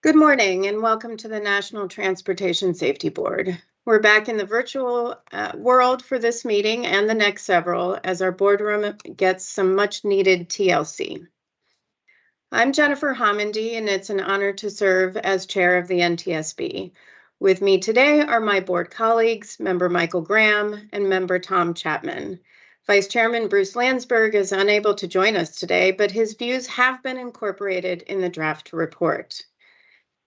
Good morning and welcome to the National Transportation Safety Board. We're back in the virtual world for this meeting and the next several as our boardroom gets some much needed TLC. I'm Jennifer Homendy and it's an honor to serve as chair of the NTSB. With me today are my board colleagues, Member Michael Graham and Member Tom Chapman. Vice Chairman Bruce Landsberg is unable to join us today, but his views have been incorporated in the draft report.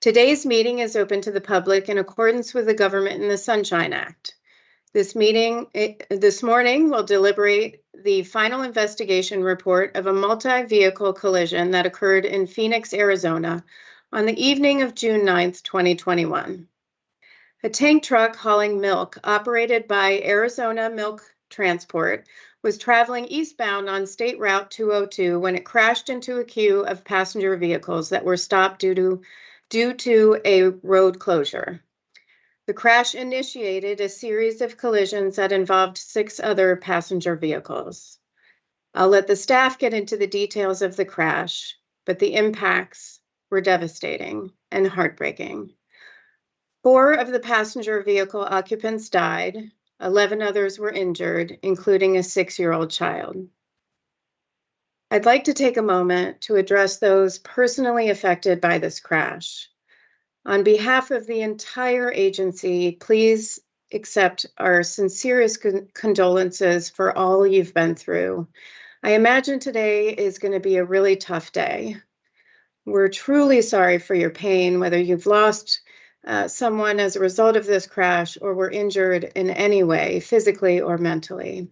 Today's meeting is open to the public in accordance with the Government in the Sunshine Act. This morning will deliberate the final investigation report of a multi-vehicle collision that occurred in Phoenix, Arizona on the evening of June 9th, 2021. A tank truck hauling milk operated by Arizona Milk Transport was traveling eastbound on State Route 202 when it crashed into a queue of passenger vehicles that were stopped due to a road closure. The crash initiated a series of collisions that involved 6 other passenger vehicles. I'll let the staff get into the details of the crash, but the impacts were devastating and heartbreaking. 4 of the passenger vehicle occupants died, 11 others were injured, including a 6-year-old child. I'd like to take a moment to address those personally affected by this crash. On behalf of the entire agency, please accept our sincerest condolences for all you've been through. I imagine today is going to be a really tough day. We're truly sorry for your pain, whether you've lost someone as a result of this crash or were injured in any way, physically or mentally.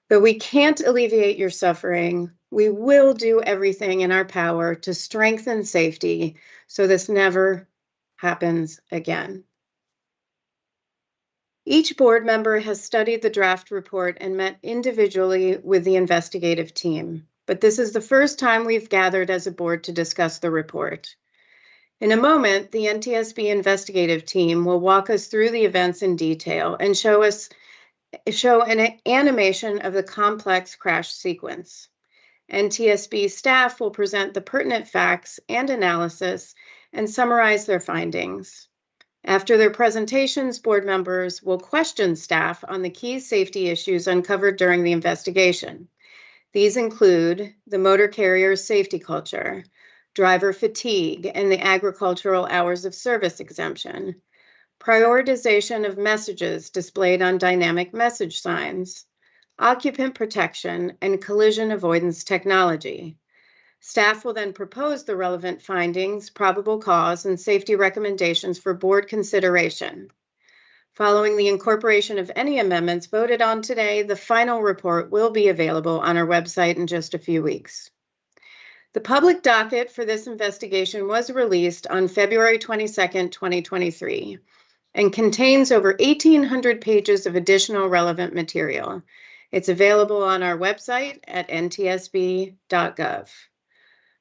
Though we can't alleviate your suffering, we will do everything in our power to strengthen safety so this never happens again. Each board member has studied the draft report and met individually with the investigative team, but this is the first time we've gathered as a board to discuss the report. In a moment, the NTSB investigative team will walk us through the events in detail and show an animation of the complex crash sequence. NTSB staff will present the pertinent facts and analysis and summarize their findings. After their presentations, board members will question staff on the key safety issues uncovered during the investigation. These include the motor carrier's safety culture, driver fatigue, and the agricultural hours of service exemption, prioritization of messages displayed on dynamic message signs, occupant protection, and collision avoidance technology. Staff will then propose the relevant findings, probable cause, and safety recommendations for board consideration. Following the incorporation of any amendments voted on today, the final report will be available on our website in just a few weeks. The public docket for this investigation was released on February 22nd, 2023. And contains over 1,800 pages of additional relevant material. It's available on our website at ntsb.gov.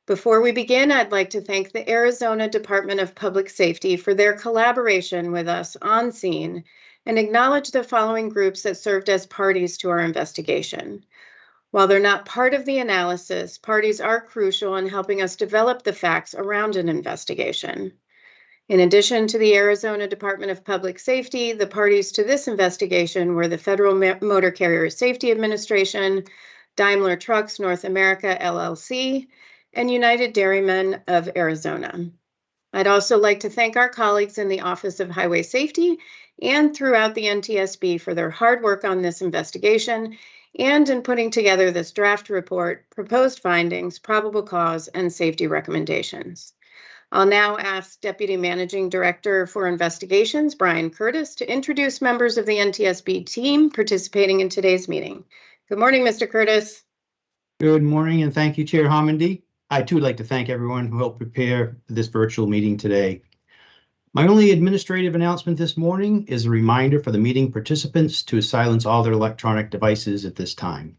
Before we begin, I'd like to thank the Arizona Department of Public Safety for their collaboration with us on scene and acknowledge the following groups that served as parties to our investigation. While they're not part of the analysis, parties are crucial in helping us develop the facts around an investigation. In addition to the Arizona Department of Public Safety, the parties to this investigation were the Federal Motor Carrier Safety Administration, Daimler Trucks North America, LLC, and United Dairymen of Arizona. I'd also like to thank our colleagues in the Office of Highway Safety and throughout the NTSB for their hard work on this investigation and in putting together this draft report, proposed findings, probable cause, and safety recommendations. I'll now ask Deputy Managing Director for Investigations, Brian Curtis, to introduce members of the NTSB team participating in today's meeting. Good morning, Mr. Curtis. Good morning, and thank you, Chair Homendy. I too would like to thank everyone who helped prepare this virtual meeting today. My only administrative announcement this morning is a reminder for the meeting participants to silence all their electronic devices at this time.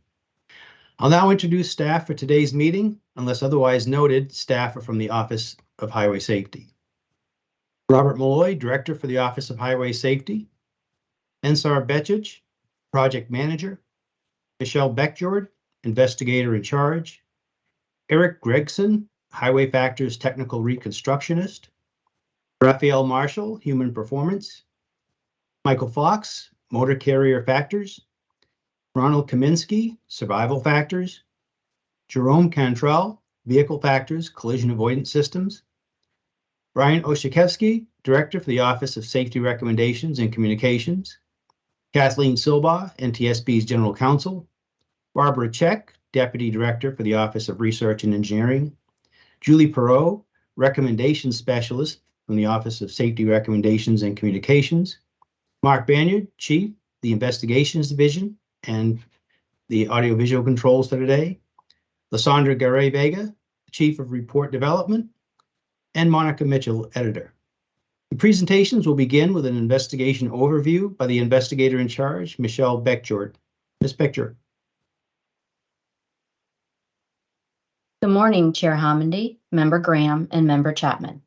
I'll now introduce staff for today's meeting. Unless otherwise noted, staff are from the Office of Highway Safety. Robert Malloy, Director for the Office of Highway Safety. Ensar Becic, Project Manager. Michelle Beckjord, Investigator in Charge. Eric Gregson, Highway Factors Technical Reconstructionist. Raphael Marshall, Human Performance. Michael Fox, Motor Carrier Factors. Ronald Kaminsky, Survival Factors. Jerome Cantrell, Vehicle Factors, Collision Avoidance Systems. Brian Oshakevsky, Director for the Office of Safety Recommendations and Communications. Kathleen Silbaugh, NTSB's General Counsel. Barbara Check, Deputy Director for the Office of Research and Engineering. Julie Perot, Recommendation Specialist from the Office of Safety Recommendations and Communications. Mark Banyard, Chief, the Investigations Division and the Audiovisual Controls for today. Lysandra Garay Vega, Chief of Report Development. And Monica Mitchell, Editor. The presentations will begin with an investigation overview by the investigator in charge, Michelle Beckjord. Ms. Beckjord. Good morning, Chair Homendy, Member Graham, and Member Chapman.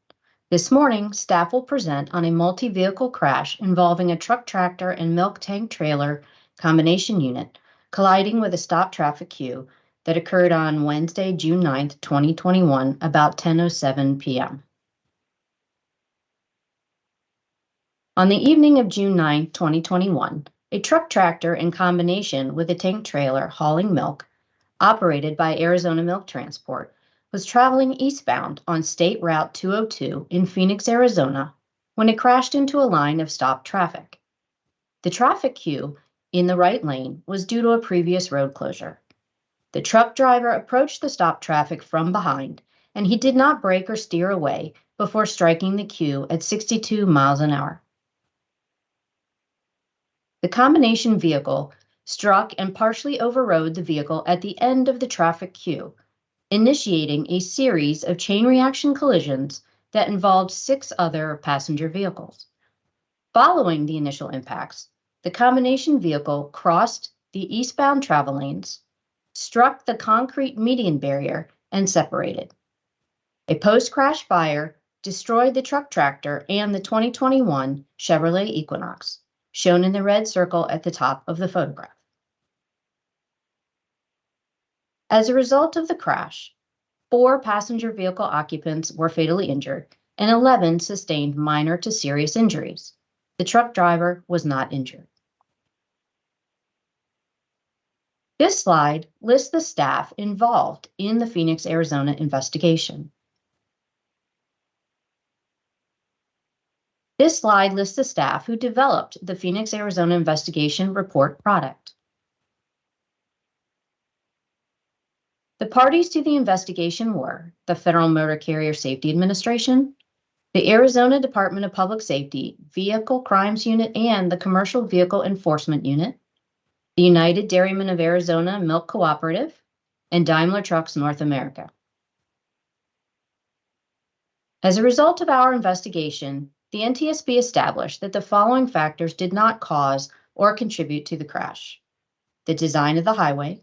This morning, staff will present on a multi-vehicle crash involving a truck tractor and milk tank trailer combination unit colliding with a stop traffic queue that occurred on Wednesday, June 9th, 2021, about 10:07 p.m. On the evening of June 9th, 2021, a truck tractor in combination with a tank trailer hauling milk, operated by Arizona Milk Transport, was traveling eastbound on State Route 202 in Phoenix, Arizona, when it crashed into a line of stopped traffic. The traffic queue in the right lane was due to a previous road closure. The truck driver approached the stopped traffic from behind, and he did not brake or steer away before striking the queue at 62 miles an hour. The combination vehicle struck and partially overrode the vehicle at the end of the traffic queue, initiating a series of chain reaction collisions that involved 6 other passenger vehicles. Following the initial impacts, the combination vehicle crossed the eastbound travel lanes, struck the concrete median barrier, and separated. A post-crash fire destroyed the truck tractor and the 2021 Chevrolet Equinox, shown in the red circle at the top of the photograph. As a result of the crash, 4 passenger vehicle occupants were fatally injured and 11 sustained minor to serious injuries. The truck driver was not injured. This slide lists the staff involved in the Phoenix, Arizona investigation. This slide lists the staff who developed the Phoenix, Arizona investigation report product. The parties to the investigation were the Federal Motor Carrier Safety Administration, the Arizona Department of Public Safety Vehicle Crimes Unit and the Commercial Vehicle Enforcement Unit, the United Dairymen of Arizona Milk Cooperative, and Daimler Trucks North America. As a result of our investigation, the NTSB established that the following factors did not cause or contribute to the crash: the design of the highway,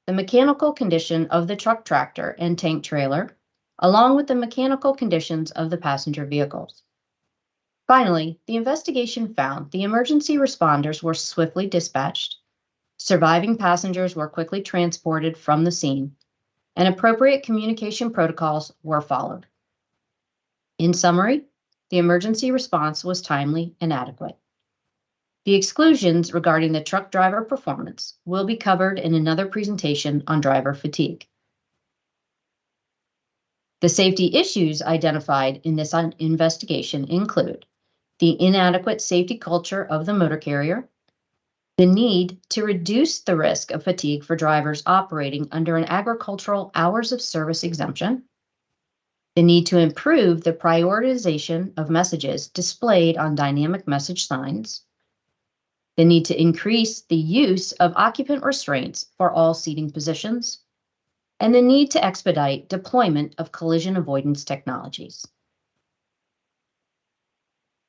the mechanical condition of the truck tractor and tank trailer, along with the mechanical conditions of the passenger vehicles. Finally, the investigation found the emergency responders were swiftly dispatched, surviving passengers were quickly transported from the scene, and appropriate communication protocols were followed. In summary, the emergency response was timely and adequate. The exclusions regarding the truck driver performance will be covered in another presentation on driver fatigue. The safety issues identified in this investigation include the inadequate safety culture of the motor carrier, the need to reduce the risk of fatigue for drivers operating under an agricultural hours of service exemption, the need to improve the prioritization of messages displayed on dynamic message signs, the need to increase the use of occupant restraints for all seating positions, and the need to expedite deployment of collision avoidance technologies.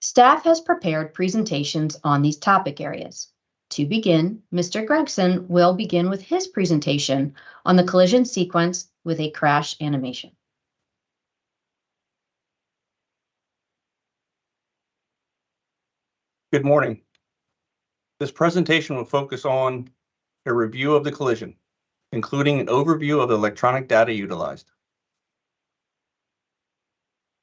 Staff has prepared presentations on these topic areas. To begin, Mr. Gregson will begin with his presentation on the collision sequence with a crash animation. Good morning. This presentation will focus on a review of the collision, including an overview of the electronic data utilized.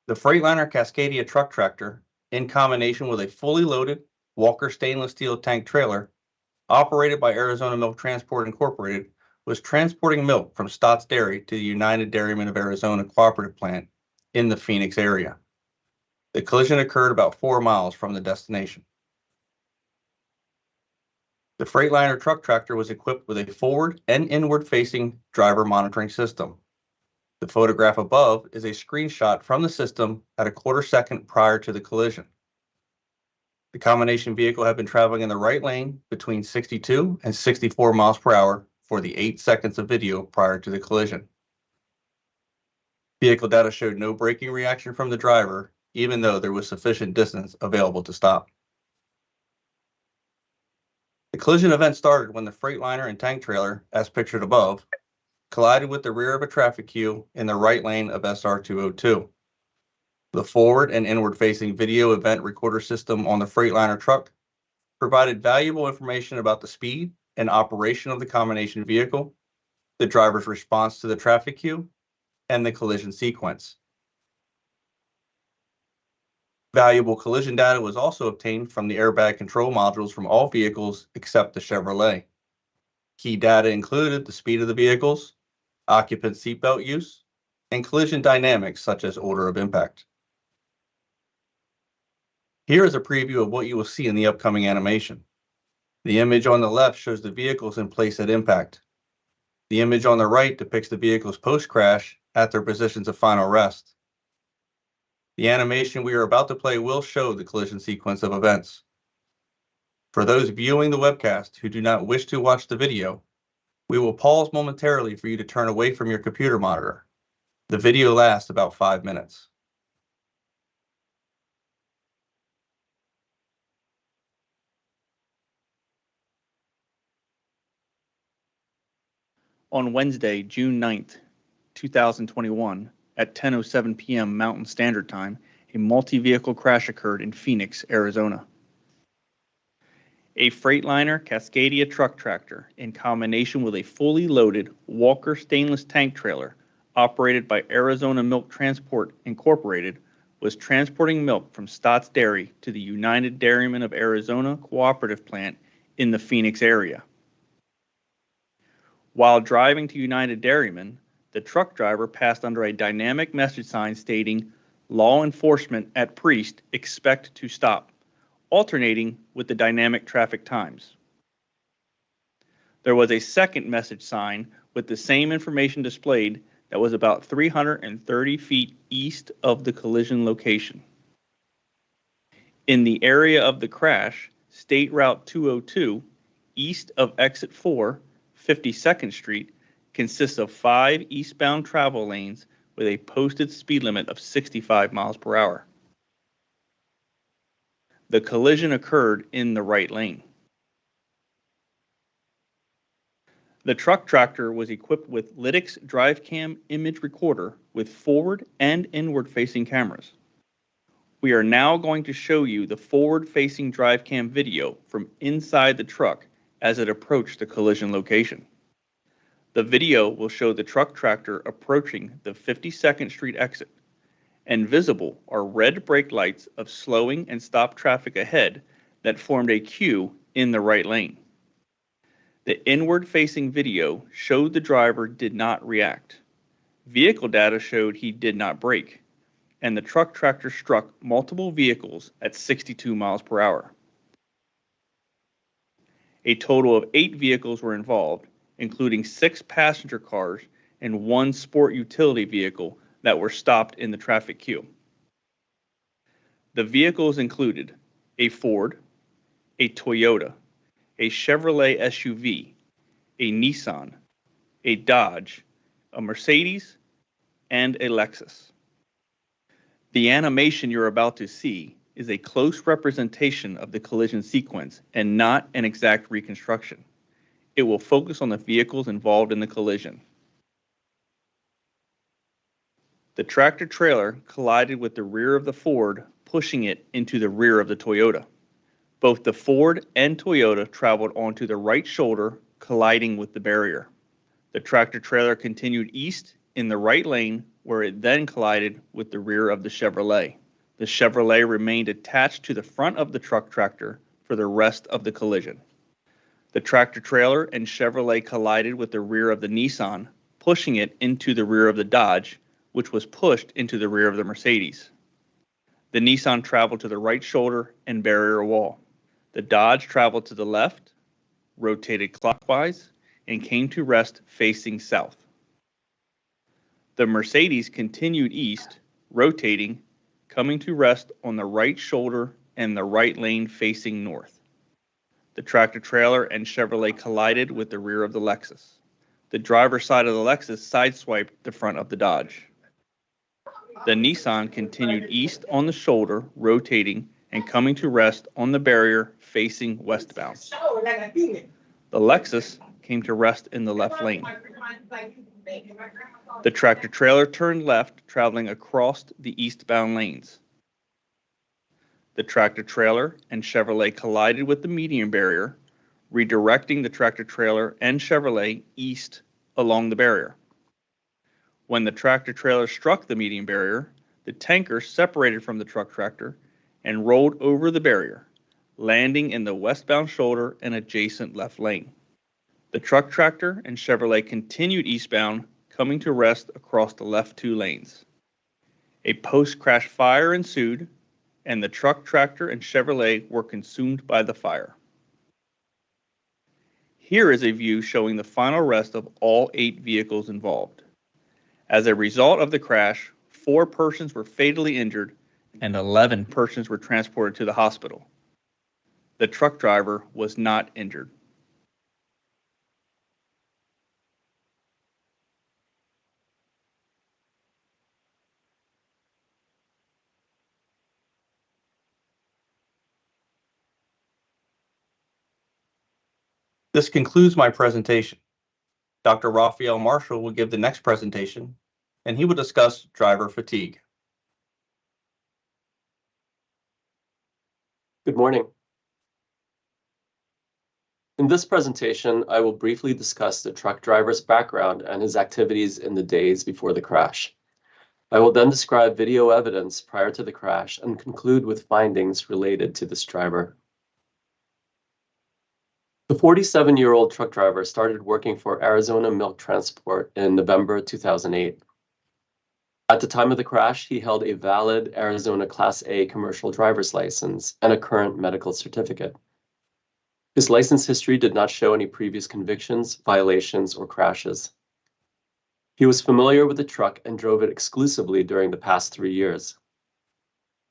The Freightliner Cascadia truck tractor, in combination with a fully loaded Walker stainless steel tank trailer, operated by Arizona Milk Transport Incorporated, was transporting milk from Stott's Dairy to the United Dairymen of Arizona cooperative plant in the Phoenix area. The collision occurred about 4 miles from the destination. The Freightliner truck tractor was equipped with a forward and inward-facing driver monitoring system. The photograph above is a screenshot from the system at a quarter second prior to the collision. The combination vehicle had been traveling in the right lane between 62 and 64 miles per hour for the 8 seconds of video prior to the collision. Vehicle data showed no braking reaction from the driver, even though there was sufficient distance available to stop. The collision event started when the Freightliner and tank trailer, as pictured above, collided with the rear of a traffic queue in the right lane of SR 202. The forward and inward-facing video event recorder system on the Freightliner truck provided valuable information about the speed and operation of the combination vehicle, the driver's response to the traffic queue, and the collision sequence. Valuable collision data was also obtained from the airbag control modules from all vehicles except the Chevrolet. Key data included the speed of the vehicles, occupant seatbelt use, and collision dynamics such as order of impact. Here is a preview of what you will see in the upcoming animation. The image on the left shows the vehicles in place at impact. The image on the right depicts the vehicles post-crash at their positions of final rest. The animation we are about to play will show the collision sequence of events. For those viewing the webcast who do not wish to watch the video, we will pause momentarily for you to turn away from your computer monitor. The video lasts about 5 minutes. On Wednesday, June 9th, 2021, at 10:07 p.m. Mountain Standard Time, a multi-vehicle crash occurred in Phoenix, Arizona. A Freightliner Cascadia truck tractor, in combination with a fully loaded Walker stainless tank trailer operated by Arizona Milk Transport Incorporated, was transporting milk from Stott's Dairy to the United Dairymen of Arizona cooperative plant in the Phoenix area. While driving to United Dairymen, the truck driver passed under a dynamic message sign stating, "Law enforcement at Priest expect to stop," alternating with the dynamic traffic times. There was a second message sign with the same information displayed that was about 330 feet east of the collision location. In the area of the crash, State Route 202, east of Exit 4, 52nd Street, consists of 5 eastbound travel lanes with a posted speed limit of 65 miles per hour. The collision occurred in the right lane. The truck tractor was equipped with Lytx DriveCam image recorder with forward and inward-facing cameras. We are now going to show you the forward-facing DriveCam video from inside the truck as it approached the collision location. The video will show the truck tractor approaching the 52nd Street exit, and visible are red brake lights of slowing and stop traffic ahead that formed a queue in the right lane. The inward-facing video showed the driver did not react. Vehicle data showed he did not brake, and the truck tractor struck multiple vehicles at 62 miles per hour. A total of 8 vehicles were involved, including 6 passenger cars and 1 sport utility vehicle that were stopped in the traffic queue. The vehicles included a Ford, a Toyota, a Chevrolet SUV, a Nissan, a Dodge, a Mercedes, and a Lexus. The animation you're about to see is a close representation of the collision sequence and not an exact reconstruction. It will focus on the vehicles involved in the collision. The tractor trailer collided with the rear of the Ford, pushing it into the rear of the Toyota. Both the Ford and Toyota traveled onto the right shoulder, colliding with the barrier. The tractor trailer continued east in the right lane where it then collided with the rear of the Chevrolet. The Chevrolet remained attached to the front of the truck tractor for the rest of the collision. The tractor trailer and Chevrolet collided with the rear of the Nissan, pushing it into the rear of the Dodge, which was pushed into the rear of the Mercedes. The Nissan traveled to the right shoulder and barrier wall. The Dodge traveled to the left, rotated clockwise, and came to rest facing south. The Mercedes continued east, rotating, coming to rest on the right shoulder and the right lane facing north. The tractor trailer and Chevrolet collided with the rear of the Lexus. The driver's side of the Lexus sideswiped the front of the Dodge. The Nissan continued east on the shoulder, rotating and coming to rest on the barrier facing westbound. The Lexus came to rest in the left lane. The tractor trailer turned left, traveling across the eastbound lanes. The tractor trailer and Chevrolet collided with the median barrier, redirecting the tractor trailer and Chevrolet east along the barrier. When the tractor trailer struck the median barrier, the tanker separated from the truck tractor and rolled over the barrier, landing in the westbound shoulder and adjacent left lane. The truck tractor and Chevrolet continued eastbound, coming to rest across the left two lanes. A post-crash fire ensued, and the truck tractor and Chevrolet were consumed by the fire. Here is a view showing the final rest of all 8 vehicles involved. As a result of the crash, 4 persons were fatally injured and 11 persons were transported to the hospital. The truck driver was not injured. This concludes my presentation. Dr. Raphael Marshall will give the next presentation, and he will discuss driver fatigue. Good morning. In this presentation, I will briefly discuss the truck driver's background and his activities in the days before the crash. I will then describe video evidence prior to the crash and conclude with findings related to this driver. The 47-year-old truck driver started working for Arizona Milk Transport in November 2008. At the time of the crash, he held a valid Arizona Class A commercial driver's license and a current medical certificate. His license history did not show any previous convictions, violations, or crashes. He was familiar with the truck and drove it exclusively during the past 3 years.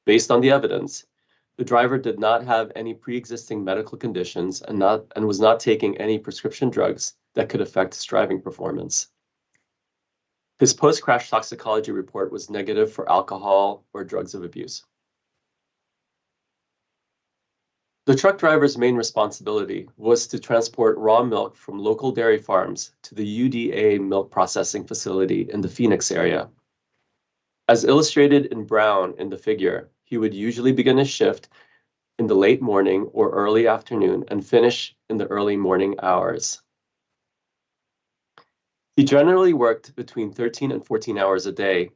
Based on the evidence, the driver did not have any pre-existing medical conditions and was not taking any prescription drugs that could affect his driving performance. His post-crash toxicology report was negative for alcohol or drugs of abuse. The truck driver's main responsibility was to transport raw milk from local dairy farms to the UDA milk processing facility in the Phoenix area. As illustrated in brown in the figure, he would usually begin his shift in the late morning or early afternoon and finish in the early morning hours. He generally worked between 13 and 14 hours a day.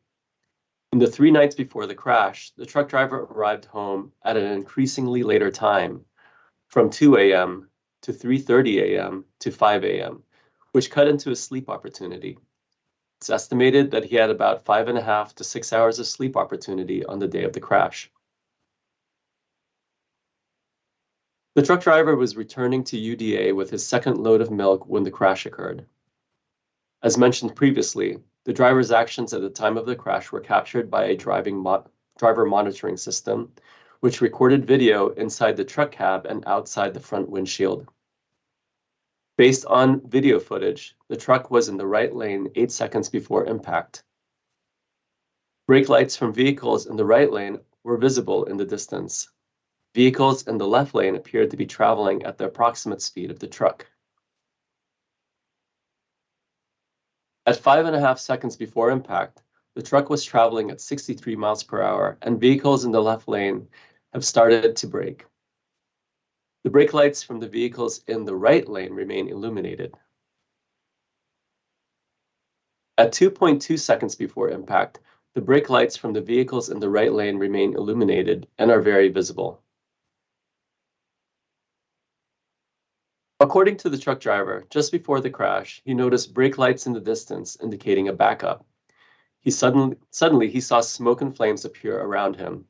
In the 3 nights before the crash, the truck driver arrived home at an increasingly later time, from 2 a.m. to 3:30 a.m. to 5 a.m., which cut into his sleep opportunity. It's estimated that he had about 5.5 to 6 hours of sleep opportunity on the day of the crash. The truck driver was returning to UDA with his second load of milk when the crash occurred. As mentioned previously, the driver's actions at the time of the crash were captured by a driver monitoring system, which recorded video inside the truck cab and outside the front windshield. Based on video footage, the truck was in the right lane 8 seconds before impact. Brake lights from vehicles in the right lane were visible in the distance. Vehicles in the left lane appeared to be traveling at the approximate speed of the truck. At 5.5 seconds before impact, the truck was traveling at 63 miles per hour, and vehicles in the left lane have started to brake. The brake lights from the vehicles in the right lane remain illuminated. At 2.2 seconds before impact, the brake lights from the vehicles in the right lane remain illuminated and are very visible. According to the truck driver, just before the crash, he noticed brake lights in the distance indicating a backup. Suddenly he saw smoke and flames appear around him.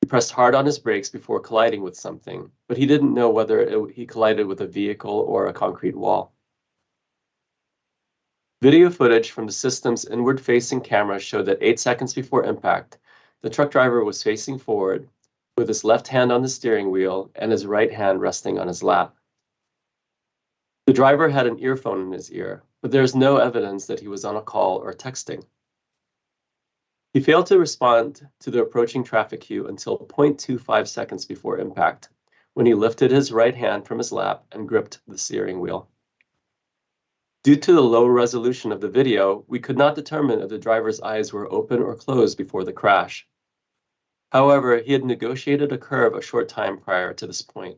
He pressed hard on his brakes before colliding with something, but he didn't know whether he collided with a vehicle or a concrete wall. Video footage from the system's inward-facing camera showed that 8 seconds before impact, the truck driver was facing forward with his left hand on the steering wheel and his right hand resting on his lap. The driver had an earphone in his ear, but there is no evidence that he was on a call or texting. He failed to respond to the approaching traffic queue until 0.25 seconds before impact, when he lifted his right hand from his lap and gripped the steering wheel. Due to the low resolution of the video, we could not determine if the driver's eyes were open or closed before the crash. However, he had negotiated a curve a short time prior to this point.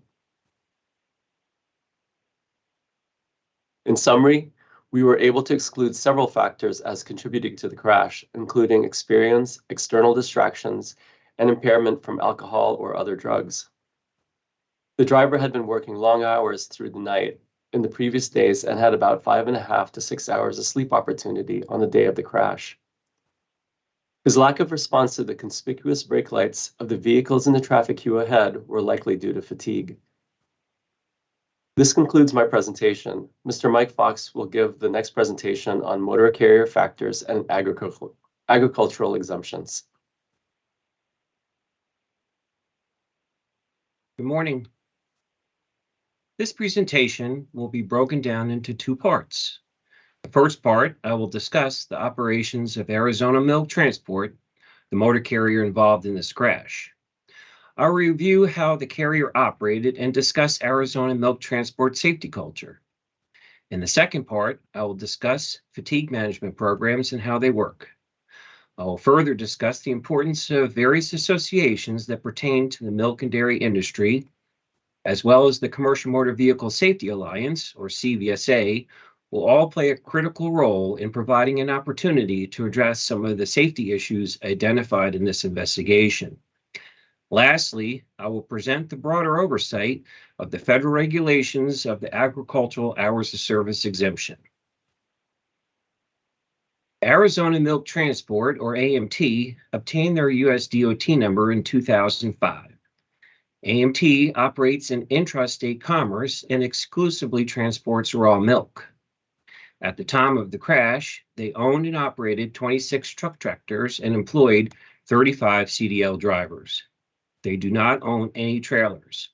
In summary, we were able to exclude several factors as contributing to the crash, including experience, external distractions, and impairment from alcohol or other drugs. The driver had been working long hours through the night in the previous days and had about 5.5 to 6 hours of sleep opportunity on the day of the crash. His lack of response to the conspicuous brake lights of the vehicles in the traffic queue ahead were likely due to fatigue. This concludes my presentation. Mr. Mike Fox will give the next presentation on motor carrier factors and agricultural exemptions. Good morning. This presentation will be broken down into two parts. The first part, I will discuss the operations of Arizona Milk Transport, the motor carrier involved in this crash. I'll review how the carrier operated and discuss Arizona Milk Transport safety culture. In the second part, I will discuss fatigue management programs and how they work. I will further discuss the importance of various associations that pertain to the milk and dairy industry, as well as the Commercial Motor Vehicle Safety Alliance, or CVSA, will all play a critical role in providing an opportunity to address some of the safety issues identified in this investigation. Lastly, I will present the broader oversight of the federal regulations of the Agricultural Hours of Service exemption. Arizona Milk Transport, or AMT, obtained their US DOT number in 2005. AMT operates in intrastate commerce and exclusively transports raw milk. At the time of the crash, they owned and operated 26 truck tractors and employed 35 CDL drivers. They do not own any trailers.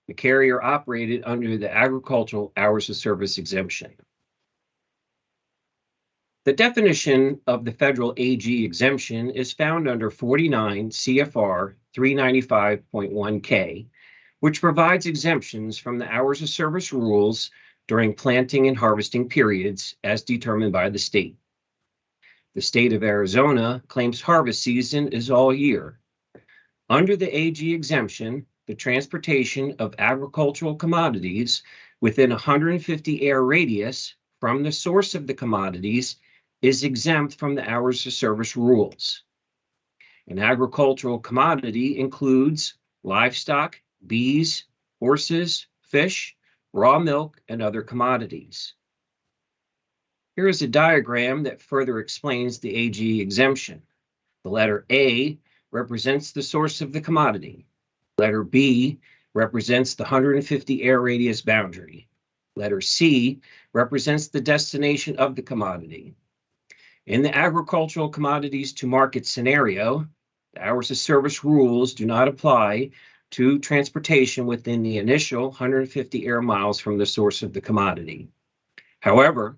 The carrier operated under the Agricultural Hours of Service exemption. The definition of the federal AG exemption is found under 49 CFR 395.1K, which provides exemptions from the hours of service rules during planting and harvesting periods as determined by the state. The state of Arizona claims harvest season is all year. Under the AG exemption, the transportation of agricultural commodities within 150 air radius from the source of the commodities is exempt from the hours of service rules. An agricultural commodity includes livestock, bees, horses, fish, raw milk, and other commodities. Here is a diagram that further explains the AG exemption. The letter A represents the source of the commodity. Letter B represents the 150 air radius boundary. Letter C represents the destination of the commodity. In the agricultural commodities to market scenario, the hours of service rules do not apply to transportation within the initial 150 air miles from the source of the commodity. However,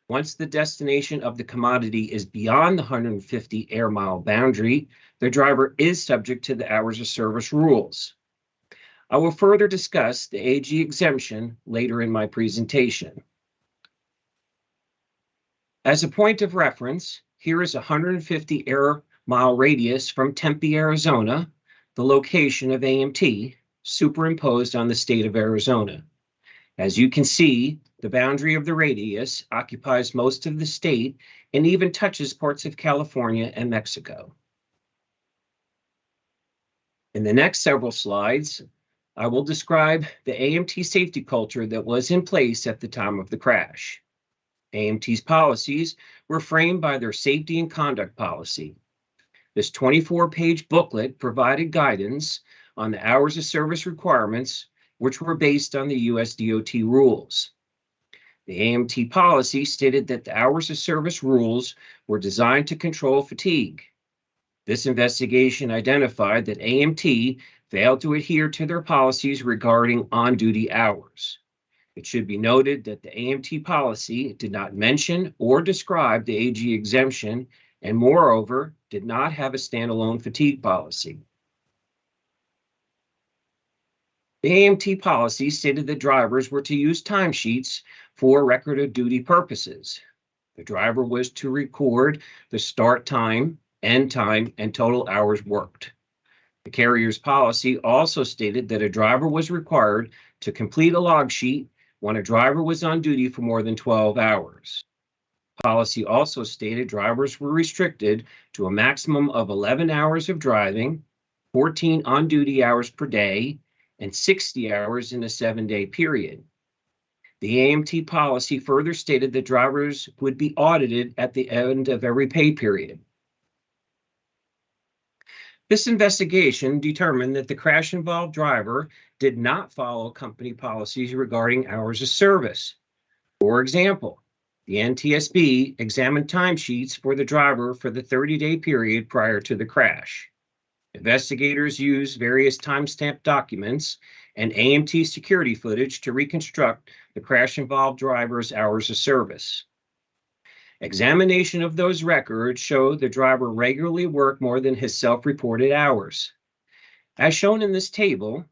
once the destination of the commodity is beyond the 150 air mile boundary, the driver is subject to the hours of service rules. I will further discuss the AG exemption later in my presentation. As a point of reference, here is a 150 air mile radius from Tempe, Arizona, the location of AMT, superimposed on the state of Arizona. As you can see, the boundary of the radius, occupies most of the state and even touches parts of California and Mexico. In the next several slides, I will describe the AMT safety culture that was in place at the time of the crash. AMT's policies were framed by their safety and conduct policy. This 24-page booklet provided guidance on the hours of service requirements, which were based on the US DOT rules. The AMT policy stated that the hours of service rules were designed to control fatigue. This investigation identified that AMT failed to adhere to their policies regarding on-duty hours. It should be noted that the AMT policy did not mention or describe the AG exemption and, moreover, did not have a standalone fatigue policy. The AMT policy stated that drivers were to use timesheets for record of duty purposes. The driver was to record the start time, end time, and total hours worked. The carrier's policy also stated that a driver was required to complete a log sheet when a driver was on duty for more than 12 hours. Policy also stated drivers were restricted to a maximum of 11 hours of driving, 14 on-duty hours per day, and 60 hours in a 7-day period. The AMT policy further stated that drivers would be audited at the end of every pay period. This investigation determined that the crash-involved driver did not follow company policies regarding hours of service. For example, the NTSB examined timesheets for the driver for the 30-day period prior to the crash. Investigators used various timestamp documents and AMT security footage to reconstruct the crash-involved driver's hours of service. Examination of those records showed the driver regularly worked more than his self-reported hours. As shown in this table,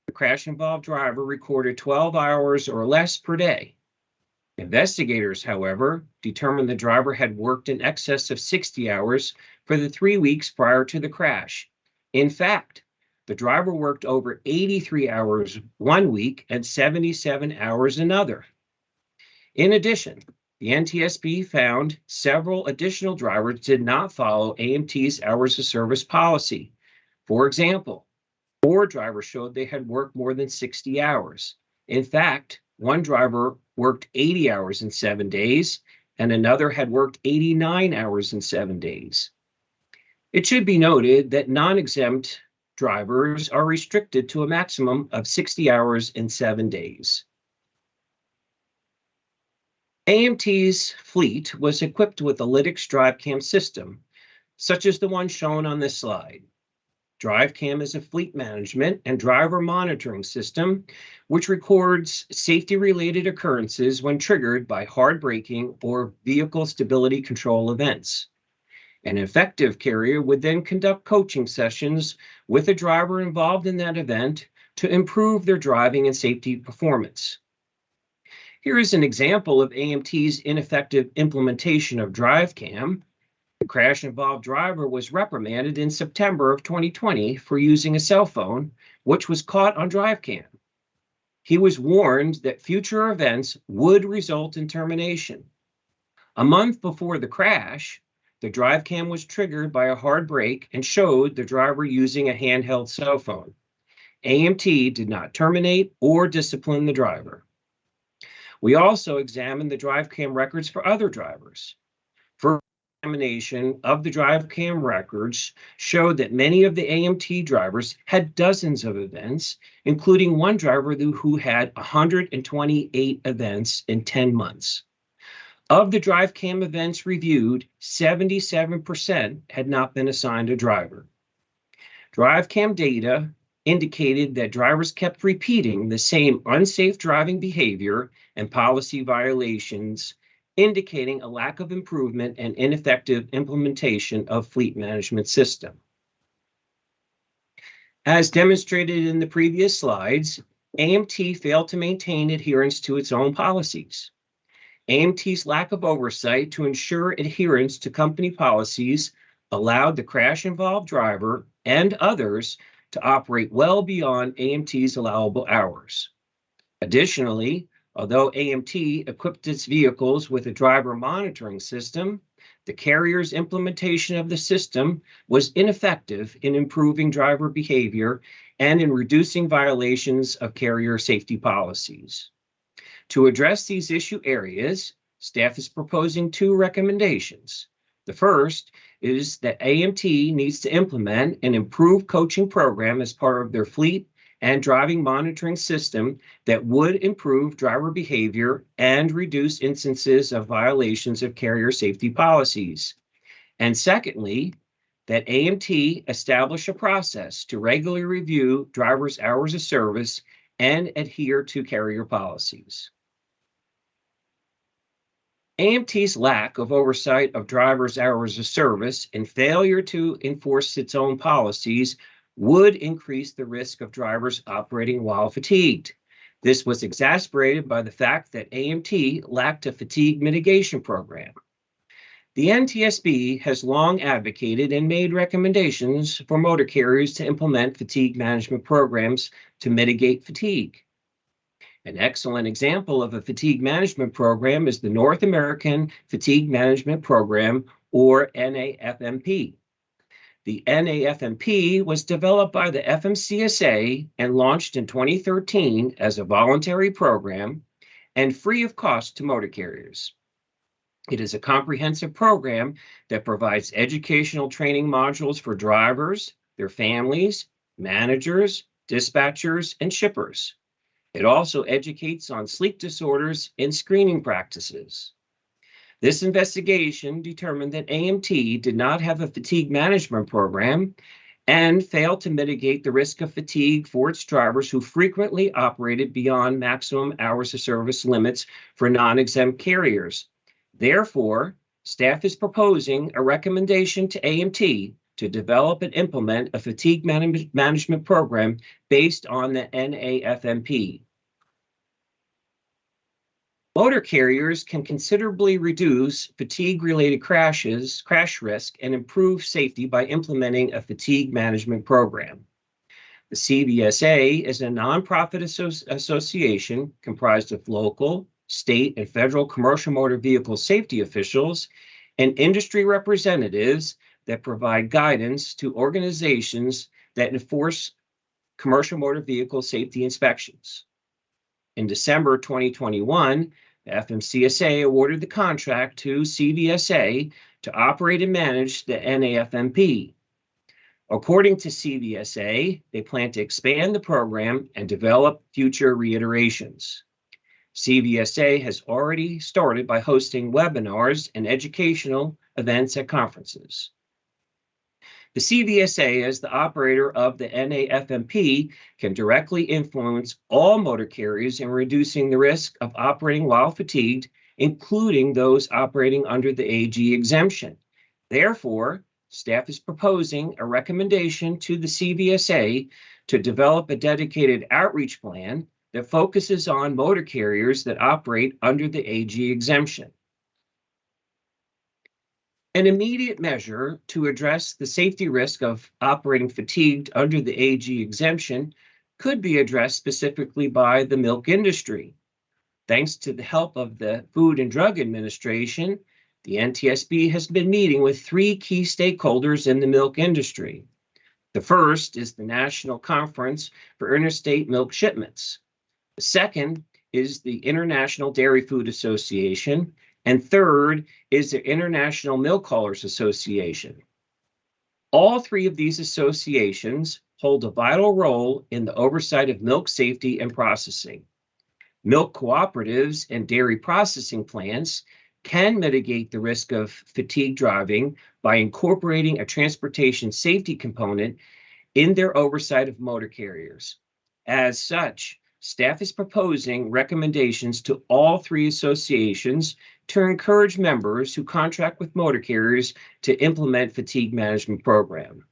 the crash-involved driver recorded 12 hours or less per day. Investigators, however, determined the driver had worked in excess of 60 hours for the 3 weeks prior to the crash. In fact, the driver worked over 83 hours one week and 77 hours another. In addition, the NTSB found several additional drivers did not follow AMT's hours of service policy. For example, 4 drivers showed they had worked more than 60 hours. In fact, one driver worked 80 hours in 7 days, and another had worked 89 hours in 7 days. It should be noted that non-exempt drivers are restricted to a maximum of 60 hours in 7 days. AMT's fleet was equipped with a Lytx DriveCam system, such as the one shown on this slide. DriveCam is a fleet management and driver monitoring system which records safety-related occurrences when triggered by hard braking or vehicle stability control events. An effective carrier would then conduct coaching sessions with a driver involved in that event to improve their driving and safety performance. Here is an example of AMT's ineffective implementation of DriveCam. The crash-involved driver was reprimanded in September of 2020 for using a cell phone, which was caught on DriveCam. He was warned that future events would result in termination. A month before the crash, the DriveCam was triggered by a hard brake and showed the driver using a handheld cell phone. AMT did not terminate or discipline the driver. We also examined the DriveCam records for other drivers. Further examination of the DriveCam records showed that many of the AMT drivers had dozens of events, including one driver who had 128 events in 10 months. Of the DriveCam events reviewed, 77% had not been assigned a driver. DriveCam data indicated that drivers kept repeating the same unsafe driving behavior and policy violations, indicating a lack of improvement and ineffective implementation of fleet management system. As demonstrated in the previous slides, AMT failed to maintain adherence to its own policies. AMT's lack of oversight to ensure adherence to company policies allowed the crash-involved driver and others to operate well beyond AMT's allowable hours. Additionally, Although AMT equipped its vehicles with a driver monitoring system, the carrier's implementation of the system was ineffective in improving driver behavior and in reducing violations of carrier safety policies. To address these issue areas, staff is proposing 2 recommendations. The first is that AMT needs to implement an improved coaching program as part of their fleet and driving monitoring system that would improve driver behavior and reduce instances of violations of carrier safety policies. And secondly, that AMT establish a process to regularly review drivers' hours of service and adhere to carrier policies. AMT's lack of oversight of drivers' hours of service and failure to enforce its own policies would increase the risk of drivers operating while fatigued. This was exacerbated by the fact that AMT lacked a fatigue mitigation program. The NTSB has long advocated and made recommendations for motor carriers to implement fatigue management programs to mitigate fatigue. An excellent example of a fatigue management program is the North American Fatigue Management Program, or NAFMP. The NAFMP was developed by the FMCSA and launched in 2013 as a voluntary program and free of cost to motor carriers. It is a comprehensive program that provides educational training modules for drivers, their families, managers, dispatchers, and shippers. It also educates on sleep disorders and screening practices. This investigation determined that AMT did not have a fatigue management program and failed to mitigate the risk of fatigue for its drivers who frequently operated beyond maximum hours of service limits for non-exempt carriers. Therefore, staff is proposing a recommendation to AMT to develop and implement a fatigue management program based on the NAFMP. Motor carriers can considerably reduce fatigue-related crash risk, and improve safety by implementing a fatigue management program. The CVSA is a nonprofit association comprised of local, state, and federal commercial motor vehicle safety officials and industry representatives that provide guidance to organizations that enforce commercial motor vehicle safety inspections. In December 2021, the FMCSA awarded the contract to CVSA to operate and manage the NAFMP. According to CVSA, they plan to expand the program and develop future reiterations. CVSA has already started by hosting webinars and educational events at conferences. The CVSA, as the operator of the NAFMP, can directly influence all motor carriers in reducing the risk of operating while fatigued, including those operating under the AG exemption. Therefore, staff is proposing a recommendation to the CVSA to develop a dedicated outreach plan that focuses on motor carriers that operate under the AG exemption. An immediate measure to address the safety risk of operating fatigued under the AG exemption could be addressed specifically by the milk industry. Thanks to the help of the Food and Drug Administration, the NTSB has been meeting with 3 key stakeholders in the milk industry. The first is the National Conference for Interstate Milk Shipments. The second is the International Dairy Food Association. And third is the International Milk Haulers Association. All 3 of these associations hold a vital role in the oversight of milk safety and processing. Milk cooperatives and dairy processing plants can mitigate the risk of fatigue driving by incorporating a transportation safety component in their oversight of motor carriers. As such, staff is proposing recommendations to all 3 associations to encourage members who contract with motor carriers to implement fatigue management program.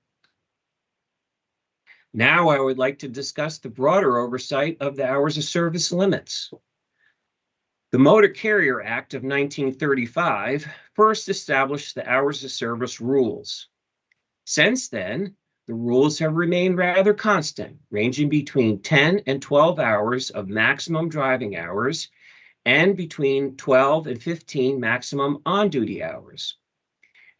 Now I would like to discuss the broader oversight of the hours of service limits. The Motor Carrier Act of 1935 first established the hours of service rules. Since then, the rules have remained rather constant, ranging between 10 and 12 hours of maximum driving hours and between 12 and 15 maximum on-duty hours.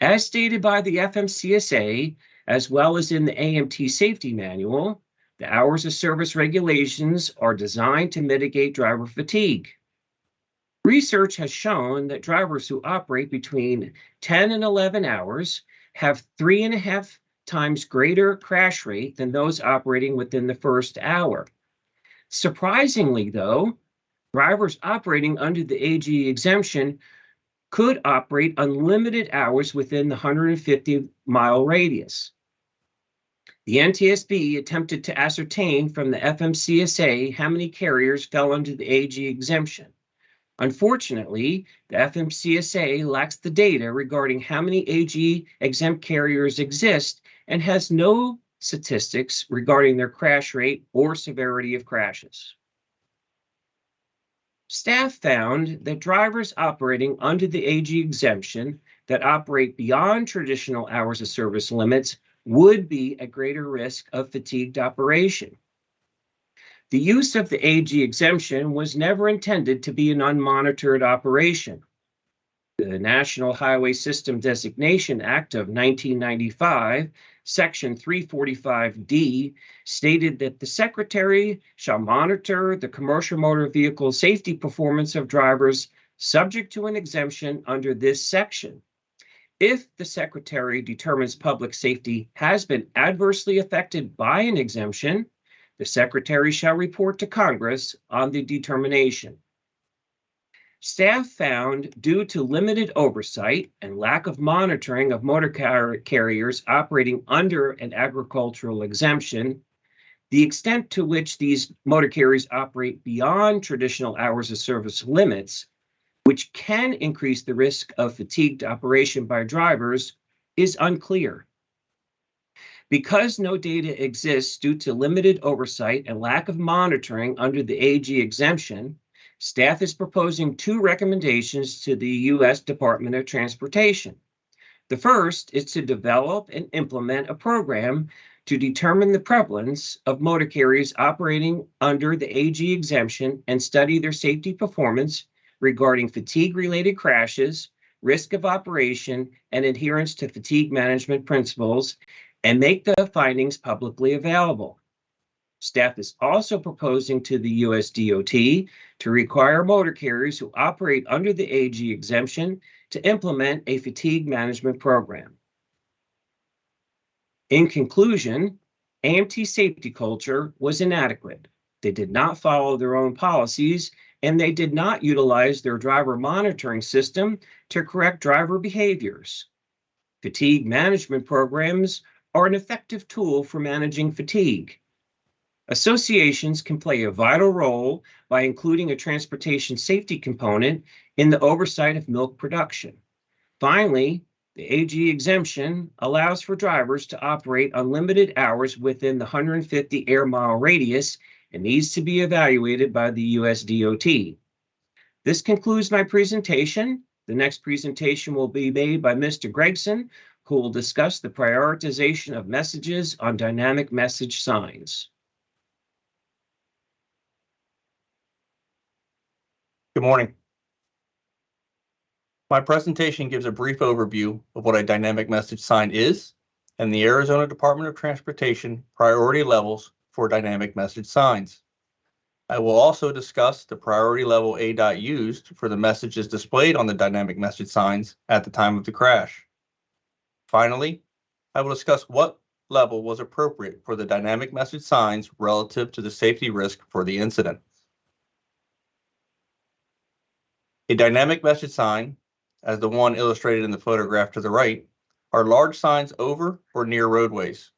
As stated by the FMCSA, as well as in the AMT Safety Manual, the hours of service regulations are designed to mitigate driver fatigue. Research has shown that drivers who operate between 10 and 11 hours have 3.5 times greater crash rate than those operating within the first hour. Surprisingly, though, drivers operating under the AG exemption could operate unlimited hours within the 150-mile radius. The NTSB attempted to ascertain from the FMCSA how many carriers fell under the AG exemption. Unfortunately, the FMCSA lacks the data regarding how many AG exempt carriers exist and has no statistics regarding their crash rate or severity of crashes. Staff found that drivers operating under the AG exemption that operate beyond traditional hours of service limits would be at greater risk of fatigued operation. The use of the AG exemption was never intended to be an unmonitored operation. The National Highway System Designation Act of 1995, Section 345D, stated that the Secretary shall monitor the commercial motor vehicle safety performance of drivers subject to an exemption under this section. If the Secretary determines public safety has been adversely affected by an exemption, the Secretary shall report to Congress on the determination. Staff found, due to limited oversight and lack of monitoring of motor carriers operating under an agricultural exemption, the extent to which these motor carriers operate beyond traditional hours of service limits, which can increase the risk of fatigued operation by drivers, is unclear. Because no data exists due to limited oversight and lack of monitoring under the AG exemption, staff is proposing 2 recommendations to the U.S. Department of Transportation. The first is to develop and implement a program to determine the prevalence of motor carriers operating under the AG exemption and study their safety performance regarding fatigue-related crashes, risk of operation, and adherence to fatigue management principles, and make the findings publicly available. Staff is also proposing to the U.S. DOT to require motor carriers who operate under the AG exemption to implement a fatigue management program. In conclusion, AMT safety culture was inadequate. They did not follow their own policies, and they did not utilize their driver monitoring system to correct driver behaviors. Fatigue management programs are an effective tool for managing fatigue. Associations can play a vital role by including a transportation safety component in the oversight of milk production. Finally, the AG exemption allows for drivers to operate unlimited hours within the 150 air-mile radius and needs to be evaluated by the U.S. DOT. This concludes my presentation. The next presentation will be made by Mr. Gregson, who will discuss the prioritization of messages on dynamic message signs. Good morning. My presentation gives a brief overview of what a dynamic message sign is and the Arizona Department of Transportation priority levels for dynamic message signs. I will also discuss the priority level ADOT used for the messages displayed on the dynamic message signs at the time of the crash. Finally, I will discuss what level was appropriate for the dynamic message signs relative to the safety risk for the incident. A dynamic message sign, as the one illustrated in the photograph to the right, are large signs over or near roadways.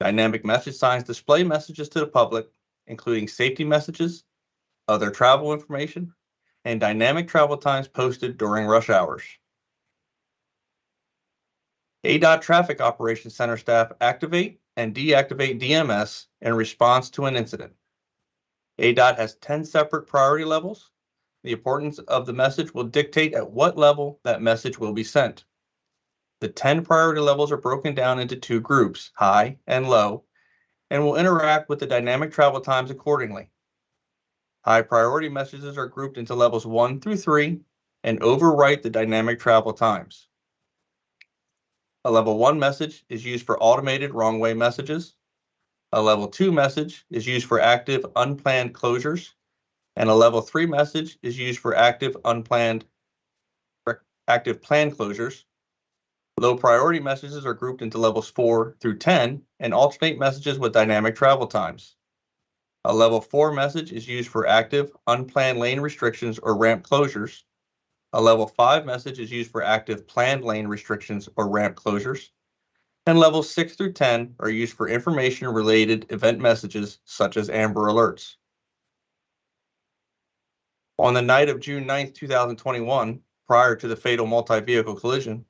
Dynamic message signs display messages to the public, including safety messages, other travel information, and dynamic travel times posted during rush hours. ADOT Traffic Operations Center staff activate and deactivate DMS in response to an incident. ADOT has 10 separate priority levels. The importance of the message will dictate at what level that message will be sent. The 10 priority levels are broken down into 2 groups, high and low, and will interact with the dynamic travel times accordingly. High priority messages are grouped into levels 1 through 3 and overwrite the dynamic travel times. A level 1 message is used for automated wrong way messages. A level 2 message is used for active unplanned closures. And a level 3 message is used for active planned closures. Low priority messages are grouped into levels 4 through 10 and alternate messages with dynamic travel times. A level 4 message is used for active unplanned lane restrictions or ramp closures. A level 5 message is used for active planned lane restrictions or ramp closures. And levels 6 through 10 are used for information-related event messages such as Amber Alerts. On the night of June 9, 2021, prior to the fatal multi-vehicle collision,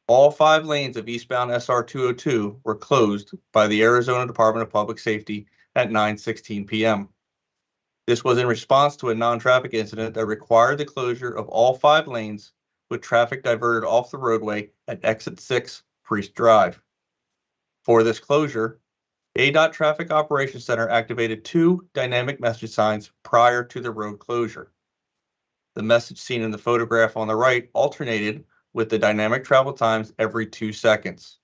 all 5 lanes of eastbound SR 202 were closed by the Arizona Department of Public Safety at 9:16 p.m. This was in response to a non-traffic incident that required the closure of all 5 lanes with traffic diverted off the roadway at exit 6 Priest Drive. For this closure, ADOT Traffic Operations Center activated 2 dynamic message signs prior to the road closure. The message seen in the photograph on the right alternated with the dynamic travel times every 2 seconds.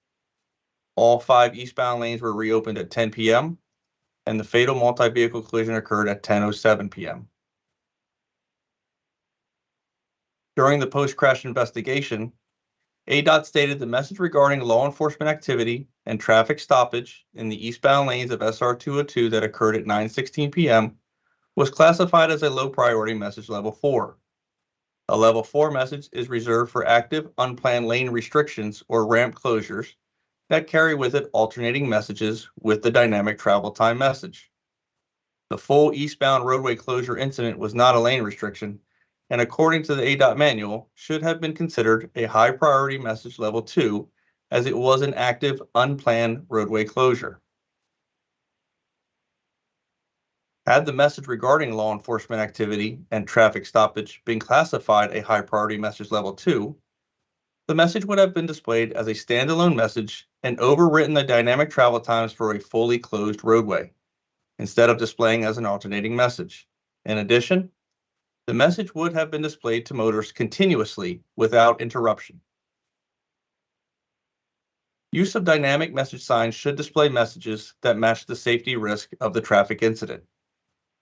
All 5 eastbound lanes were reopened at 10 p.m. and the fatal multi-vehicle collision occurred at 10:07 p.m. During the post-crash investigation, ADOT stated the message regarding law enforcement activity and traffic stoppage in the eastbound lanes of SR 202 that occurred at 9:16 p.m. was classified as a low priority message level 4. A level 4 message is reserved for active unplanned lane restrictions or ramp closures that carry with it alternating messages with the dynamic travel time message. The full eastbound roadway closure incident was not a lane restriction, and according to the ADOT manual, should have been considered a high priority message level 2 as it was an active unplanned roadway closure. Had the message regarding law enforcement activity and traffic stoppage been classified a high priority message level 2, the message would have been displayed as a standalone message and overwritten the dynamic travel times for a fully closed roadway, instead of displaying as an alternating message. In addition, the message would have been displayed to motorists continuously without interruption. Use of dynamic message signs should display messages that match the safety risk of the traffic incident.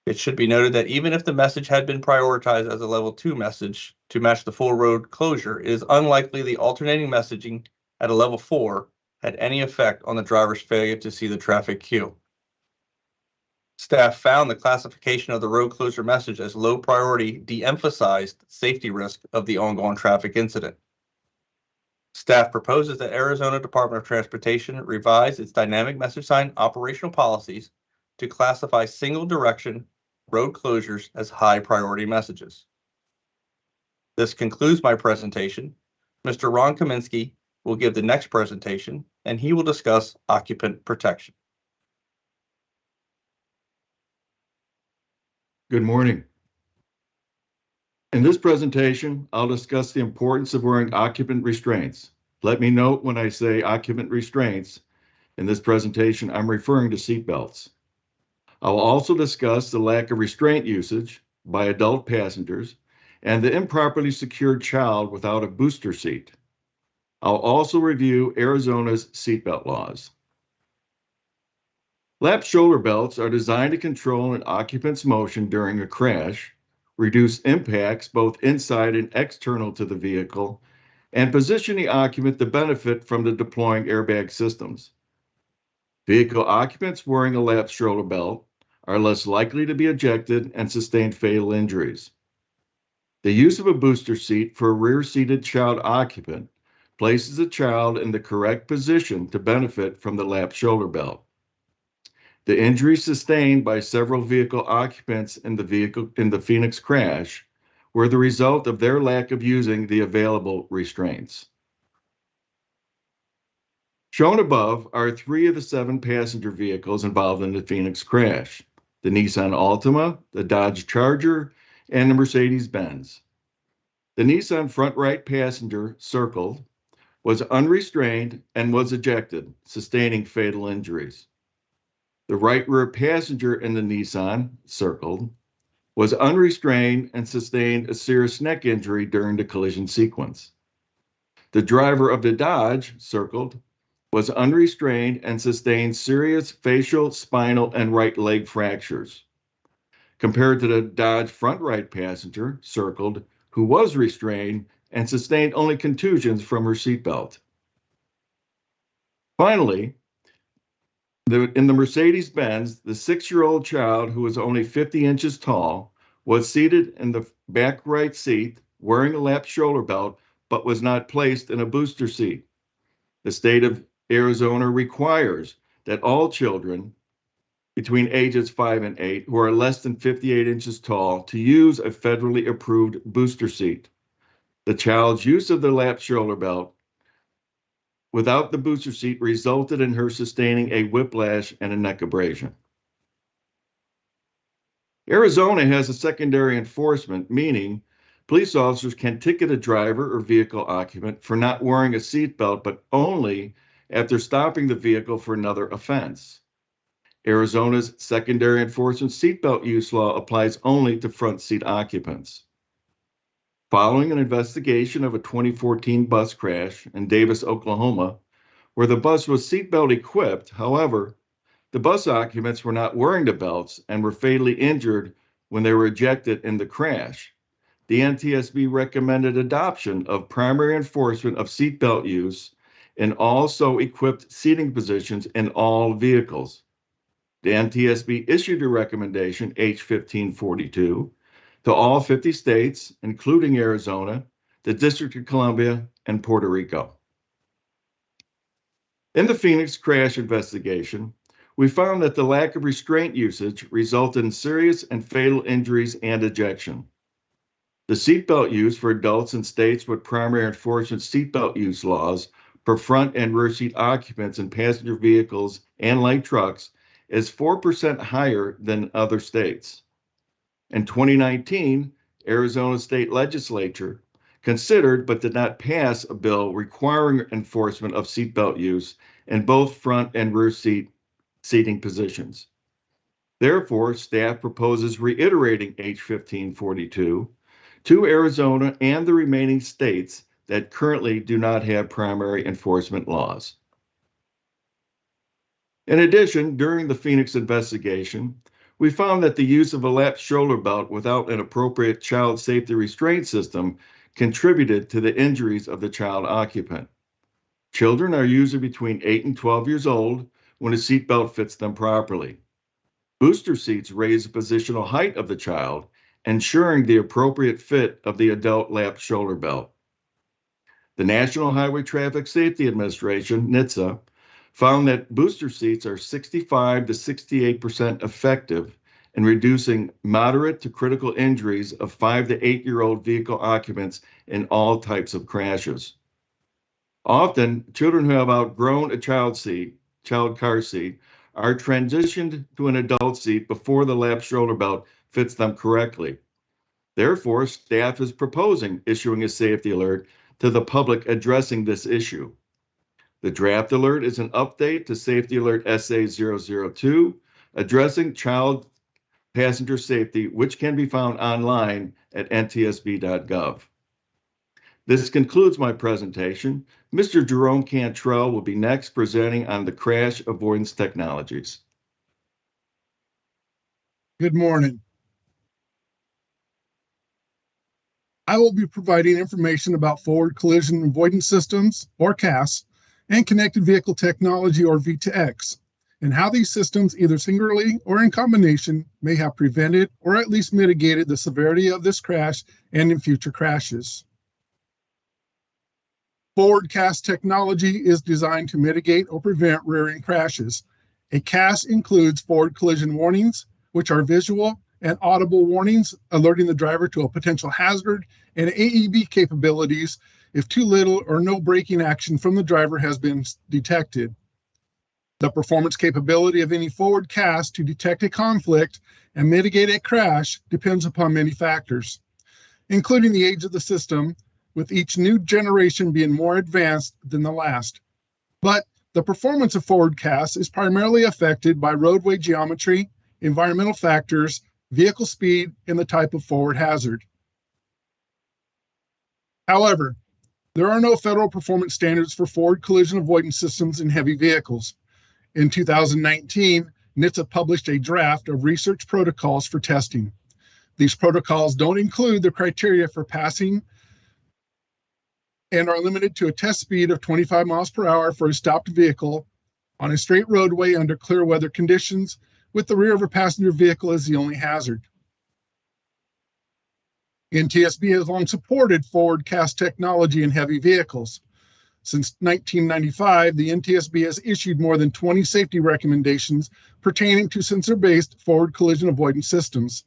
It should be noted that even if the message had been prioritized as a level 2 message to match the full road closure, it is unlikely the alternating messaging at a level 4 had any effect on the driver's failure to see the traffic cue. Staff found the classification of the road closure message as low priority de-emphasized safety risk of the ongoing traffic incident. Staff proposes that Arizona Department of Transportation revise its dynamic message sign operational policies to classify single direction road closures as high priority messages. This concludes my presentation. Mr. Ron Kaminsky will give the next presentation, and he will discuss occupant protection. Good morning. In this presentation, I'll discuss the importance of wearing occupant restraints. Let me note when I say occupant restraints, in this presentation, I'm referring to seatbelts. I'll also discuss the lack of restraint usage by adult passengers and the improperly secured child without a booster seat. I'll also review Arizona's seatbelt laws. Lap shoulder belts are designed to control an occupant's motion during a crash, reduce impacts both inside and external to the vehicle, and position the occupant to benefit from the deploying airbag systems. Vehicle occupants wearing a lap shoulder belt are less likely to be ejected and sustain fatal injuries. The use of a booster seat for a rear-seated child occupant places the child in the correct position to benefit from the lap shoulder belt. The injuries sustained by several vehicle occupants in the Phoenix crash were the result of their lack of using the available restraints. Shown above are 3 of the 7 passenger vehicles involved in the Phoenix crash: the Nissan Altima, the Dodge Charger, and the Mercedes-Benz. The Nissan front right passenger, circled, was unrestrained and was ejected, sustaining fatal injuries. The right rear passenger in the Nissan, circled, was unrestrained and sustained a serious neck injury during the collision sequence. The driver of the Dodge, circled, was unrestrained and sustained serious facial, spinal, and right leg fractures. Compared to the Dodge front right passenger, circled, who was restrained and sustained only contusions from her seatbelt. Finally, in the Mercedes-Benz, the 6-year-old child who was only 50 inches tall was seated in the back right seat wearing a lap shoulder belt, but was not placed in a booster seat. The state of Arizona requires that all children between ages 5 and 8 who are less than 58 inches tall to use a federally approved booster seat. The child's use of the lap shoulder belt without the booster seat resulted in her sustaining a whiplash and a neck abrasion. Arizona has a secondary enforcement, meaning police officers can ticket a driver or vehicle occupant for not wearing a seatbelt, but only after stopping the vehicle for another offense. Arizona's secondary enforcement seatbelt use law applies only to front seat occupants. Following an investigation of a 2014 bus crash in Davis, Oklahoma, where the bus was seatbelt equipped, however, the bus occupants were not wearing the belts and were fatally injured when they were ejected in the crash. The NTSB recommended adoption of primary enforcement of seatbelt use in all so equipped seating positions in all vehicles. The NTSB issued a recommendation, H-1542, to all 50 states, including Arizona, the District of Columbia, and Puerto Rico. In the Phoenix crash investigation, we found that the lack of restraint usage resulted in serious and fatal injuries and ejection. The seatbelt use for adults in states with primary enforcement seatbelt use laws for front and rear seat occupants in passenger vehicles and light trucks is 4% higher than other states. In 2019, Arizona State Legislature considered but did not pass a bill requiring enforcement of seatbelt use in both front and rear seating positions. Therefore, staff proposes reiterating H-1542 to Arizona and the remaining states that currently do not have primary enforcement laws. In addition, during the Phoenix investigation, we found that the use of a lap shoulder belt without an appropriate child safety restraint system contributed to the injuries of the child occupant. Children are usually between 8 and 12 years old when a seatbelt fits them properly. Booster seats raise the positional height of the child, ensuring the appropriate fit of the adult lap shoulder belt. The National Highway Traffic Safety Administration, NHTSA, found that booster seats are 65 to 68% effective in reducing moderate to critical injuries of 5 to 8-year-old vehicle occupants in all types of crashes. Often, children who have outgrown a child car seat are transitioned to an adult seat before the lap shoulder belt fits them correctly. Therefore, staff is proposing issuing a safety alert to the public addressing this issue. The draft alert is an update to Safety Alert SA-002 addressing child passenger safety, which can be found online at ntsb.gov. This concludes my presentation. Mr. Jerome Cantrell will be next presenting on the crash avoidance technologies. Good morning. I will be providing information about forward collision avoidance systems, or CAS, and connected vehicle technology, or V2X, and how these systems, either singularly or in combination, may have prevented or at least mitigated the severity of this crash and in future crashes. Forward CAS technology is designed to mitigate or prevent rear-end crashes. A CAS includes forward collision warnings, which are visual and audible warnings alerting the driver to a potential hazard, and AEB capabilities if too little or no braking action from the driver has been detected. The performance capability of any forward CAS to detect a conflict and mitigate a crash depends upon many factors, including the age of the system, with each new generation being more advanced than the last. But the performance of forward CAS is primarily affected by roadway geometry, environmental factors, vehicle speed, and the type of forward hazard. However, there are no federal performance standards for forward collision avoidance systems in heavy vehicles. In 2019, NHTSA published a draft of research protocols for testing. These protocols don't include the criteria for passing and are limited to a test speed of 25 miles per hour for a stopped vehicle on a straight roadway under clear weather conditions, with the rear of a passenger vehicle as the only hazard. NTSB has long supported forward cast technology in heavy vehicles. Since 1995, the NTSB has issued more than 20 safety recommendations pertaining to sensor-based forward collision avoidance systems.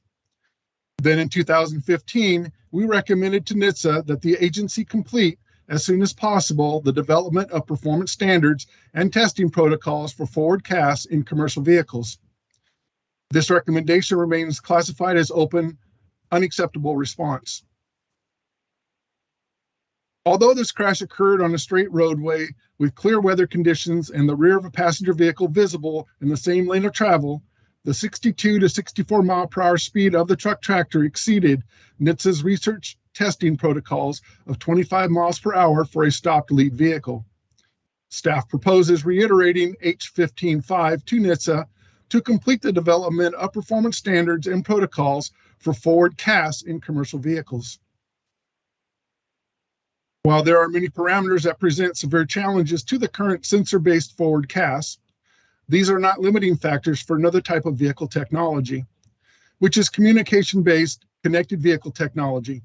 Then in 2015, we recommended to NHTSA that the agency complete as soon as possible the development of performance standards and testing protocols for forward casts in commercial vehicles. This recommendation remains classified as open, unacceptable response. Although this crash occurred on a straight roadway with clear weather conditions and the rear of a passenger vehicle visible in the same lane of travel, the 62 to 64 mile per hour speed of the truck tractor exceeded NHTSA's research testing protocols of 25 miles per hour for a stopped lead vehicle. Staff proposes reiterating H15.5 to NHTSA to complete the development of performance standards and protocols for forward casts in commercial vehicles. While there are many parameters that present severe challenges to the current sensor-based forward casts, these are not limiting factors for another type of vehicle technology, which is communication-based connected vehicle technology.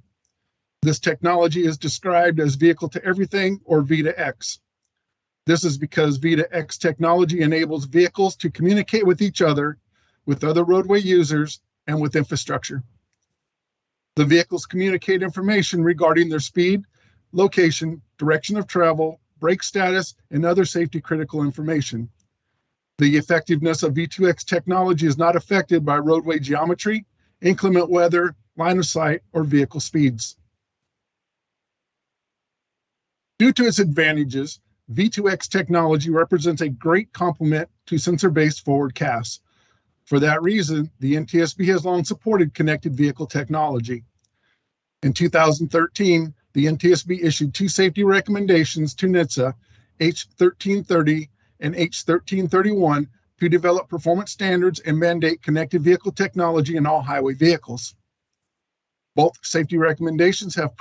This technology is described as vehicle to everything, or V2X. This is because V2X technology enables vehicles to communicate with each other, with other roadway users, and with infrastructure. The vehicles communicate information regarding their speed, location, direction of travel, brake status, and other safety critical information. The effectiveness of V2X technology is not affected by roadway geometry, inclement weather, line of sight, or vehicle speeds. Due to its advantages, V2X technology represents a great complement to sensor-based forward casts. For that reason, the NTSB has long supported connected vehicle technology. In 2013, the NTSB issued two safety recommendations to NHTSA, H1330 and H1331, to develop performance standards and mandate connected vehicle technology in all highway vehicles. Both safety recommendations have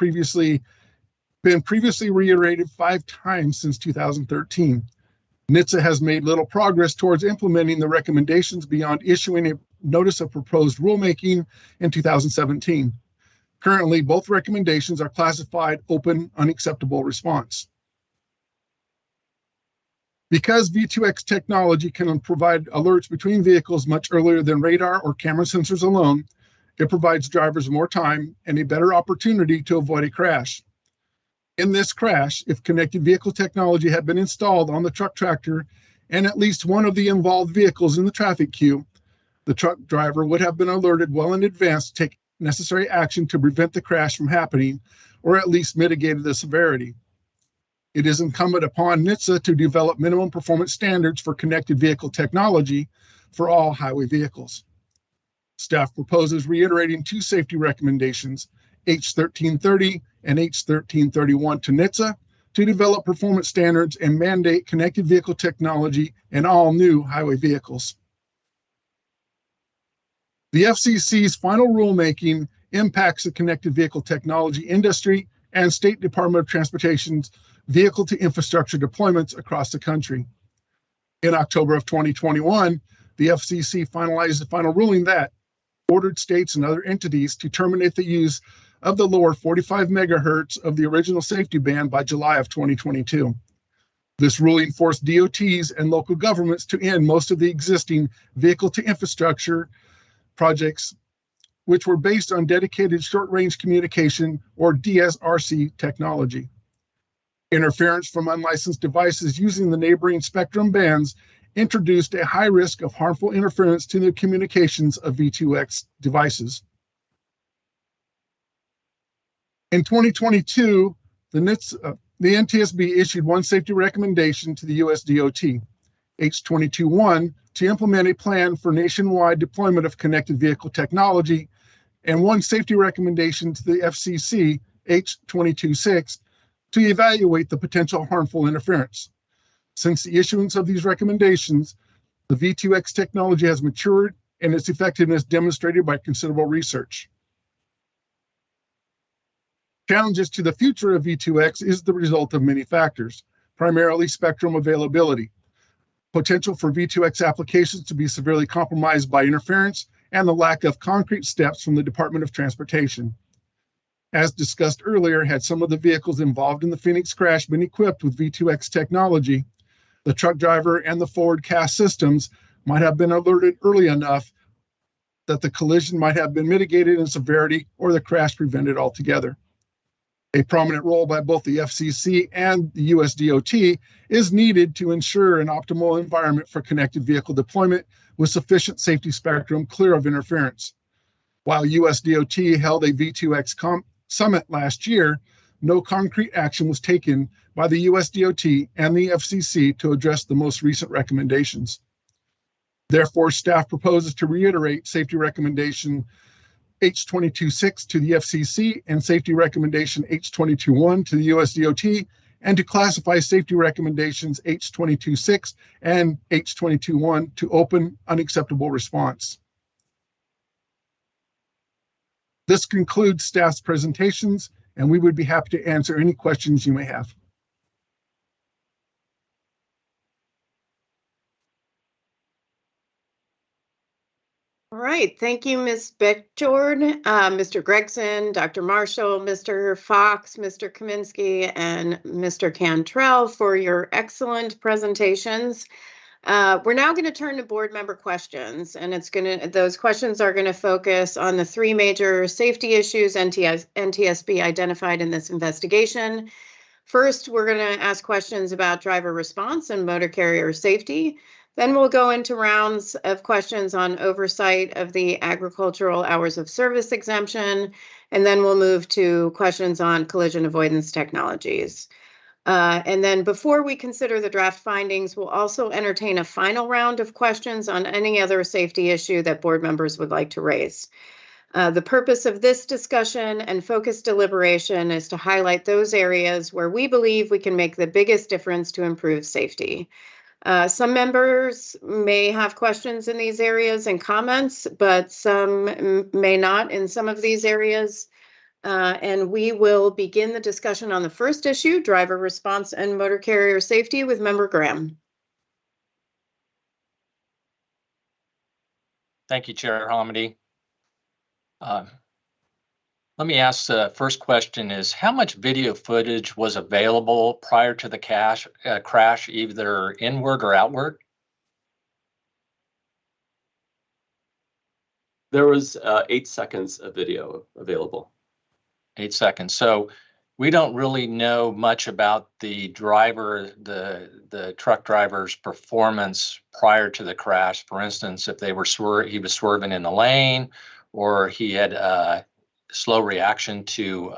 been previously reiterated 5 times since 2013. NHTSA has made little progress towards implementing the recommendations beyond issuing a notice of proposed rulemaking in 2017. Currently, both recommendations are classified open, unacceptable response. Because V2X technology can provide alerts between vehicles much earlier than radar or camera sensors alone, it provides drivers more time and a better opportunity to avoid a crash. In this crash, if connected vehicle technology had been installed on the truck tractor and at least one of the involved vehicles in the traffic queue, the truck driver would have been alerted well in advance to take necessary action to prevent the crash from happening, or at least mitigated the severity. It is incumbent upon NHTSA to develop minimum performance standards for connected vehicle technology for all highway vehicles. Staff proposes reiterating two safety recommendations, H1330 and H1331, to NHTSA to develop performance standards and mandate connected vehicle technology in all new highway vehicles. The FCC's final rulemaking impacts the connected vehicle technology industry and State Department of Transportation's vehicle-to-infrastructure deployments across the country. In October of 2021, the FCC finalized the final ruling that ordered states and other entities to terminate the use of the lower 45 megahertz of the original safety band by July of 2022. This ruling forced DOTs and local governments to end most of the existing vehicle-to-infrastructure projects, which were based on dedicated short-range communication, or DSRC technology. Interference from unlicensed devices using the neighboring spectrum bands introduced a high risk of harmful interference to the communications of V2X devices. In 2022, the NTSB issued one safety recommendation to the US DOT. H22.1, to implement a plan for nationwide deployment of connected vehicle technology, and one safety recommendation to the FCC, H22.6, to evaluate the potential harmful interference. Since the issuance of these recommendations, the V2X technology has matured and its effectiveness demonstrated by considerable research. Challenges to the future of V2X is the result of many factors, primarily spectrum availability, potential for V2X applications to be severely compromised by interference, and the lack of concrete steps from the Department of Transportation. As discussed earlier, had some of the vehicles involved in the Phoenix crash been equipped with V2X technology, the truck driver and the forward cast systems might have been alerted early enough that the collision might have been mitigated in severity or the crash prevented altogether. A prominent role by both the FCC and the US DOT is needed to ensure an optimal environment for connected vehicle deployment with sufficient safety spectrum clear of interference. While US DOT held a V2X summit last year, no concrete action was taken by the US DOT and the FCC to address the most recent recommendations. Therefore, staff proposes to reiterate safety recommendation H22.6 to the FCC and safety recommendation H22.1 to the US DOT, and to classify safety recommendations H22.6 and H22.1 to open unacceptable response. This concludes staff's presentations, and we would be happy to answer any questions you may have. All right, thank you, Ms. Beckjord, Mr. Gregson, Dr. Marshall, Mr. Fox, Mr. Kaminsky, and Mr. Cantrell for your excellent presentations. We're now going to turn to board member questions, and those questions are going to focus on the three major safety issues NTSB identified in this investigation. First, we're going to ask questions about driver response and motor carrier safety. Then we'll go into rounds of questions on oversight of the agricultural hours of service exemption, and then we'll move to questions on collision avoidance technologies. And then before we consider the draft findings, we'll also entertain a final round of questions on any other safety issue that board members would like to raise. The purpose of this discussion and focused deliberation is to highlight those areas where we believe we can make the biggest difference to improve safety. Some members may have questions in these areas and comments, but some may not in some of these areas. And we will begin the discussion on the first issue, driver response and motor carrier safety, with Member Graham. Thank you, Chair Homedy. Let me ask the first question is, how much video footage was available prior to the crash, either inward or outward? There was 8 seconds of video available. 8 seconds. So we don't really know much about the driver, the truck driver's performance prior to the crash. For instance, if he was swerving in the lane, or he had slow reaction to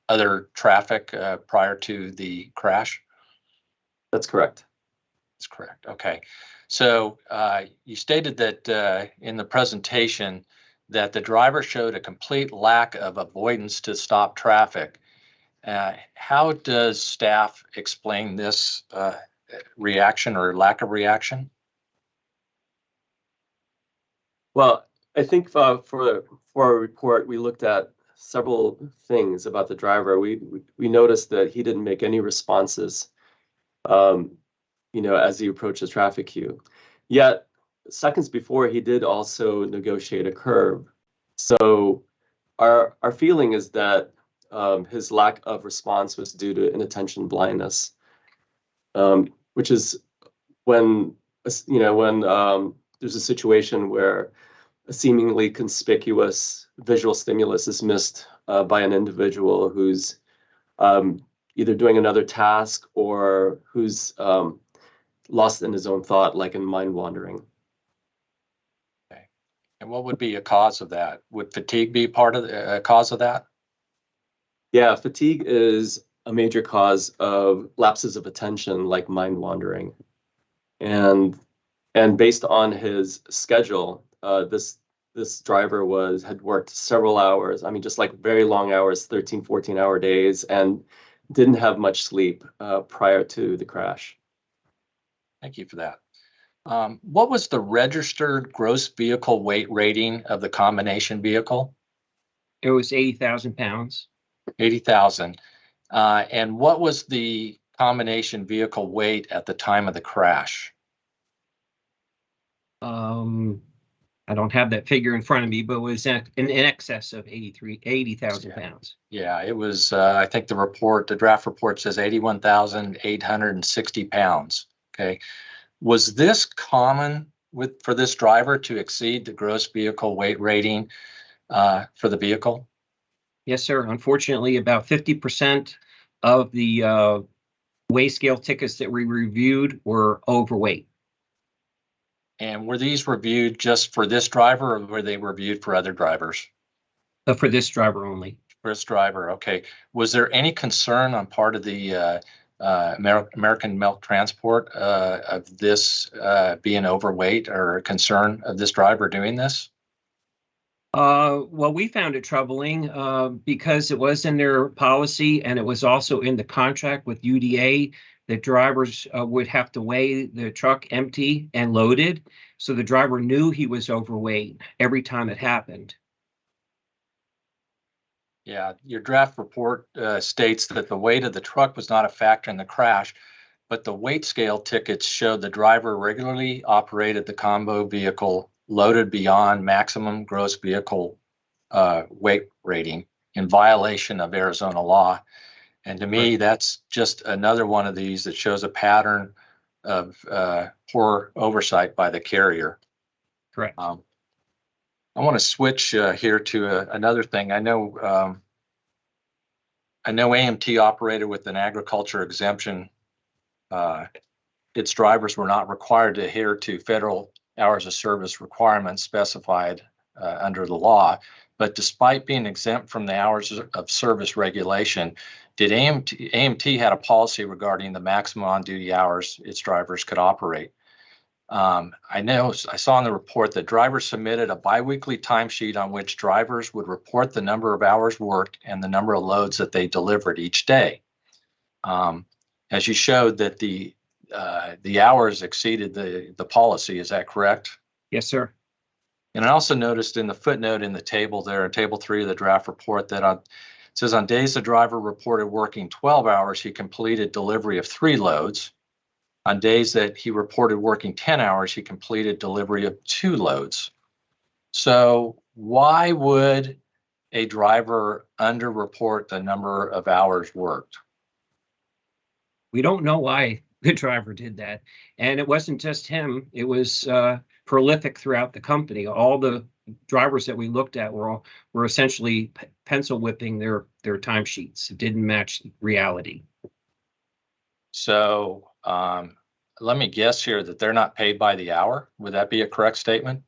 other traffic prior to the crash? That's correct. That's correct. Okay. So you stated that in the presentation that the driver showed a complete lack of avoidance to stop traffic. How does staff explain this reaction or lack of reaction? Well, I think for our report, we looked at several things about the driver. We noticed that he didn't make any responses, as he approached the traffic queue. Yet, seconds before, he did also negotiate a curve. So our feeling is that his lack of response was due to inattention blindness, which is when there's a situation where a seemingly conspicuous visual stimulus is missed by an individual who's either doing another task or who's lost in his own thought, like in mind wandering. Okay. And what would be a cause of that? Would fatigue be part of the cause of that? Yeah, fatigue is a major cause of lapses of attention, like mind wandering. And based on his schedule, this driver had worked several hours. I mean, just like very long hours, 13, 14-hour days, and didn't have much sleep prior to the crash. Thank you for that. What was the registered gross vehicle weight rating of the combination vehicle? It was 80,000 pounds. 80,000. And what was the combination vehicle weight at the time of the crash? I don't have that figure in front of me, but it was in excess of 80,000 pounds. Yeah, it was, I think the draft report says 81,860 pounds. Okay. Was this common for this driver to exceed the gross vehicle weight rating for the vehicle? Yes, sir. Unfortunately, about 50% of the weigh scale tickets that we reviewed were overweight. And were these reviewed just for this driver, or were they reviewed for other drivers? For this driver only. For this driver, okay. Was there any concern on part of the American Milk Transport of this being overweight, or a concern of this driver doing this? Well, we found it troubling because it was in their policy, and it was also in the contract with UDA that drivers would have to weigh the truck empty and loaded. So the driver knew he was overweight every time it happened. Yeah, your draft report states that the weight of the truck was not a factor in the crash, but the weight scale tickets showed the driver regularly operated the combo vehicle loaded beyond maximum gross vehicle weight rating in violation of Arizona law. And to me, that's just another one of these that shows a pattern of poor oversight by the carrier. Correct. I want to switch here to another thing. I know AMT operated with an agriculture exemption. Its drivers were not required to adhere to federal hours of service requirements specified under the law. But despite being exempt from the hours of service regulation, did AMT had a policy regarding the maximum on-duty hours its drivers could operate? I saw in the report that drivers submitted a biweekly timesheet on which drivers would report the number of hours worked and the number of loads that they delivered each day. As you showed that the hours exceeded the policy, is that correct? Yes, sir. And I also noticed in the footnote in the table there, in table 3 of the draft report, that it says on days the driver reported working 12 hours, he completed delivery of 3 loads. On days that he reported working 10 hours, he completed delivery of 2 loads. So why would a driver underreport the number of hours worked? We don't know why the driver did that. And it wasn't just him. It was prolific throughout the company. All the drivers that we looked at were essentially pencil whipping their timesheets. It didn't match reality. So let me guess here that they're not paid by the hour. Would that be a correct statement?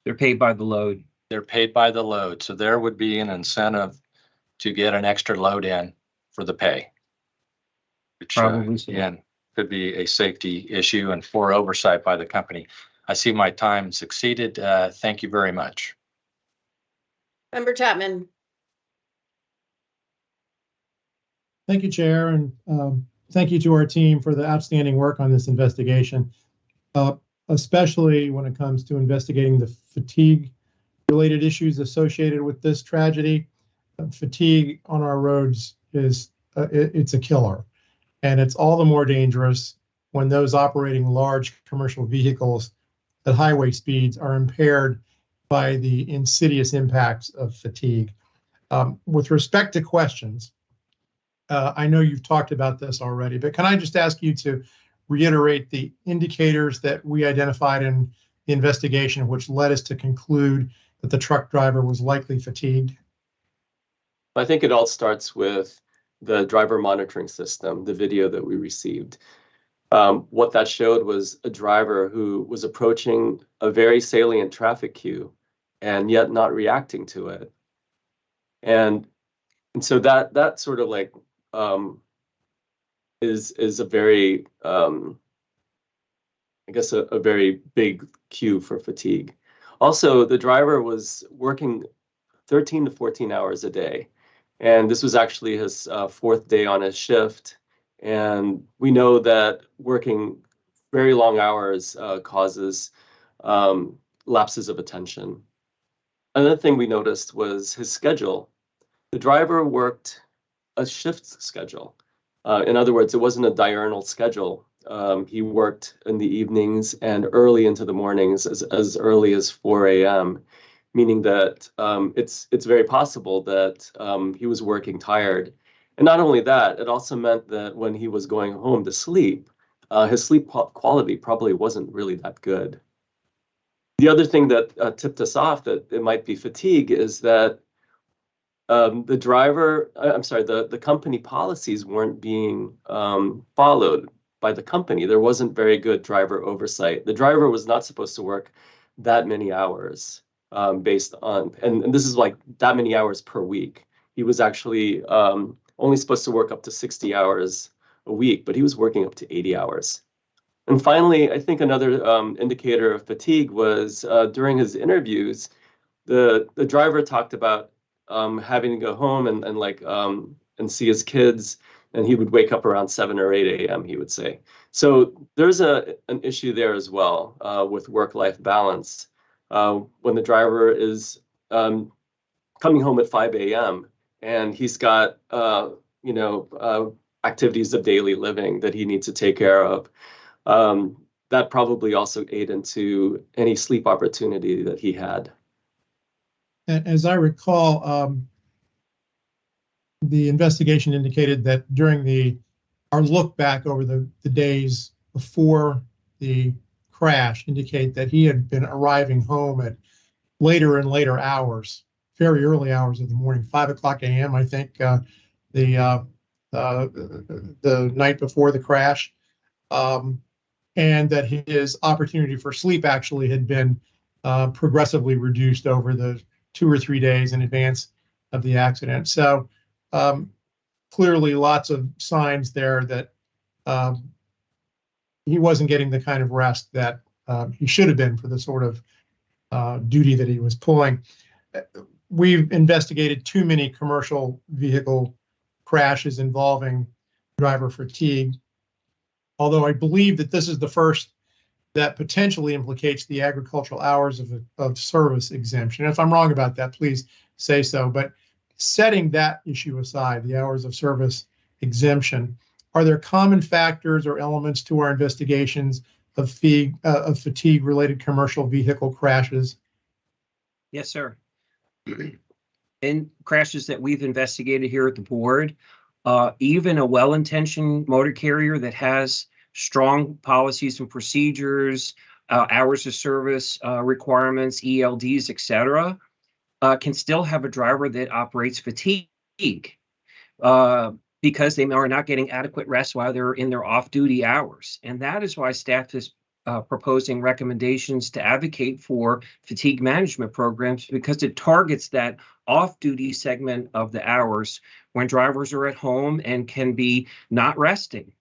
They're paid by the load. They're paid by the load. So there would be an incentive to get an extra load in for the pay. Which, Probably so. again, could be a safety issue and poor oversight by the company. I see my time succeeded. Thank you very much. Member Chapman. Thank you, Chair, and thank you to our team for the outstanding work on this investigation, especially when it comes to investigating the fatigue-related issues associated with this tragedy. Fatigue on our roads it's a killer, and it's all the more dangerous when those operating large commercial vehicles at highway speeds are impaired by the insidious impacts of fatigue. With respect to questions, I know you've talked about this already, but can I just ask you to reiterate the indicators that we identified in the investigation, which led us to conclude that the truck driver was likely fatigued? I think it all starts with the driver monitoring system, the video that we received. What that showed was a driver who was approaching a very salient traffic queue and yet not reacting to it. And so that sort of like is a very, it's a very I guess, a very big cue for fatigue. Also, the driver was working 13 to 14 hours a day. And this was actually his fourth day on his shift. And we know that working very long hours causes lapses of attention. Another thing we noticed was his schedule. The driver worked a shift schedule. In other words, it wasn't a diurnal schedule. He worked in the evenings and early into the mornings, as early as 4 a.m., meaning that it's very possible that he was working tired. And not only that, it also meant that when he was going home to sleep, his sleep quality probably wasn't really that good. The other thing that tipped us off that it might be fatigue is that the company policies weren't being followed by the company. There wasn't very good driver oversight. The driver was not supposed to work that many hours based on, and this is like that many hours per week. He was actually only supposed to work up to 60 hours a week, but he was working up to 80 hours. And finally, I think another indicator of fatigue was during his interviews, the driver talked about having to go home and see his kids, and he would wake up around 7 or 8 a.m., he would say. So there's an issue there as well with work-life balance. When the driver is coming home at 5 a.m. and he's got activities of daily living that he needs to take care of, that probably also ate into any sleep opportunity that he had. As I recall, the investigation indicated that during our look back over the days before the crash indicate that he had been arriving home at later and later hours, very early hours of the morning, 5 o'clock a.m. I think the night before the crash, and that his opportunity for sleep actually had been progressively reduced over the 2 or 3 days in advance of the accident. So clearly lots of signs there that he wasn't getting the kind of rest that he should have been for the sort of duty that he was pulling. We've investigated too many commercial vehicle crashes involving driver fatigue, although I believe that this is the first that potentially implicates the agricultural hours of service exemption. If I'm wrong about that, please say so. But setting that issue aside, the hours of service exemption, are there common factors or elements to our investigations of fatigue-related commercial vehicle crashes? Yes, sir. In crashes that we've investigated here at the board, even a well-intentioned motor carrier that has strong policies and procedures, hours of service requirements, ELDs, etc., can still have a driver that operates fatigue because they are not getting adequate rest while they're in their off-duty hours. And that is why staff is proposing recommendations to advocate for fatigue management programs, because it targets that off-duty segment of the hours when drivers are at home and can be not resting.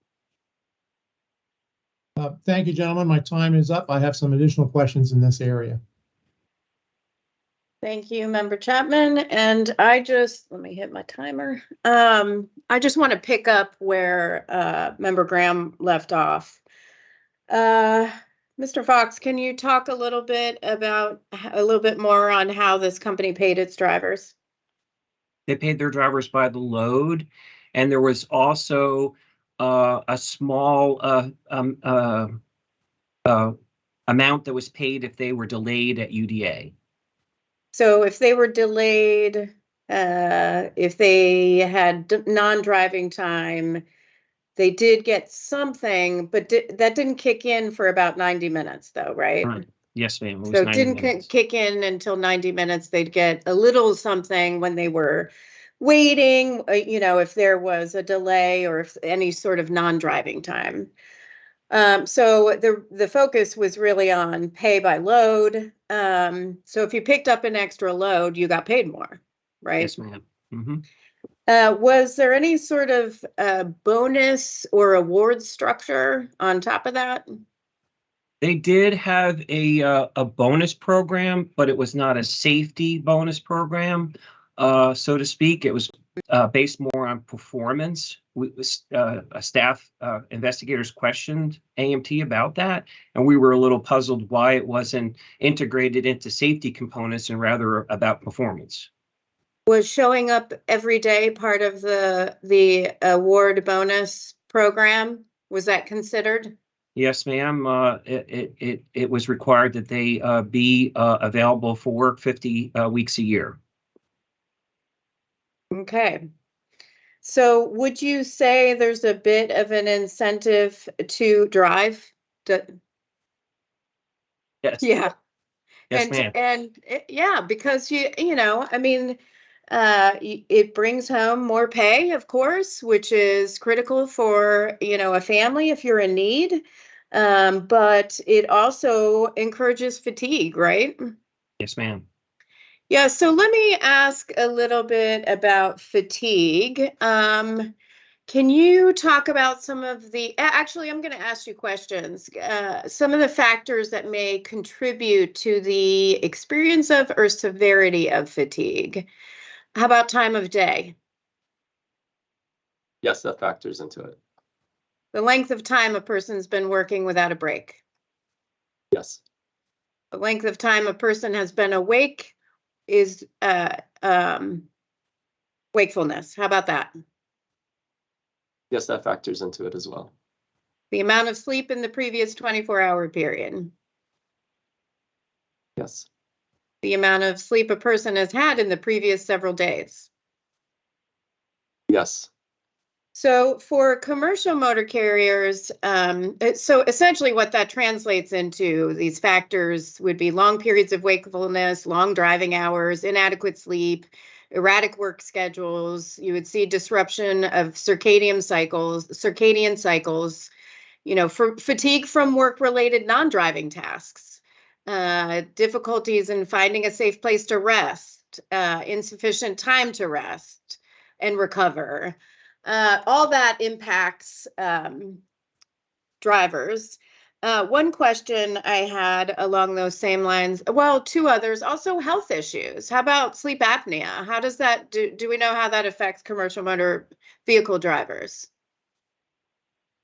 Thank you, gentlemen. My time is up. I have some additional questions in this area. Thank you, Member Chapman. And let me hit my timer. I just want to pick up where Member Graham left off. Mr. Fox, can you talk a little bit more on how this company paid its drivers? They paid their drivers by the load, and there was also a small amount that was paid if they were delayed at UDA. So if they were delayed, if they had non-driving time, they did get something, but that didn't kick in for about 90 minutes though, right? Right. Yes, ma'am. So it didn't kick in until 90 minutes. They'd get a little something when they were waiting, if there was a delay or if any sort of non-driving time. So the focus was really on pay by load. So if you picked up an extra load, you got paid more, right? Yes, ma'am. Mm-hmm. Was there any sort of bonus or award structure on top of that? They did have a bonus program, but it was not a safety bonus program, so to speak. It was based more on performance. Staff investigators questioned AMT about that, and we were a little puzzled why it wasn't integrated into safety components and rather about performance. Was showing up every day part of the award bonus program? Was that considered? Yes, ma'am. It was required that they be available for work 50 weeks a year. Okay. So would you say there's a bit of an incentive to drive? Yes. Yeah. Yes, ma'am. And yeah, because you know, I mean, it brings home more pay, of course, which is critical for, you know, a family if you're in need. But it also encourages fatigue, right? Yes, ma'am. Yeah, so let me ask a little bit about fatigue. Can you talk about some of actually, I'm going to ask you questions, some of the factors that may contribute to the experience of or severity of fatigue? How about time of day? Yes, that factors into it. The length of time a person's been working without a break? Yes. The length of time a person has been awake is wakefulness. How about that? Yes, that factors into it as well. The amount of sleep in the previous 24-hour period? Yes. The amount of sleep a person has had in the previous several days? Yes. So for commercial motor carriers, so essentially what that translates into, these factors would be long periods of wakefulness, long driving hours, inadequate sleep, erratic work schedules. You would see disruption of circadian cycles, you know, for fatigue from work-related non-driving tasks, difficulties in finding a safe place to rest, insufficient time to rest and recover. All that impacts drivers. One question I had along those same lines, well, two others, also health issues. How about sleep apnea? How does that, do we know how that affects commercial motor vehicle drivers?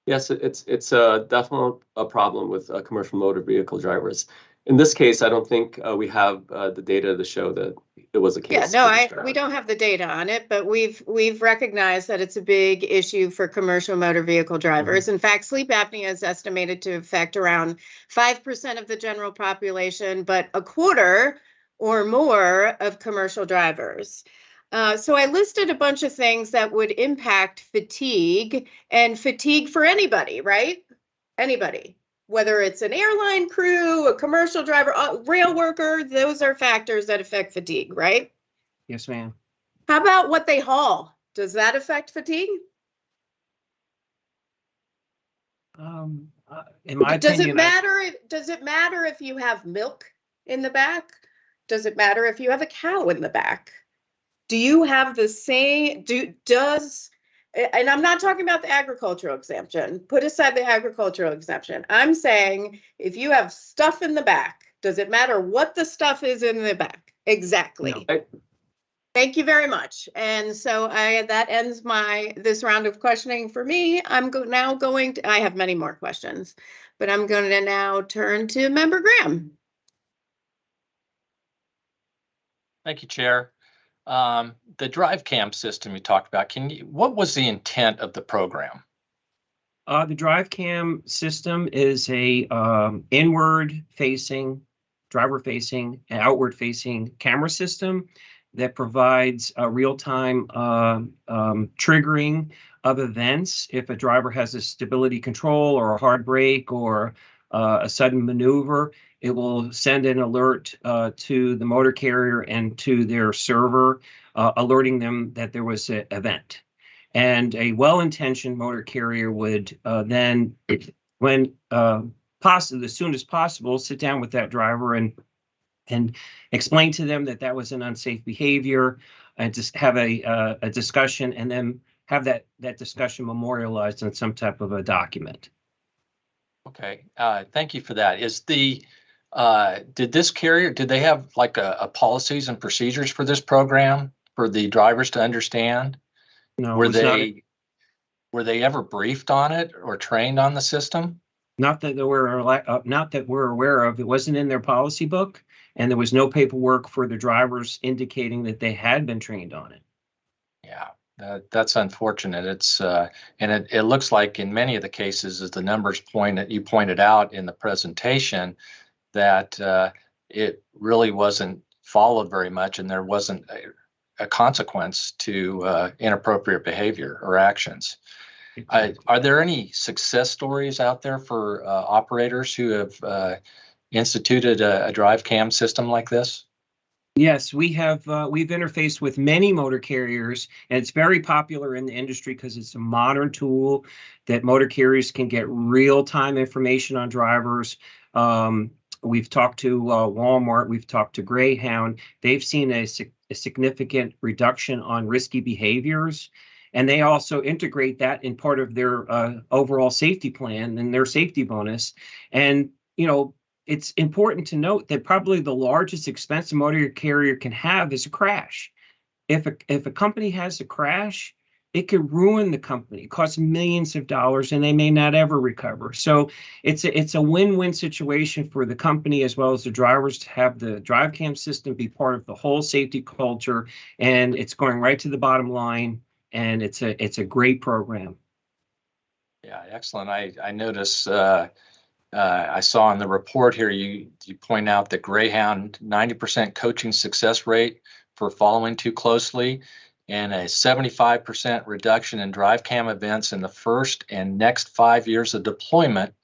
Yes, it's definitely a problem with commercial motor vehicle drivers. In this case, I don't think we have the data to show that it was a case. Yeah, no, we don't have the data on it, but we've recognized that it's a big issue for commercial motor vehicle drivers. In fact, sleep apnea is estimated to affect around 5% of the general population, but a quarter or more of commercial drivers. So I listed a bunch of things that would impact fatigue, and fatigue for anybody, right? Anybody, whether it's an airline crew, a commercial driver, a rail worker, those are factors that affect fatigue, right? Yes, ma'am. How about what they haul? Does that affect fatigue? In my Does opinion, does it matter if you have milk in the back? Does it matter if you have a cow in the back? Do you have the same, and I'm not talking about the agricultural exemption. Put aside the agricultural exemption. I'm saying if you have stuff in the back, does it matter what the stuff is in the back? Exactly. No. Thank you very much. And so that ends this round of questioning for me. I'm now going to, I have many more questions, but I'm going to now turn to Member Graham. Thank you, Chair. The drive cam system you talked about, what was the intent of the program? The drive cam system is a inward-facing, driver-facing, and outward-facing camera system that provides real-time triggering of events. If a driver has a stability control or a hard brake or a sudden maneuver, it will send an alert to the motor carrier and to their server, alerting them that there was an event. And a well-intentioned motor carrier would then, when possible, as soon as possible, sit down with that driver and explain to them that that was an unsafe behavior, and just have a discussion, and then have that discussion memorialized on some type of a document. Okay, thank you for that. Did this carrier, did they have like a policies and procedures for this program for the drivers to understand? No, Were it's not. were they ever briefed on it or trained on the system? Not that we're aware of. It wasn't in their policy book, and there was no paperwork for the drivers indicating that they had been trained on it. Yeah, that's unfortunate. It's and it looks like in many of the cases, as the numbers you pointed out in the presentation, that it really wasn't followed very much, and there wasn't a consequence to inappropriate behavior or actions. Are there any success stories out there for operators who have instituted a drive cam system like this? Yes, we have. We've interfaced with many motor carriers, and it's very popular in the industry because it's a modern tool that motor carriers can get real-time information on drivers. We've talked to Walmart. We've talked to Greyhound. They've seen a significant reduction on risky behaviors. And they also integrate that in part of their overall safety plan and their safety bonus. And, you know, it's important to note that probably the largest expense a motor carrier can have is a crash. If a company has a crash, it could ruin the company. It costs millions of dollars, and they may not ever recover. So it's a win-win situation for the company as well as the drivers to have the drive cam system be part of the whole safety culture, and it's going right to the bottom line. And it's a great program. Yeah, excellent. I notice I saw in the report here you point out that Greyhound 90% coaching success rate for following too closely, and a 75% reduction in drive cam events in the first and next 5 years of deployment,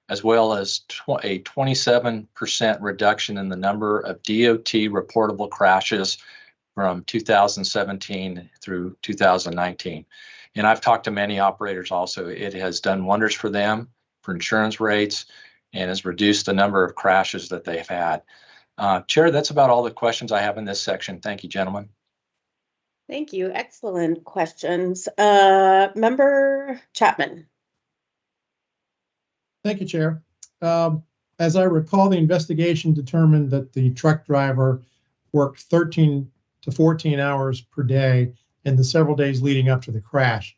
as well as a 27% reduction in the number of DOT reportable crashes from 2017 through 2019. And I've talked to many operators also. It has done wonders for them, for insurance rates, and has reduced the number of crashes that they've had. Chair, that's about all the questions I have in this section. Thank you, gentlemen. Thank you. Excellent questions. Member Chapman. Thank you, Chair. As I recall, the investigation determined that the truck driver worked 13 to 14 hours per day in the several days leading up to the crash.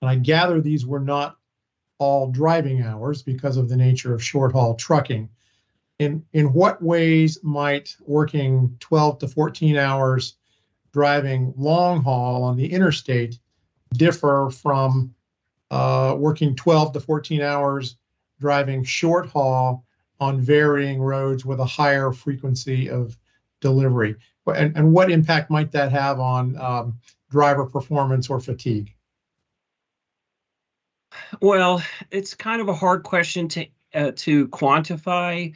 And I gather these were not all driving hours because of the nature of short haul trucking. In what ways might working 12 to 14 hours driving long haul on the interstate differ from working 12 to 14 hours driving short haul on varying roads with a higher frequency of delivery? And what impact might that have on driver performance or fatigue? Well, it's kind of a hard question to quantify.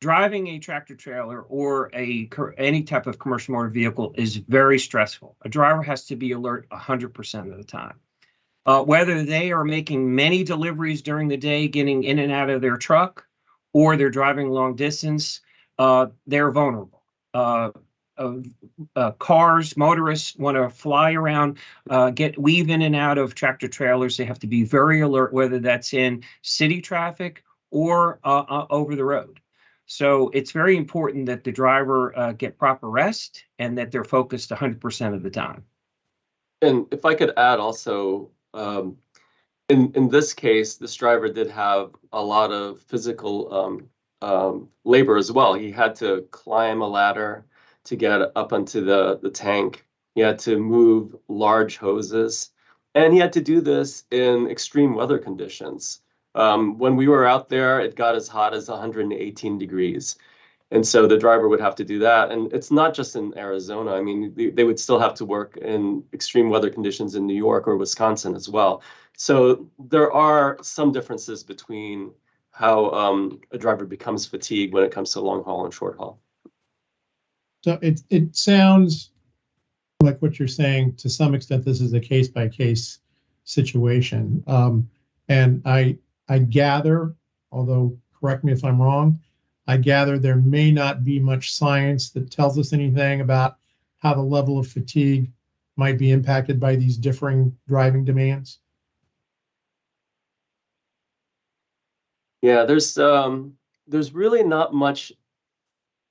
Driving a tractor trailer or any type of commercial motor vehicle is very stressful. A driver has to be alert 100% of the time. Whether they are making many deliveries during the day, getting in and out of their truck, or they're driving long distance, they're vulnerable. Cars, motorists want to fly around, weave in and out of tractor trailers. They have to be very alert, whether that's in city traffic or over the road. So it's very important that the driver get proper rest and that they're focused 100% of the time. And if I could add also, in this case, this driver did have a lot of physical labor as well. He had to climb a ladder to get up onto the tank. He had to move large hoses, and he had to do this in extreme weather conditions. When we were out there, it got as hot as 118 degrees. And so the driver would have to do that. And it's not just in Arizona. I mean, they would still have to work in extreme weather conditions in New York or Wisconsin as well. So there are some differences between how a driver becomes fatigued when it comes to long haul and short haul. So it sounds like what you're saying, to some extent, this is a case-by-case situation. And I gather, although correct me if I'm wrong, I gather there may not be much science that tells us anything about how the level of fatigue might be impacted by these differing driving demands. Yeah, there's really not much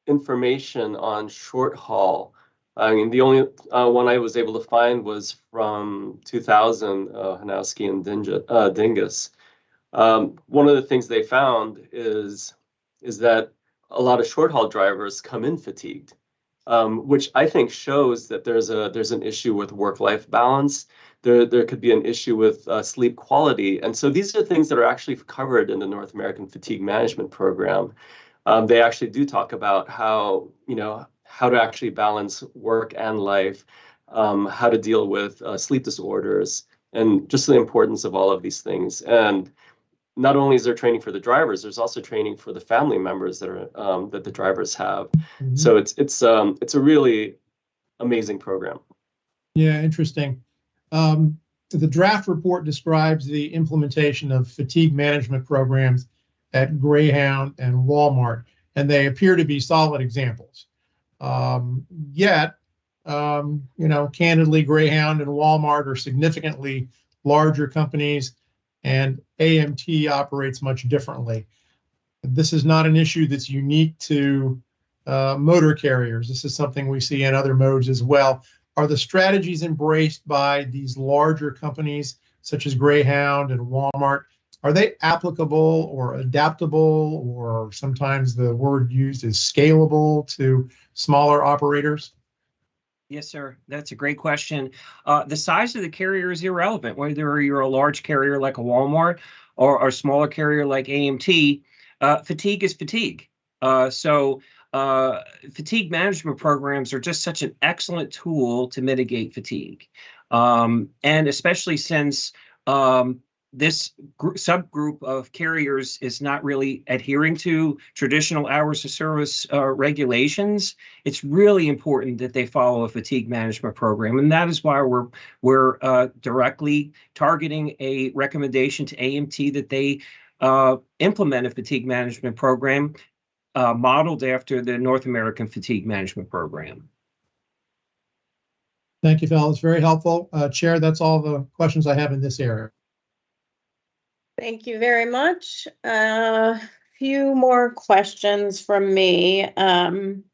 information on short haul. I mean, the only one I was able to find was from 2000, Hanowski and Dingus. One of the things they found is that a lot of short haul drivers come in fatigued, which I think shows that there's an issue with work-life balance. There could be an issue with sleep quality, and so these are things that are actually covered in the North American Fatigue Management Program. They actually do talk about how to actually balance work and life, how to deal with sleep disorders, and just the importance of all of these things. And not only is there training for the drivers, there's also training for the family members that the drivers have. Mhm. So it's a really amazing program. Yeah, interesting. The draft report describes the implementation of fatigue management programs at Greyhound and Walmart, and they appear to be solid examples. Yet, candidly, Greyhound and Walmart are significantly larger companies, and AMT operates much differently. This is not an issue that's unique to motor carriers. This is something we see in other modes as well. Are the strategies embraced by these larger companies, such as Greyhound and Walmart, are they applicable or adaptable, or sometimes the word used is scalable to smaller operators? Yes, sir. That's a great question. The size of the carrier is irrelevant, whether you're a large carrier like a Walmart or a smaller carrier like AMT. Fatigue is fatigue. So fatigue management programs are just such an excellent tool to mitigate fatigue. And especially since this subgroup of carriers is not really adhering to traditional hours of service regulations, it's really important that they follow a fatigue management program. And that is why we're directly targeting a recommendation to AMT that they implement a fatigue management program modeled after the North American Fatigue Management Program. Thank you, fellas. Very helpful. Chair, that's all the questions I have in this area. Thank you very much. A few more questions from me. Can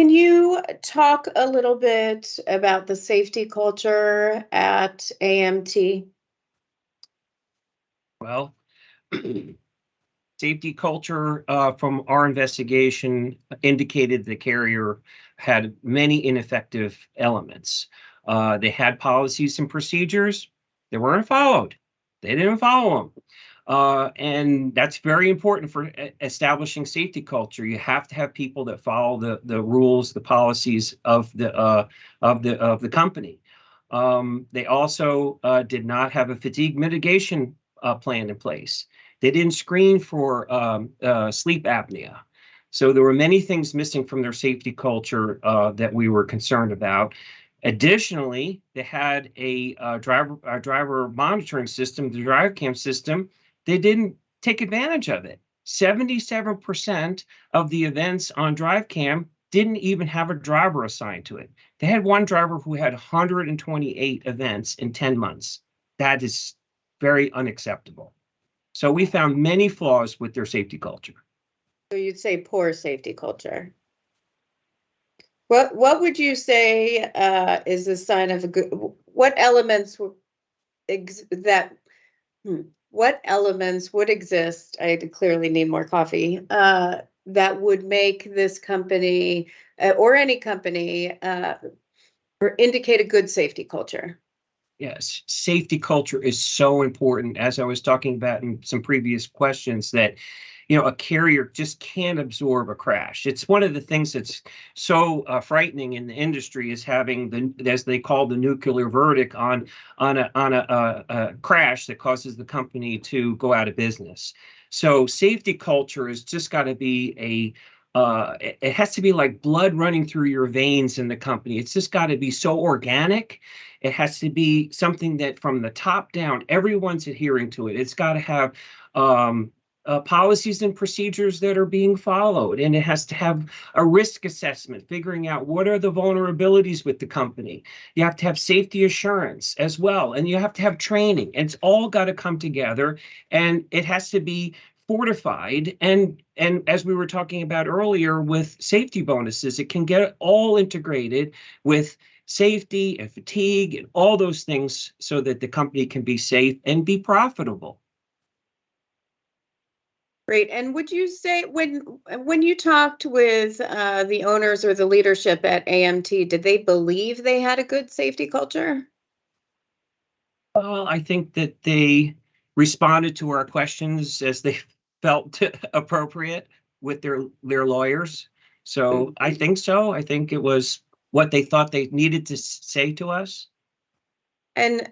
you talk a little bit about the safety culture at AMT? Well, safety culture from our investigation indicated the carrier had many ineffective elements. They had policies and procedures that weren't followed. They didn't follow them. And that's very important for establishing safety culture. You have to have people that follow the rules, the policies of the company. They also did not have a fatigue mitigation plan in place. They didn't screen for sleep apnea. So there were many things missing from their safety culture that we were concerned about. Additionally, they had a driver monitoring system, the drive cam system. They didn't take advantage of it. 77% of the events on drive cam didn't even have a driver assigned to it. They had one driver who had 128 events in 10 months. That is very unacceptable. So we found many flaws with their safety culture. So you'd say poor safety culture. What would you say is a sign of a good? What elements would exist? I clearly need more coffee. That would make this company or any company or indicate a good safety culture. Yes, safety culture is so important. As I was talking about in some previous questions, that a carrier just can't absorb a crash. It's one of the things that's so frightening in the industry is having as they call the nuclear verdict on a crash that causes the company to go out of business. So safety culture has just got to be it has to be like blood running through your veins in the company. It's just got to be so organic. It has to be something that from the top down, everyone's adhering to it. It's got to have policies and procedures that are being followed, and it has to have a risk assessment, figuring out what are the vulnerabilities with the company. You have to have safety assurance as well, and you have to have training. It's all got to come together, and it has to be fortified. And as we were talking about earlier with safety bonuses, it can get all integrated with safety and fatigue and all those things so that the company can be safe and be profitable. Great. And would you say when you talked with the owners or the leadership at AMT, did they believe they had a good safety culture? Well, I think that they responded to our questions as they felt appropriate with their lawyers. So I think so. I think it was what they thought they needed to say to us. And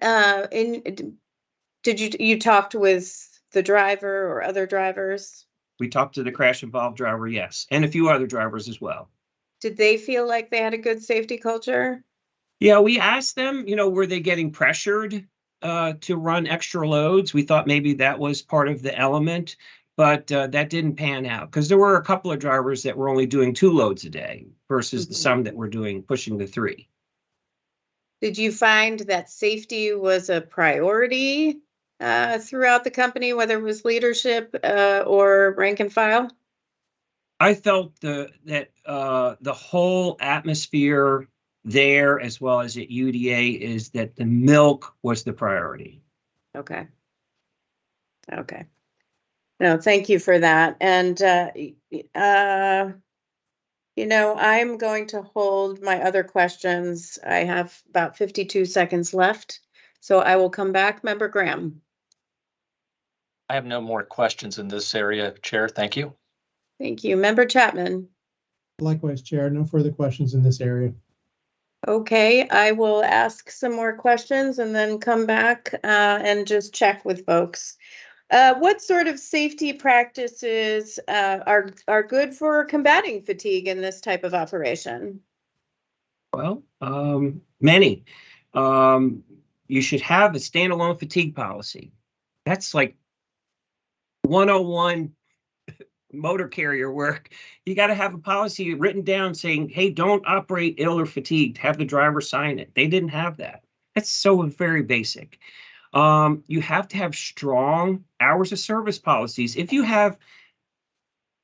did you talked with the driver or other drivers? We talked to the crash involved driver, yes, and a few other drivers as well. Did they feel like they had a good safety culture? Yeah, we asked them, were they getting pressured to run extra loads? We thought maybe that was part of the element, but that didn't pan out because there were a couple of drivers that were only doing 2 loads a day versus some that were pushing the 3. Did you find that safety was a priority throughout the company, whether it was leadership or rank and file? I felt that the whole atmosphere there, as well as at UDA, is that the milk was the priority. Okay. No, thank you for that. And, I'm going to hold my other questions. I have about 52 seconds left, so I will come back. Member Graham. I have no more questions in this area, Chair. Thank you. Thank you. Member Chapman. Likewise, Chair. No further questions in this area. Okay, I will ask some more questions and then come back and just check with folks. What sort of safety practices are good for combating fatigue in this type of operation? Well, many. You should have a standalone fatigue policy. That's like 101 motor carrier work. You got to have a policy written down saying, hey, don't operate ill or fatigued. Have the driver sign it. They didn't have that. That's so very basic. You have to have strong hours of service policies. If you have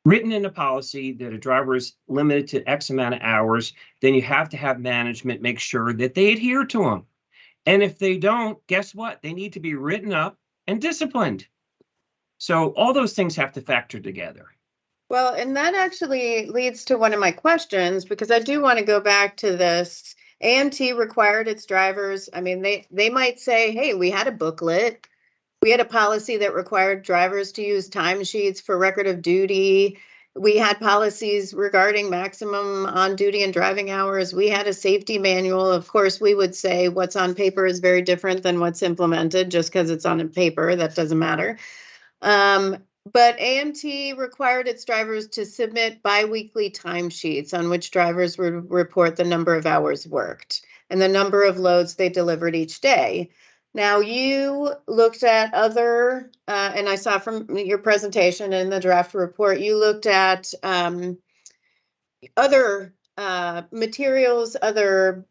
written in a policy that a driver is limited to X amount of hours, then you have to have management make sure that they adhere to them. And if they don't, guess what? They need to be written up and disciplined. So all those things have to factor together. Well, and that actually leads to one of my questions, because I do want to go back to this. AMT required its drivers. I mean, they might say, hey, we had a booklet. We had a policy that required drivers to use timesheets for record of duty. We had policies regarding maximum on duty and driving hours. We had a safety manual. Of course, we would say what's on paper is very different than what's implemented. Just because it's on paper, that doesn't matter. But AMT required its drivers to submit biweekly timesheets on which drivers would report the number of hours worked and the number of loads they delivered each day. Now, you looked at other, and I saw from your presentation in the draft report, you looked at other materials, other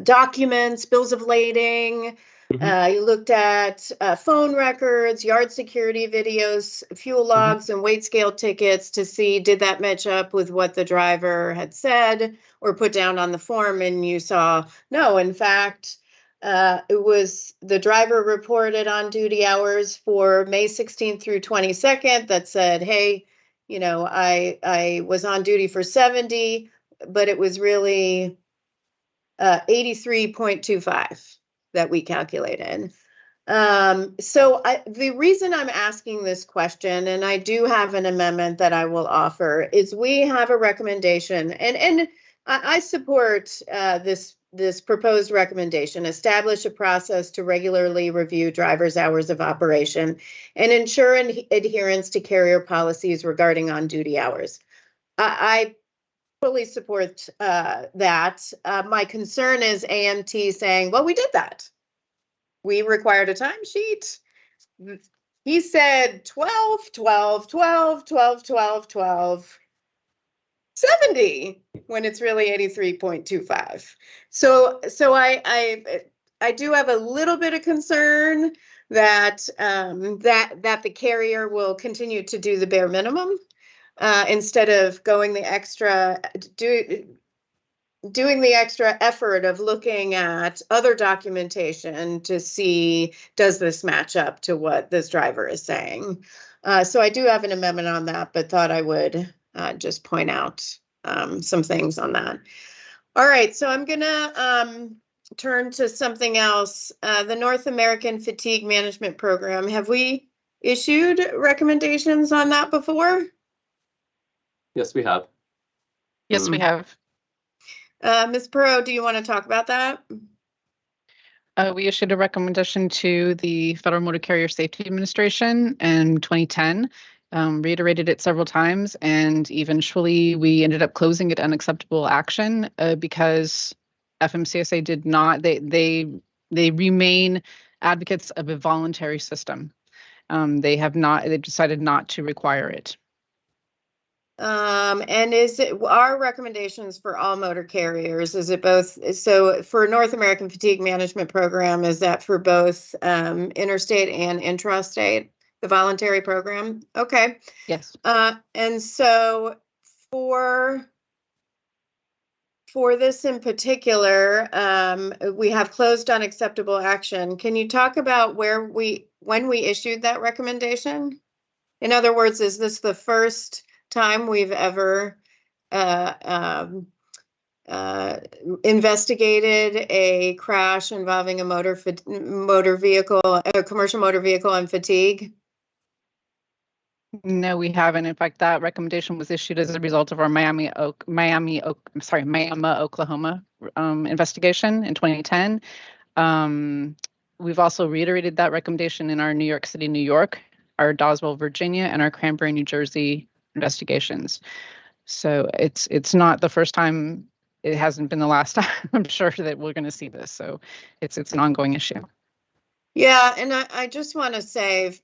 documents, bills of lading. You looked at phone records, yard security videos, fuel logs, and weight scale tickets to see did that match up with what the driver had said or put down on the form, and you saw no. In fact, it was the driver reported on duty hours for May 16th through 22nd that said, hey, I was on duty for 70, but it was really 83.25 that we calculated. So the reason I'm asking this question, and I do have an amendment that I will offer, is we have a recommendation, and I support this proposed recommendation: establish a process to regularly review drivers' hours of operation and ensure adherence to carrier policies regarding on-duty hours. I fully support that. My concern is AMT saying, well, we did that. We required a timesheet. He said 12, 12, 12, 12, 12, 12, 70 when it's really 83.25. So I do have a little bit of concern that that the carrier will continue to do the bare minimum instead of going the extra doing the extra effort of looking at other documentation to see, does this match up to what this driver is saying? So I do have an amendment on that, but thought I would just point out some things on that. All right, so I'm gonna turn to something else. The North American Fatigue Management Program. Have we issued recommendations on that before? Yes, we have. Yes, we have. Ms. Perot, do you want to talk about that? We issued a recommendation to the Federal Motor Carrier Safety Administration in 2010, reiterated it several times, and eventually we ended up closing it unacceptable action because FMCSA did not, they remain advocates of a voluntary system. They decided not to require it. And is it our recommendations for all motor carriers? Is it both? So for North American Fatigue Management Program, is that for both interstate and intrastate, the voluntary program? Okay. Yes. And so for this in particular, we have closed unacceptable action. Can you talk about when we issued that recommendation? In other words, is this the first time we've ever investigated a crash involving a motor vehicle, a commercial motor vehicle and fatigue? No, we haven't. In fact, that recommendation was issued as a result of our Miami, Oklahoma investigation in 2010. We've also reiterated that recommendation in our New York City, New York, our Doswell, Virginia, and our Cranberry, New Jersey investigations. So it's not the first time. It hasn't been the last time, I'm sure, that we're going to see this. So it's an ongoing issue. Yeah, and I just want to say,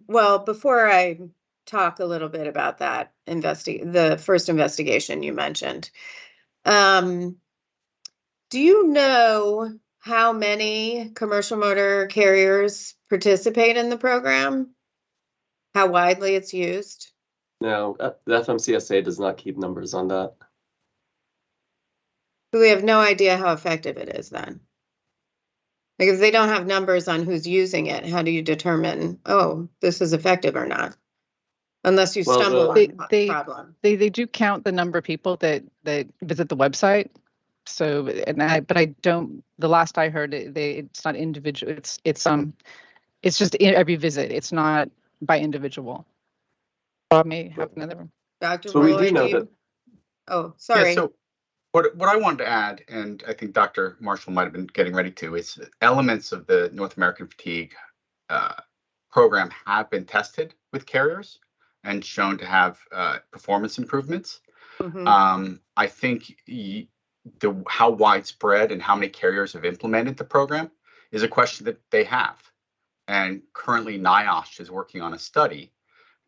well, before I talk a little bit about that the first investigation you mentioned, do you know how many commercial motor carriers participate in the program? How widely it's used? No, the FMCSA does not keep numbers on that. We have no idea how effective it is then. Like if they don't have numbers on who's using it, how do you determine, oh, this is effective or not? Unless you stumble on the problem. They do count the number of people that visit the website. So, but I don't. The last I heard, it's not individual. It's just every visit. It's not by individual. Bob may have another one. Dr. So we do know that. Oh, sorry. Yeah, so what I wanted to add, and I think Dr. Marshall might have been getting ready to, is elements of the North American Fatigue program have been tested with carriers and shown to have performance improvements. Mm-hmm. I think how widespread and how many carriers have implemented the program is a question that they have. And currently NIOSH is working on a study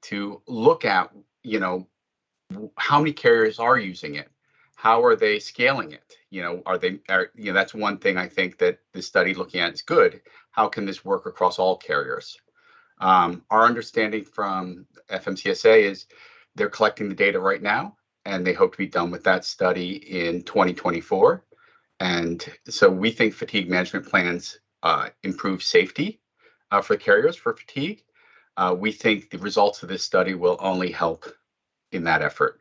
to look at, how many carriers are using it? How are they scaling it? That's one thing I think that the study looking at is good. How can this work across all carriers? Our understanding from FMCSA is they're collecting the data right now, and they hope to be done with that study in 2024. And so we think fatigue management plans improve safety for carriers for fatigue. We think the results of this study will only help in that effort,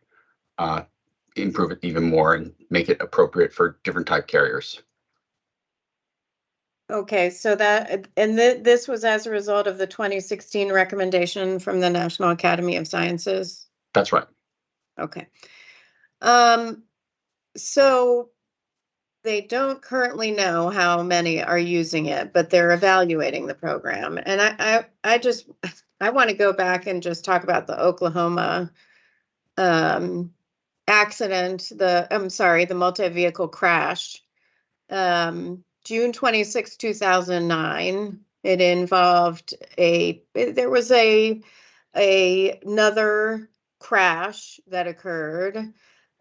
improve it even more and make it appropriate for different type carriers. Okay, so this was as a result of the 2016 recommendation from the National Academy of Sciences? That's right. Okay. So they don't currently know how many are using it, but they're evaluating the program. And I want to go back and just talk about the Oklahoma accident, the multi-vehicle crash. June 26, 2009, It involved there was another crash that occurred,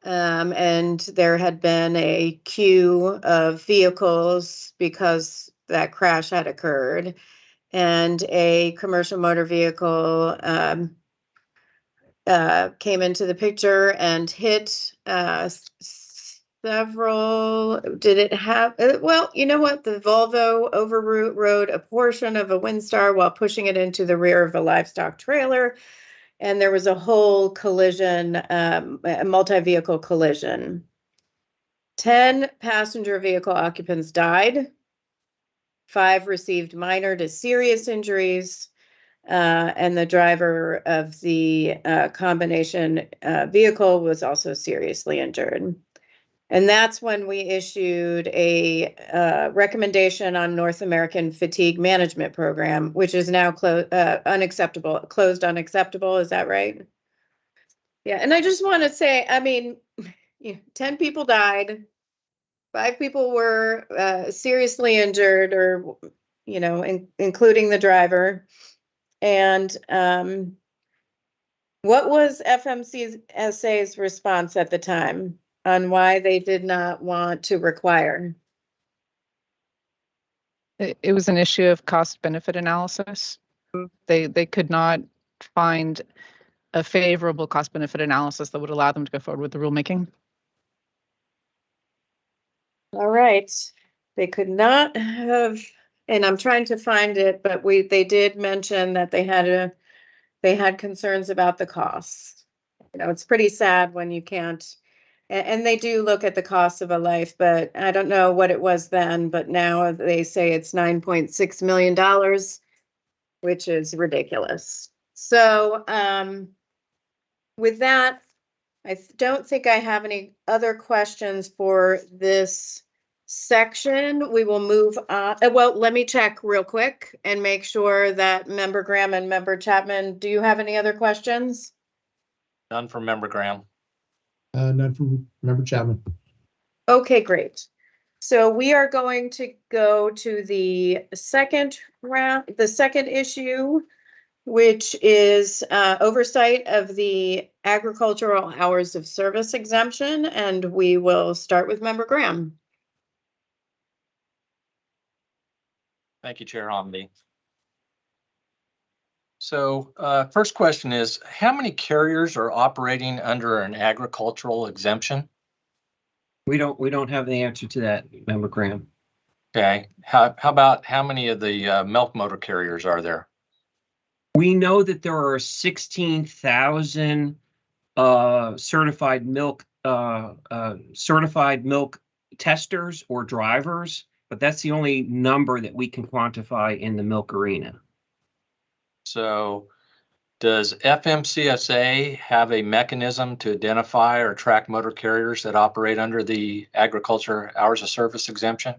and there had been a queue of vehicles because that crash had occurred, and a commercial motor vehicle came into the picture and hit several. Did it have? Well, you know what? The Volvo overrode a portion of a Windstar while pushing it into the rear of a livestock trailer, and there was a whole collision, a multi-vehicle collision. 10 passenger vehicle occupants died. 5 received minor to serious injuries. And the driver of the combination vehicle was also seriously injured. And that's when we issued a recommendation on North American Fatigue Management Program, which is now unacceptable, closed unacceptable. Is that right? Yeah. And I just want to say, I mean, 10 people died. 5 people were seriously injured, or, including the driver. And what was FMCSA's response at the time on why they did not want to require? It was an issue of cost-benefit analysis. They could not find a favorable cost-benefit analysis that would allow them to go forward with the rulemaking. All right. They could not have, and I'm trying to find it, but they did mention that they had concerns about the costs. It's pretty sad when you can't, and they do look at the cost of a life, but I don't know what it was then, but now they say it's $9.6 million, which is ridiculous. So with that, I don't think I have any other questions for this section. We will move on. Well, let me check real quick and make sure that Member Graham and Member Chapman, do you have any other questions? None from Member Graham. None from Member Chapman. Okay, great. So we are going to go to the second round, the second issue, which is oversight of the agricultural hours of service exemption. And we will start with Member Graham. Thank you, Chair Hamdi. So first question is, how many carriers are operating under an agricultural exemption? We don't have the answer to that, Member Graham. Okay. How about how many of the milk motor carriers are there? We know that there are 16,000 certified milk testers or drivers, but that's the only number that we can quantify in the milk arena. So does FMCSA have a mechanism to identify or track motor carriers that operate under the agriculture hours of service exemption?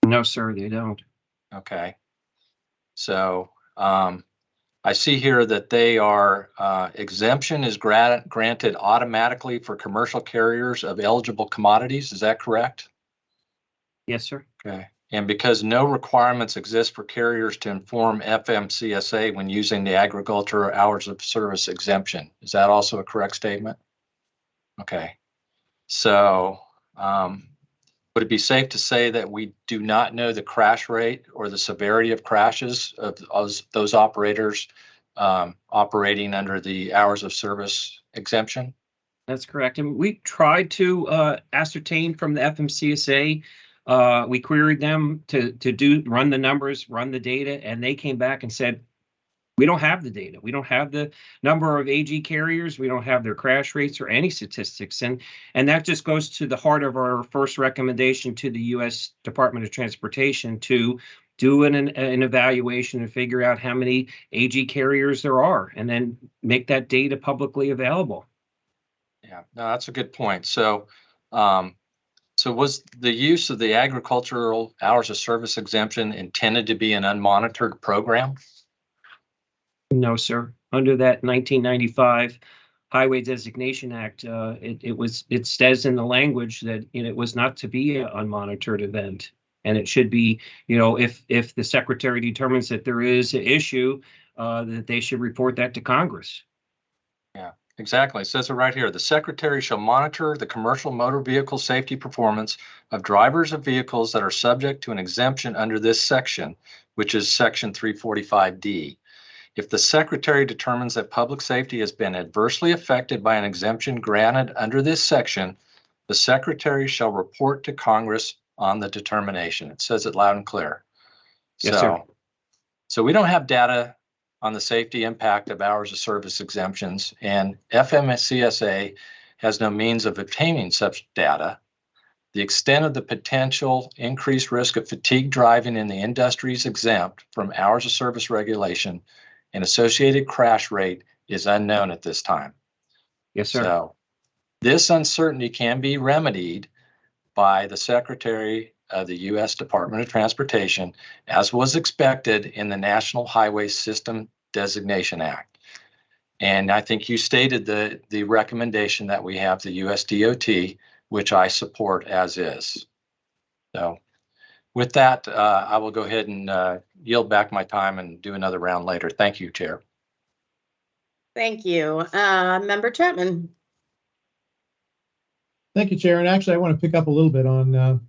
No, sir, they don't. Okay. So I see here that they are exemption is granted automatically for commercial carriers of eligible commodities. Is that correct? Yes, sir. Okay. And because no requirements exist for carriers to inform FMCSA when using the agriculture hours of service exemption. Is that also a correct statement? Okay. So would it be safe to say that we do not know the crash rate or the severity of crashes of those operators operating under the hours of service exemption? That's correct. And we tried to ascertain from the FMCSA. We queried them to run the numbers, run the data, and they came back and said, we don't have the data. We don't have the number of AG carriers. We don't have their crash rates or any statistics. And that just goes to the heart of our first recommendation to the U.S. Department of Transportation to do an evaluation and figure out how many AG carriers there are, and then make that data publicly available. Yeah, no, that's a good point. So, so was the use of the agricultural hours of service exemption intended to be an unmonitored program? No, sir. Under that 1995 Highway Designation Act, it says in the language that it was not to be an unmonitored event. And it should be, if the secretary determines that there is an issue, that they should report that to Congress. Yeah, exactly. It says it right here. The secretary shall monitor the commercial motor vehicle safety performance of drivers of vehicles that are subject to an exemption under this section, which is section 345D. If the secretary determines that public safety has been adversely affected by an exemption granted under this section, the secretary shall report to Congress on the determination. It says it loud and clear. Yes, sir. So we don't have data on the safety impact of hours of service exemptions, and FMCSA has no means of obtaining such data. The extent of the potential increased risk of fatigue driving in the industries exempt from hours of service regulation and associated crash rate is unknown at this time. Yes, sir. So this uncertainty can be remedied by the Secretary of the U.S. Department of Transportation, as was expected in the National Highway System Designation Act. And I think you stated the recommendation that we have the U.S. DOT, which I support as is. So with that, I will go ahead and yield back my time and do another round later. Thank you, Chair. Thank you. Member Chapman. Thank you, Chair. And actually, I want to pick up a little bit on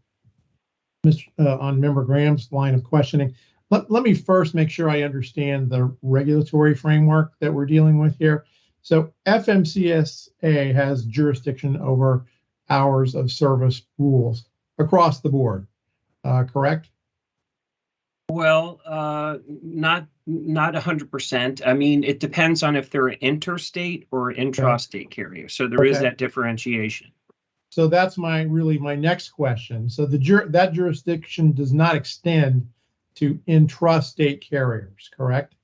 on Member Graham's line of questioning. Let me first make sure I understand the regulatory framework that we're dealing with here. So FMCSA has jurisdiction over hours of service rules across the board, correct? Well, not 100%. I mean, it depends on if they're an interstate or intrastate carrier. So there is that differentiation. So that's my next question. So that jurisdiction does not extend to intrastate carriers, correct?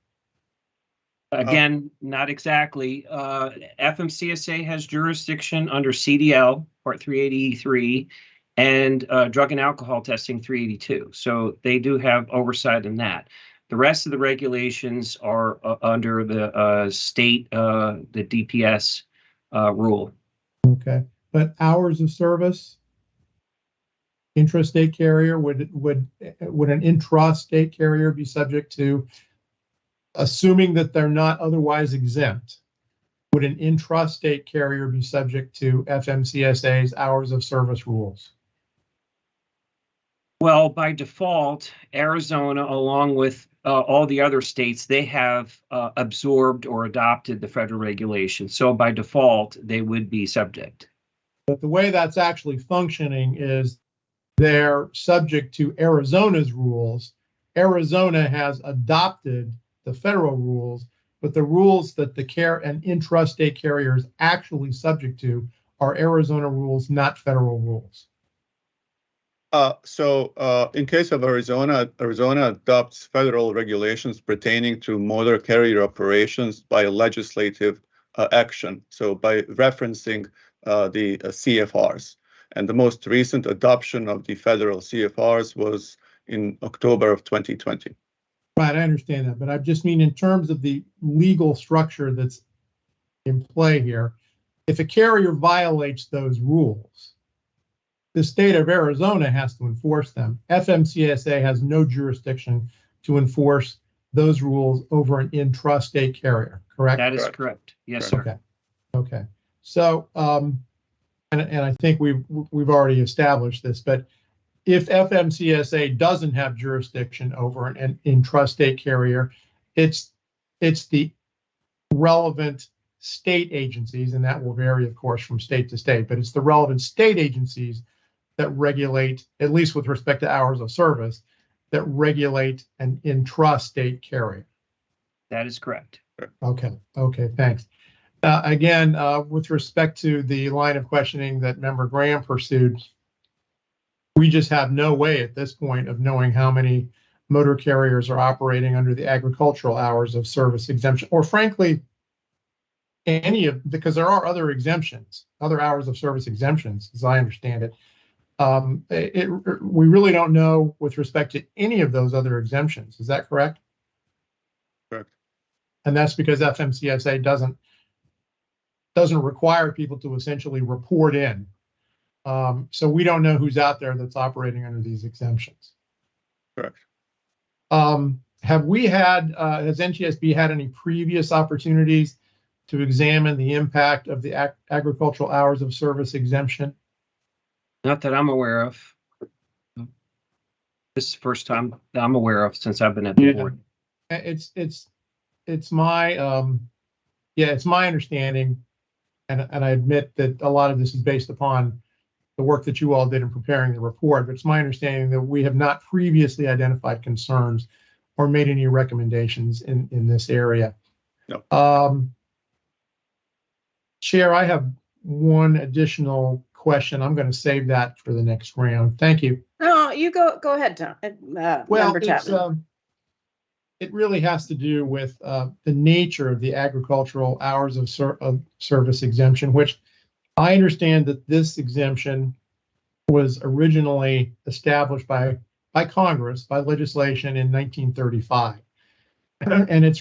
Again, not exactly. FMCSA has jurisdiction under CDL, Part 380E3, and drug and alcohol testing 382. So they do have oversight in that. The rest of the regulations are under the state, the DPS rule. Okay, but hours of service, intrastate carrier, would an intrastate carrier be subject to, assuming that they're not otherwise exempt, would an intrastate carrier be subject to FMCSA's hours of service rules? Well, by default, Arizona, along with all the other states, they have absorbed or adopted the federal regulations. So by default, they would be subject. But the way that's actually functioning is they're subject to Arizona's rules. Arizona has adopted the federal rules, but the rules that the intrastate carrier is actually subject to are Arizona rules, not federal rules. So in case of Arizona adopts federal regulations pertaining to motor carrier operations by legislative action. So by referencing the CFRs. And the most recent adoption of the federal CFRs was in October of 2020. Right, I understand that, but I just mean in terms of the legal structure that's in play here, if a carrier violates those rules, the state of Arizona has to enforce them. FMCSA has no jurisdiction to enforce those rules over an intrastate carrier, correct? That is correct. Yes, sir. Okay. So, and I think we've already established this, but if FMCSA doesn't have jurisdiction over an intrastate carrier, it's the relevant state agencies, and that will vary, of course, from state to state, but it's the relevant state agencies that regulate, at least with respect to hours of service, that regulate an intrastate carrier. That is correct. Okay, thanks. Again, with respect to the line of questioning that Member Graham pursued, we just have no way at this point of knowing how many motor carriers are operating under the agricultural hours of service exemption, or frankly, because there are other exemptions, other hours of service exemptions, as I understand it. We really don't know with respect to any of those other exemptions. Is that correct? Correct. And that's because FMCSA doesn't require people to essentially report in. So we don't know who's out there that's operating under these exemptions. Correct. Have we had, has NTSB had any previous opportunities to examine the impact of the agricultural hours of service exemption? Not that I'm aware of. This is the first time that I'm aware of since I've been at the board. It's my it's my understanding, and I admit that a lot of this is based upon the work that you all did in preparing the report, but it's my understanding that we have not previously identified concerns or made any recommendations in this area. No. Chair, I have one additional question. I'm going to save that for the next round. Thank you. No, you go ahead, Tom. Member Chapman. It really has to do with the nature of the agricultural hours of service exemption, which I understand that this exemption was originally established by Congress, by legislation in 1935. And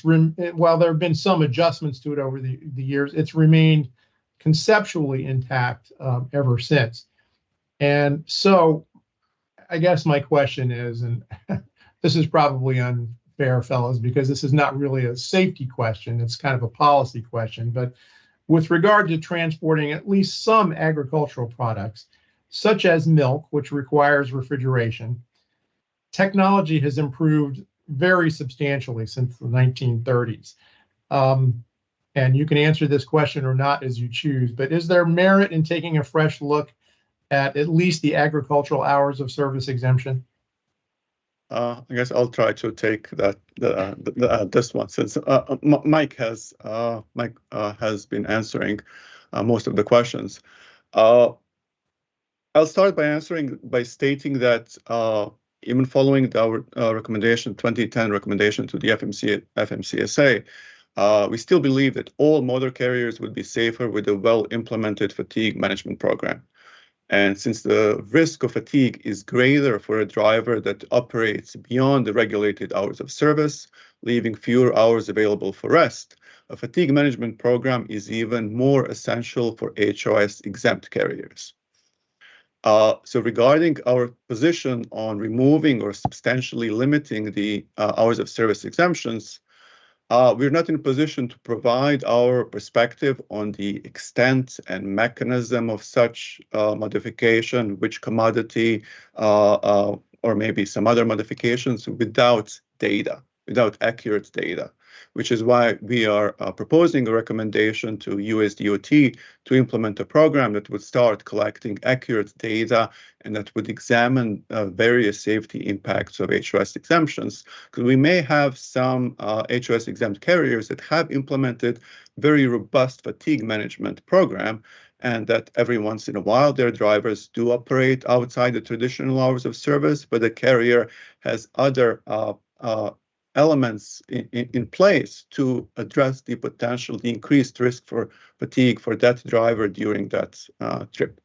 while there have been some adjustments to it over the years, it's remained conceptually intact ever since. And so I guess my question is, and this is probably unfair, fellas, because this is not really a safety question, it's kind of a policy question, but with regard to transporting at least some agricultural products, such as milk, which requires refrigeration, technology has improved very substantially since the 1930s. And you can answer this question or not as you choose, but is there merit in taking a fresh look at least the agricultural hours of service exemption? I guess I'll try to take that this one, since Mike has been answering most of the questions. I'll start by stating that even following our recommendation, 2010 recommendation to the FMCSA, we still believe that all motor carriers would be safer with a well-implemented fatigue management program. And since the risk of fatigue is greater for a driver that operates beyond the regulated hours of service, leaving fewer hours available for rest, a fatigue management program is even more essential for HOS exempt carriers. So regarding our position on removing or substantially limiting the hours of service exemptions, we're not in a position to provide our perspective on the extent and mechanism of such modification, which commodity, or maybe some other modifications without accurate data, which is why we are proposing a recommendation to USDOT to implement a program that would start collecting accurate data and that would examine various safety impacts of HOS exemptions. Because we may have some HOS exempt carriers that have implemented very robust fatigue management program, and that every once in a while their drivers do operate outside the traditional hours of service, but the carrier has other elements in place to address the increased risk for fatigue for that driver during that trip.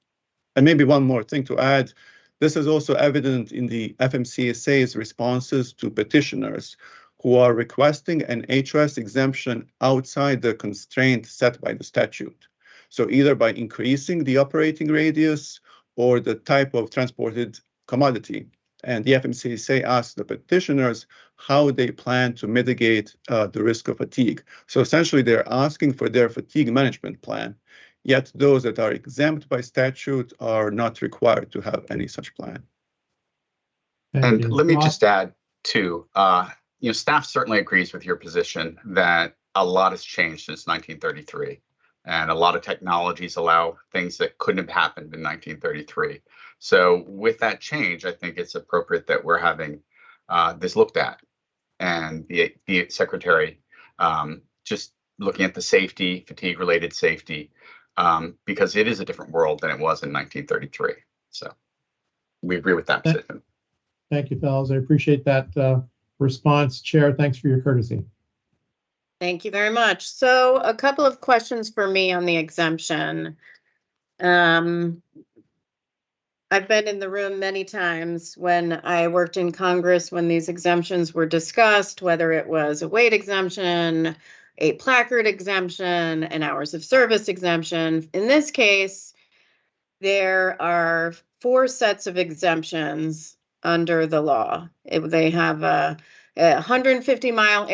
And maybe one more thing to add, this is also evident in the FMCSA's responses to petitioners who are requesting an HOS exemption outside the constraint set by the statute. So either by increasing the operating radius or the type of transported commodity. And the FMCSA asked the petitioners how they plan to mitigate the risk of fatigue. So essentially, they're asking for their fatigue management plan, yet those that are exempt by statute are not required to have any such plan. And let me just add, too, staff certainly agrees with your position that a lot has changed since 1933. And a lot of technologies allow things that couldn't have happened in 1933. So with that change, I think it's appropriate that we're having this looked at, and the Secretary just looking at the safety, fatigue-related safety, because it is a different world than it was in 1933. So we agree with that position. Thank you, fellows. I appreciate that response. Chair, thanks for your courtesy. Thank you very much. So a couple of questions for me on the exemption. I've been in the room many times when I worked in Congress when these exemptions were discussed, whether it was a weight exemption, a placard exemption, an hours of service exemption. In this case, there are 4 sets of exemptions under the law. They have a 150-mile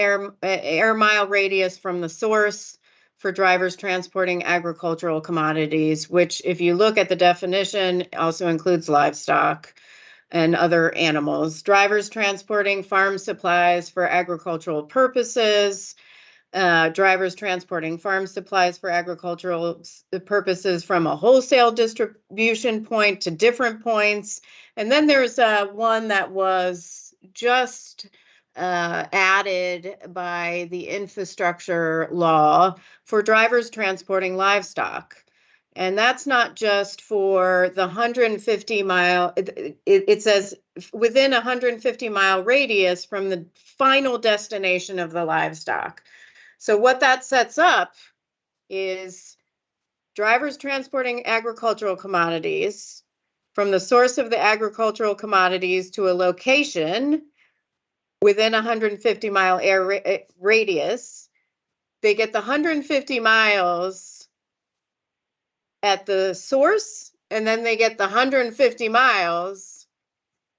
air mile radius from the source for drivers transporting agricultural commodities, which, if you look at the definition, also includes livestock and other animals. Drivers transporting farm supplies for agricultural purposes, drivers transporting farm supplies for agricultural purposes from a wholesale distribution point to different points. And then there's one that was just added by the infrastructure law for drivers transporting livestock. And that's not just for the 150-mile, it says within a 150-mile radius from the final destination of the livestock. So what that sets up is drivers transporting agricultural commodities from the source of the agricultural commodities to a location within a 150-mile air radius. They get the 150 miles at the source, and then they get the 150 miles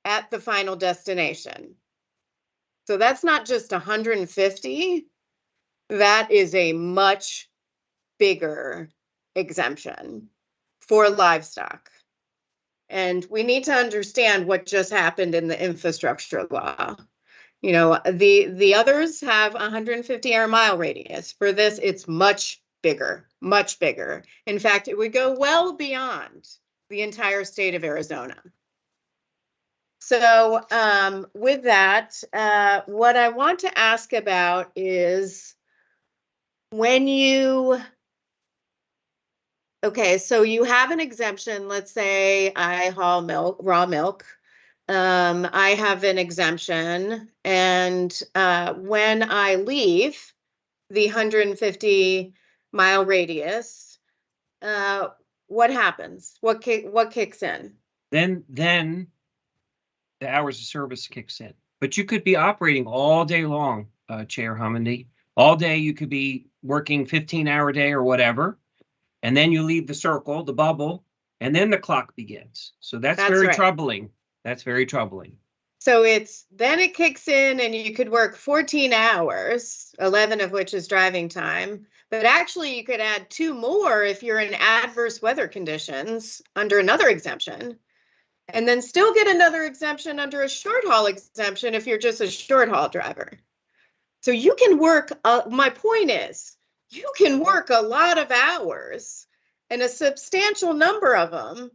at the final destination. So that's not just 150. That is a much bigger exemption for livestock. And we need to understand what just happened in the infrastructure law. You know, the others have 150 air mile radius. For this, it's much bigger, much bigger. In fact, it would go well beyond the entire state of Arizona. So with that, what I want to ask about is when you, okay, so you have an exemption. Let's say I haul milk, raw milk. I have an exemption, and when I leave the 150-mile radius, what happens? What kicks in? Then the hours of service kicks in. But you could be operating all day long, Chair Homendy. All day you could be working 15-hour day or whatever, and then you leave the circle, the bubble, and then the clock begins. So that's very right. troubling. That's very troubling. So then it kicks in and you could work 14 hours, 11 of which is driving time. But actually you could add 2 more if you're in adverse weather conditions under another exemption, and then still get another exemption under a short haul exemption if you're just a short haul driver. So you can work, my point is, you can work a lot of hours, and a substantial number of them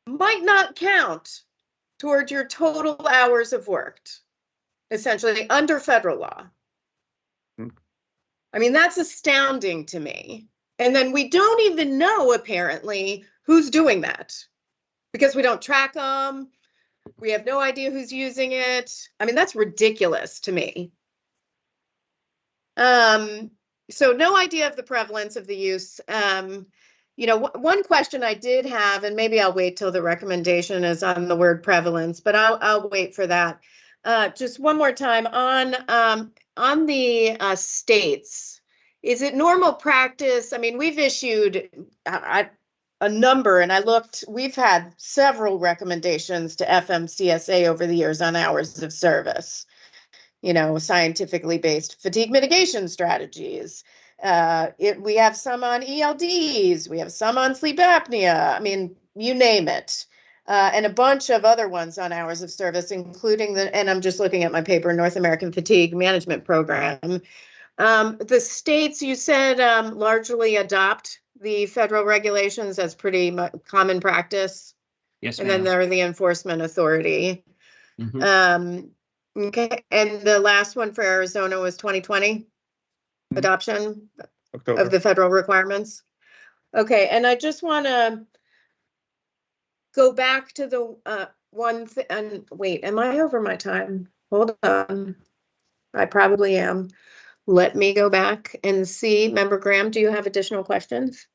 might not count toward your total hours of worked, essentially under federal law. I mean, that's astounding to me. And then we don't even know, apparently, who's doing that, because we don't track them. We have no idea who's using it. I mean, that's ridiculous to me. So no idea of the prevalence of the use. You know, one question I did have, and maybe I'll wait till the recommendation is on the word prevalence, but I'll wait for that. Just one more time on the states. Is it normal practice? I mean, we've issued a number, and I looked. We've had several recommendations to FMCSA over the years on hours of service. You know, scientifically based fatigue mitigation strategies. We have some on ELDs, we have some on sleep apnea. I mean, you name it. And a bunch of other ones on hours of service, including and I'm just looking at my paper, North American Fatigue Management Program. The states, you said, largely adopt the federal regulations as pretty common practice. Yes, and ma'am. then they're the enforcement authority. Mm-hmm. Okay, and the last one for Arizona was 2020 adoption October. of the federal requirements. Okay, and I just want to go back to the one thing, and wait, am I over my time? Hold on, I probably am. Let me go back and see. Member Graham, do you have additional questions?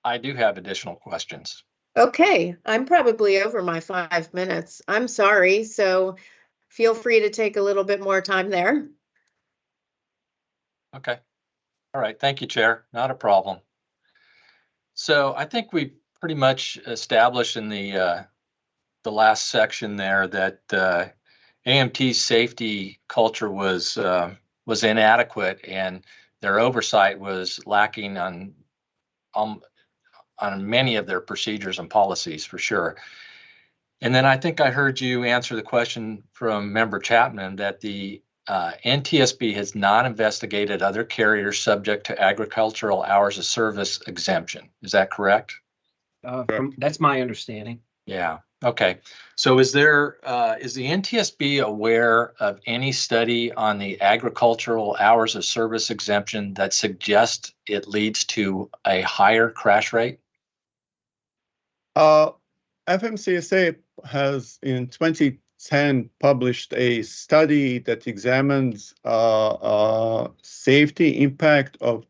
I do have additional questions. Okay, I'm probably over my 5 minutes. I'm sorry, so feel free to take a little bit more time there. Okay. All right. Thank you, Chair. Not a problem. So I think we pretty much established in the the last section there that AMT's safety culture was inadequate and their oversight was lacking on many of their procedures and policies for sure. And then I think I heard you answer the question from Member Chapman that the NTSB has not investigated other carriers subject to agricultural hours of service exemption. Is that correct? That's my understanding. Yeah. Okay. So is the NTSB aware of any study on the agricultural hours of service exemption that suggests it leads to a higher crash rate? FMCSA has in 2010 published a study that examines safety impact of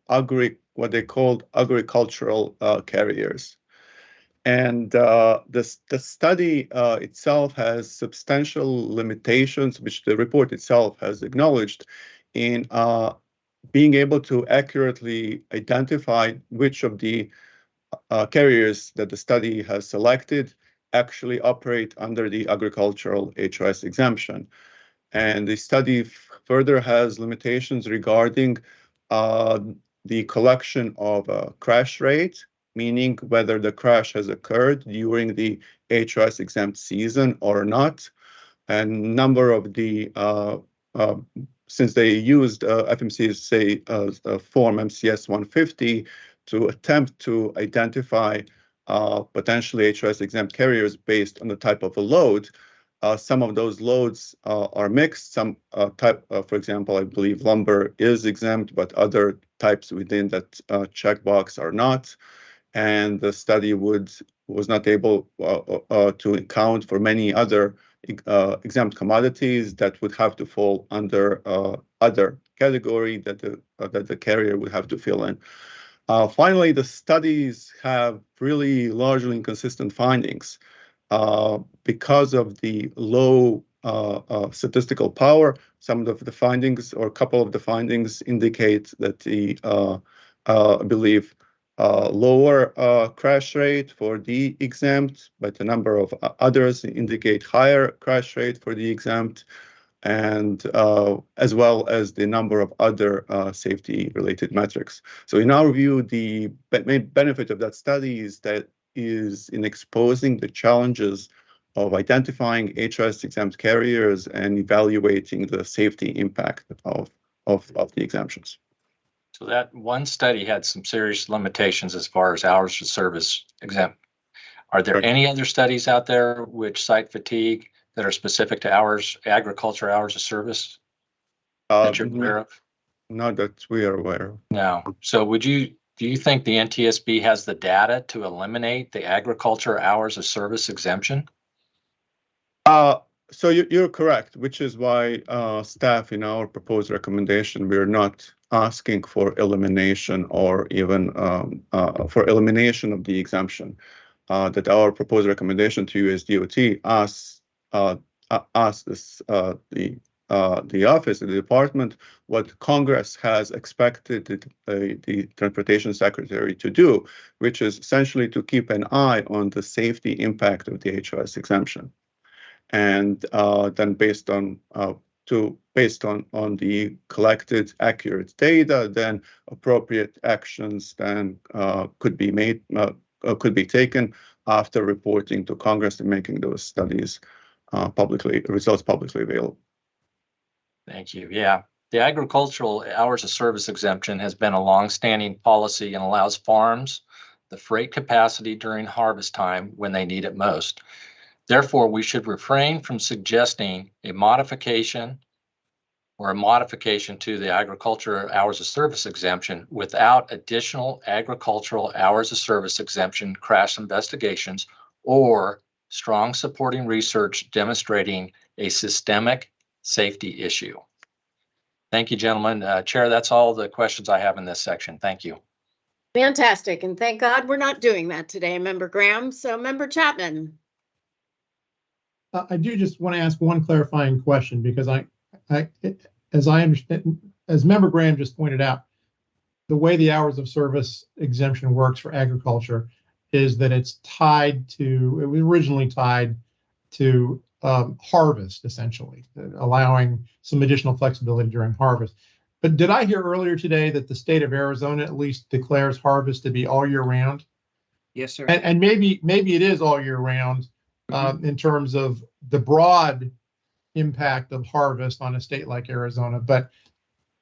what they called agricultural carriers. And the study itself has substantial limitations, which the report itself has acknowledged, in being able to accurately identify which of the carriers that the study has selected actually operate under the agricultural HOS exemption. And the study further has limitations regarding the collection of a crash rate, meaning whether the crash has occurred during the HOS exempt season or not. And number of the, since they used FMCSA form MCS 150 to attempt to identify potentially HOS exempt carriers based on the type of a load, some of those loads are mixed. Some for example, I believe lumber is exempt, but other types within that checkbox are not. And the study was not able to account for many other exempt commodities that would have to fall under other category that the carrier would have to fill in. Finally, the studies have really largely inconsistent findings because of the low statistical power. Some of the findings, or a couple of the findings, indicate that I believe lower crash rate for the exempt, but a number of others indicate higher crash rate for the exempt, and as well as the number of other safety-related metrics. So in our view, the main benefit of that study is in exposing the challenges of identifying HOS exempt carriers and evaluating the safety impact of the exemptions. So that one study had some serious limitations as far as hours of service exempt. Are there any other studies out there which cite fatigue that are specific to agriculture hours of service that you're aware of? Not that we are aware of. No. So do you think the NTSB has the data to eliminate the agriculture hours of service exemption? So you're correct, which is why staff in our proposed recommendation, we're not asking for elimination or even for elimination of the exemption. That our proposed recommendation to USDOT asks the office, the department, what Congress has expected the Transportation Secretary to do, which is essentially to keep an eye on the safety impact of the HOS exemption. And then based on the collected accurate data, then appropriate actions then could be taken after reporting to Congress and making those studies results publicly available. Thank you. Yeah. The agricultural hours of service exemption has been a longstanding policy and allows farms the freight capacity during harvest time when they need it most. Therefore, we should refrain from suggesting a modification to the agricultural hours of service exemption without additional agricultural hours of service exemption crash investigations or strong supporting research demonstrating a systemic safety issue. Thank you, gentlemen. Chair, that's all the questions I have in this section. Thank you. Fantastic. And thank God we're not doing that today, Member Graham. So Member Chapman. I do just want to ask one clarifying question, because as I understand, as Member Graham just pointed out, the way the hours of service exemption works for agriculture is that it was originally tied to harvest, essentially, allowing some additional flexibility during harvest. But did I hear earlier today that the state of Arizona at least declares harvest to be all year round? Yes, sir. And maybe it is all year round in terms of the broad impact of harvest on a state like Arizona. But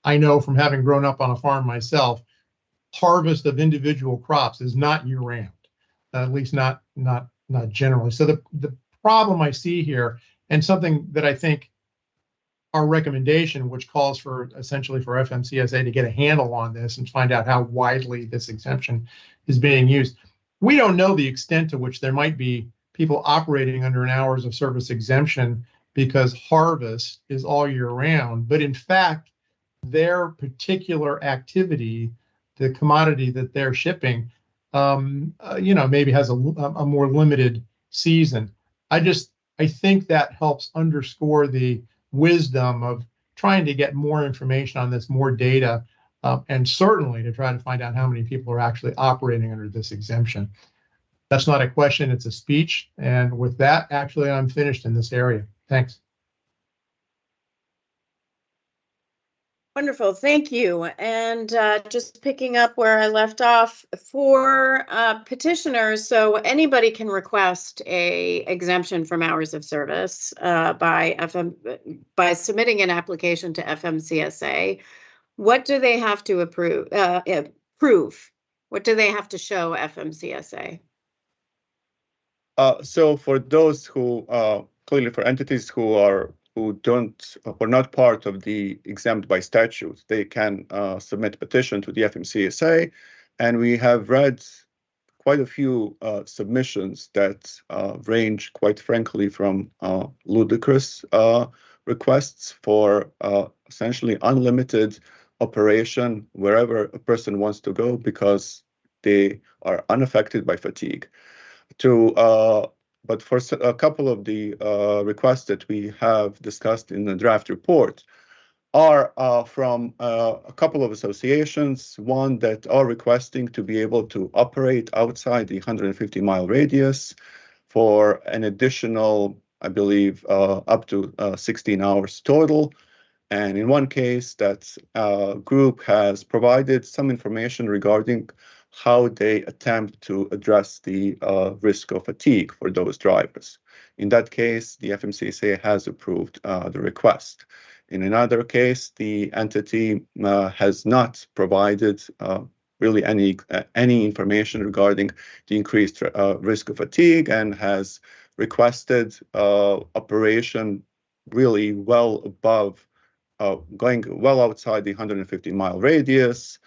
I know from having grown up on a farm myself, harvest of individual crops is not year round, at least not generally. So the problem I see here, and something that I think our recommendation, which calls for essentially for FMCSA to get a handle on this and find out how widely this exemption is being used. We don't know the extent to which there might be people operating under an hours of service exemption because harvest is all year round. But in fact, their particular activity, the commodity that they're shipping, maybe has a more limited season. I think that helps underscore the wisdom of trying to get more information on this, more data, and certainly to try to find out how many people are actually operating under this exemption. That's not a question, it's a speech. And with that, actually, I'm finished in this area. Thanks. Wonderful, thank you. And just picking up where I left off, for petitioners, so anybody can request a exemption from hours of service by submitting an application to FMCSA. What do they have to prove? What do they have to show FMCSA? So for those who clearly for entities who are not part of the exempt by statute, they can submit petition to the FMCSA, and we have read quite a few submissions that range, quite frankly, from ludicrous requests for essentially unlimited operation wherever a person wants to go because they are unaffected by fatigue. But for a couple of the requests that we have discussed in the draft report are from a couple of associations, one that are requesting to be able to operate outside the 150-mile radius for an additional, I believe, up to 16 hours total. And in one case, that group has provided some information regarding how they attempt to address the risk of fatigue for those drivers. In that case, the FMCSA has approved the request. In another case, the entity has not provided really any information regarding the increased risk of fatigue and has requested operation really well above, going well outside the 150-mile radius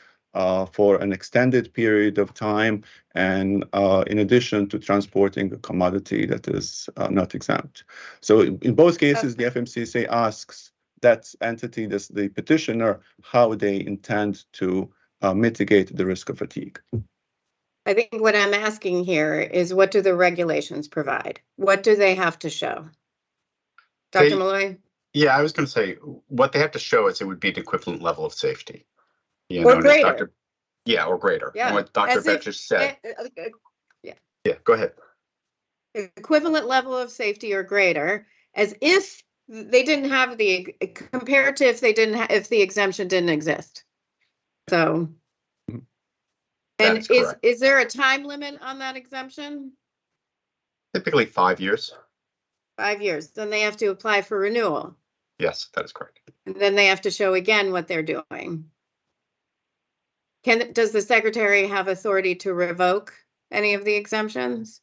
for an extended period of time, and in addition to transporting a commodity that is not exempt. So in both cases, the FMCSA asks that entity, the petitioner, how they intend to mitigate the risk of fatigue. I think what I'm asking here is, what do the regulations provide? What do they have to show? Dr. Malloy? Yeah, I was going to say, what they have to show is it would be an equivalent level of safety. Or greater. Or greater. Yeah. And what Dr. Beck just said. Yeah, go ahead. Equivalent level of safety or greater, as if they didn't have compared to if the exemption didn't exist. So, and is there a time limit on that exemption? Typically 5 years. 5 years. Then they have to apply for renewal. Yes, that is correct. And then they have to show again what they're doing. Does the secretary have authority to revoke any of the exemptions?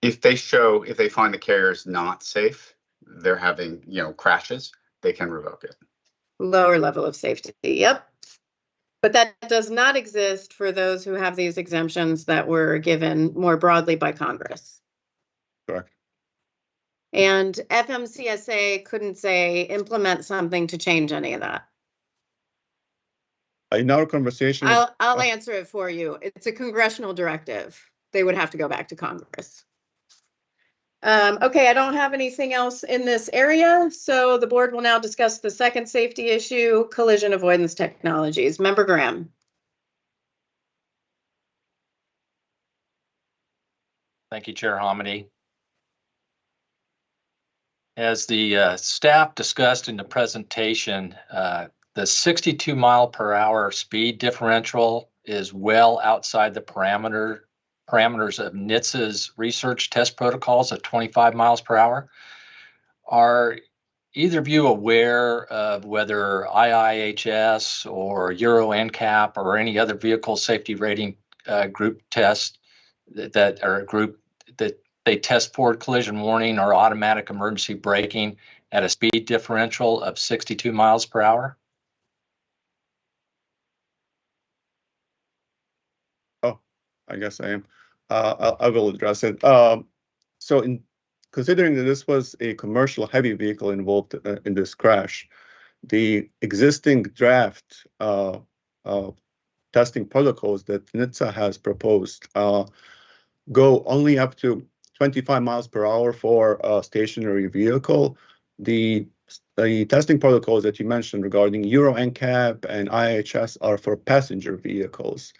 If they find the carrier is not safe, they're having, crashes, they can revoke it. Lower level of safety. Yep. But that does not exist for those who have these exemptions that were given more broadly by Congress. Correct. And FMCSA couldn't say implement something to change any of that. In our conversation, I'll answer it for you. It's a congressional directive. They would have to go back to Congress. Okay, I don't have anything else in this area, so the board will now discuss the second safety issue, collision avoidance technologies. Member Graham. Thank you, Chair Hominy. As the staff discussed in the presentation, the 62 mile per hour speed differential is well outside the parameters of NHTSA's research test protocols of 25 miles per hour. Are either of you aware of whether IIHS or Euro NCAP or any other vehicle safety rating group test that they test forward collision warning or automatic emergency braking at a speed differential of 62 miles per hour? I guess I am. I will address it. So in considering that this was a commercial heavy vehicle involved in this crash, the existing draft testing protocols that NHTSA has proposed go only up to 25 miles per hour for a stationary vehicle. The testing protocols that you mentioned regarding Euro NCAP and IHS are for passenger vehicles.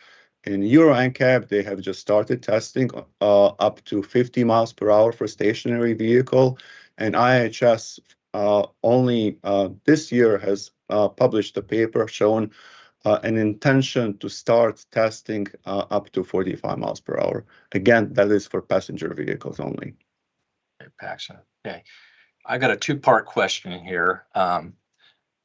In Euro NCAP, they have just started testing up to 50 miles per hour for stationary vehicle, and IHS only this year has published a paper showing an intention to start testing up to 45 miles per hour. Again, that is for passenger vehicles only. Okay, Paxton. Okay. I got a two-part question here.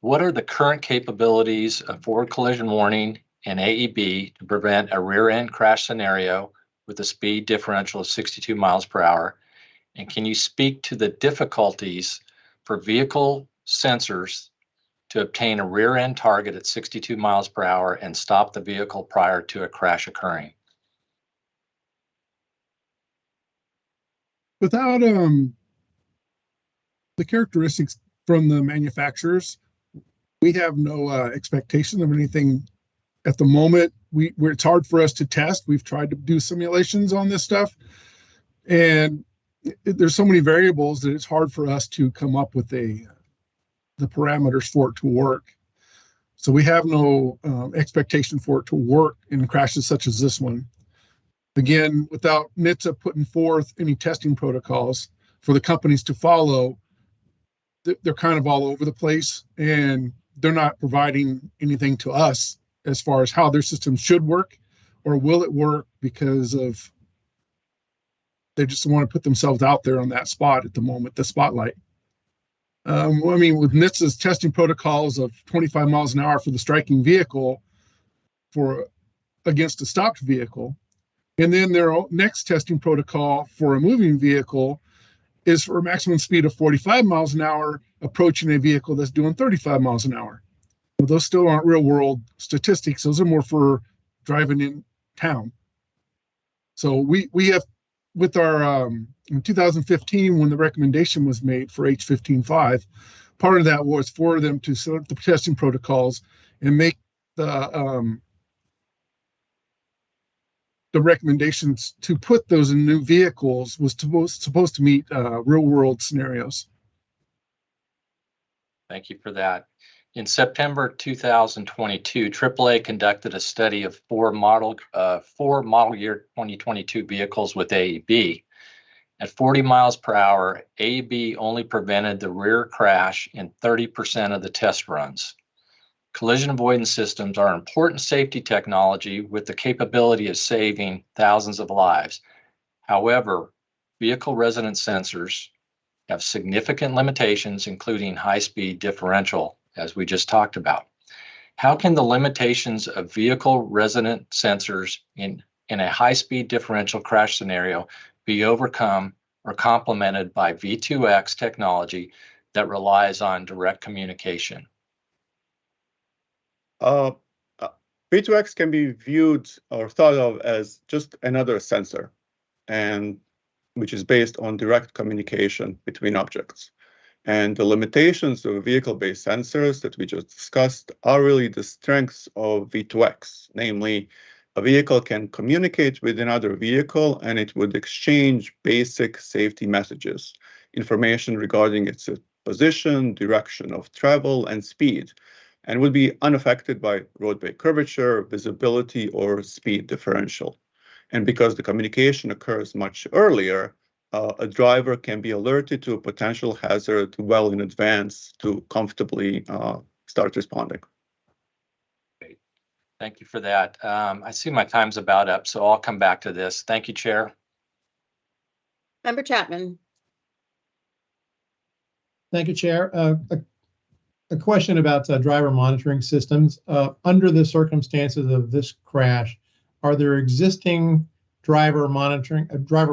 What are the current capabilities of forward collision warning and AEB to prevent a rear-end crash scenario with a speed differential of 62 miles per hour? And can you speak to the difficulties for vehicle sensors to obtain a rear-end target at 62 miles per hour and stop the vehicle prior to a crash occurring? Without the characteristics from the manufacturers, we have no expectation of anything at the moment. It's hard for us to test. We've tried to do simulations on this stuff, and there's so many variables that it's hard for us to come up with the parameters for it to work. So we have no expectation for it to work in crashes such as this one. Again, without NHTSA putting forth any testing protocols for the companies to follow, they're kind of all over the place, and they're not providing anything to us as far as how their system should work or will it work, because of they just want to put themselves out there on that spot at the moment, the spotlight. I mean, with NHTSA's testing protocols of 25 miles an hour for the striking vehicle against a stopped vehicle, and then their next testing protocol for a moving vehicle is for a maximum speed of 45 miles an hour approaching a vehicle that's doing 35 miles an hour. Well, those still aren't real world statistics. Those are more for driving in town. So we have, with our, in 2015, when the recommendation was made for H15.5, part of that was for them to set up the testing protocols and make the recommendations to put those in new vehicles was supposed to meet real world scenarios. Thank you for that. In September 2022, AAA conducted a study of four model year 2022 vehicles with AEB. At 40 miles per hour, AEB only prevented the rear crash in 30% of the test runs. Collision avoidance systems are important safety technology with the capability of saving thousands of lives. However, vehicle resonance sensors have significant limitations, including high-speed differential, as we just talked about. How can the limitations of vehicle resonant sensors in a high-speed differential crash scenario be overcome or complemented by V2X technology that relies on direct communication? V2X can be viewed or thought of as just another sensor, and which is based on direct communication between objects. And the limitations of vehicle-based sensors that we just discussed are really the strengths of V2X. Namely, a vehicle can communicate with another vehicle and it would exchange basic safety messages, information regarding its position, direction of travel, and speed, and would be unaffected by roadway curvature, visibility, or speed differential. And because the communication occurs much earlier, a driver can be alerted to a potential hazard well in advance to comfortably start responding. Thank you for that. I see my time's about up, so I'll come back to this. Thank you, Chair. Member Chapman. Thank you, Chair. A question about driver monitoring systems. Under the circumstances of this crash, are there existing driver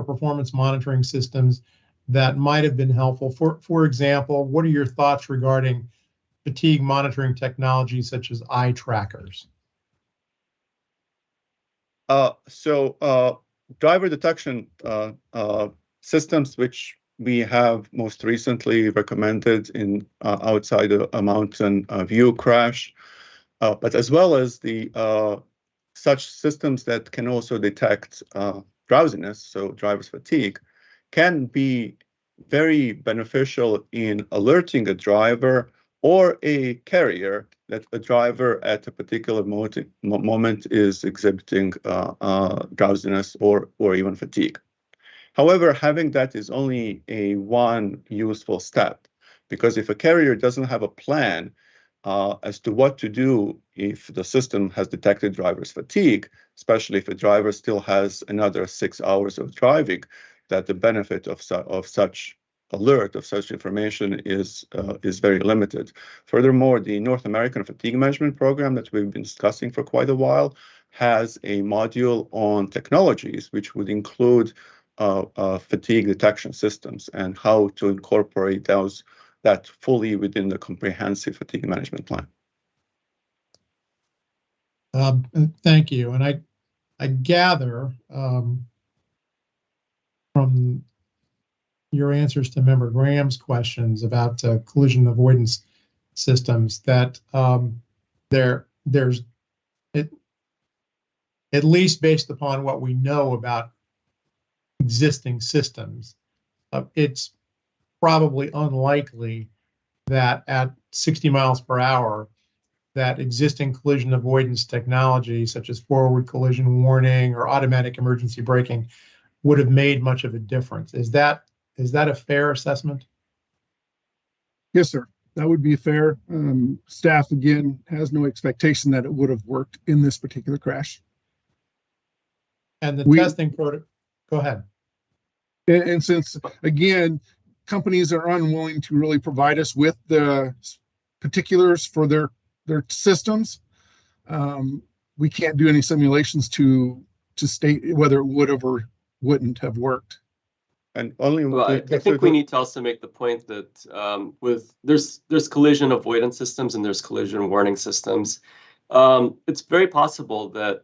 performance monitoring systems that might have been helpful? For example, what are your thoughts regarding fatigue monitoring technology such as eye trackers? Driver detection systems, which we have most recently recommended in outside a mountain view crash, but as well as the such systems that can also detect drowsiness, so driver's fatigue, can be very beneficial in alerting a driver or a carrier that a driver at a particular moment is exhibiting drowsiness or even fatigue. However, having that is only one useful step, because if a carrier doesn't have a plan as to what to do if the system has detected driver's fatigue, especially if a driver still has another 6 hours of driving, that the benefit of such alert, of such information is very limited. Furthermore, the North American Fatigue Management Program that we've been discussing for quite a while has a module on technologies, which would include fatigue detection systems and how to incorporate that fully within the comprehensive fatigue management plan. Thank you. And I gather from your answers to Member Graham's questions about collision avoidance systems that there's at least based upon what we know about existing systems, it's probably unlikely that at 60 miles per hour that existing collision avoidance technology such as forward collision warning or automatic emergency braking would have made much of a difference. Is that a fair assessment? Yes, sir. That would be fair. Staff, again, has no expectation that it would have worked in this particular crash. And the testing protocol, go ahead. And since, again, companies are unwilling to really provide us with the particulars for their systems, we can't do any simulations to state whether it would have or wouldn't have worked. And only I think we need to also make the point that there's collision avoidance systems and there's collision warning systems. It's very possible that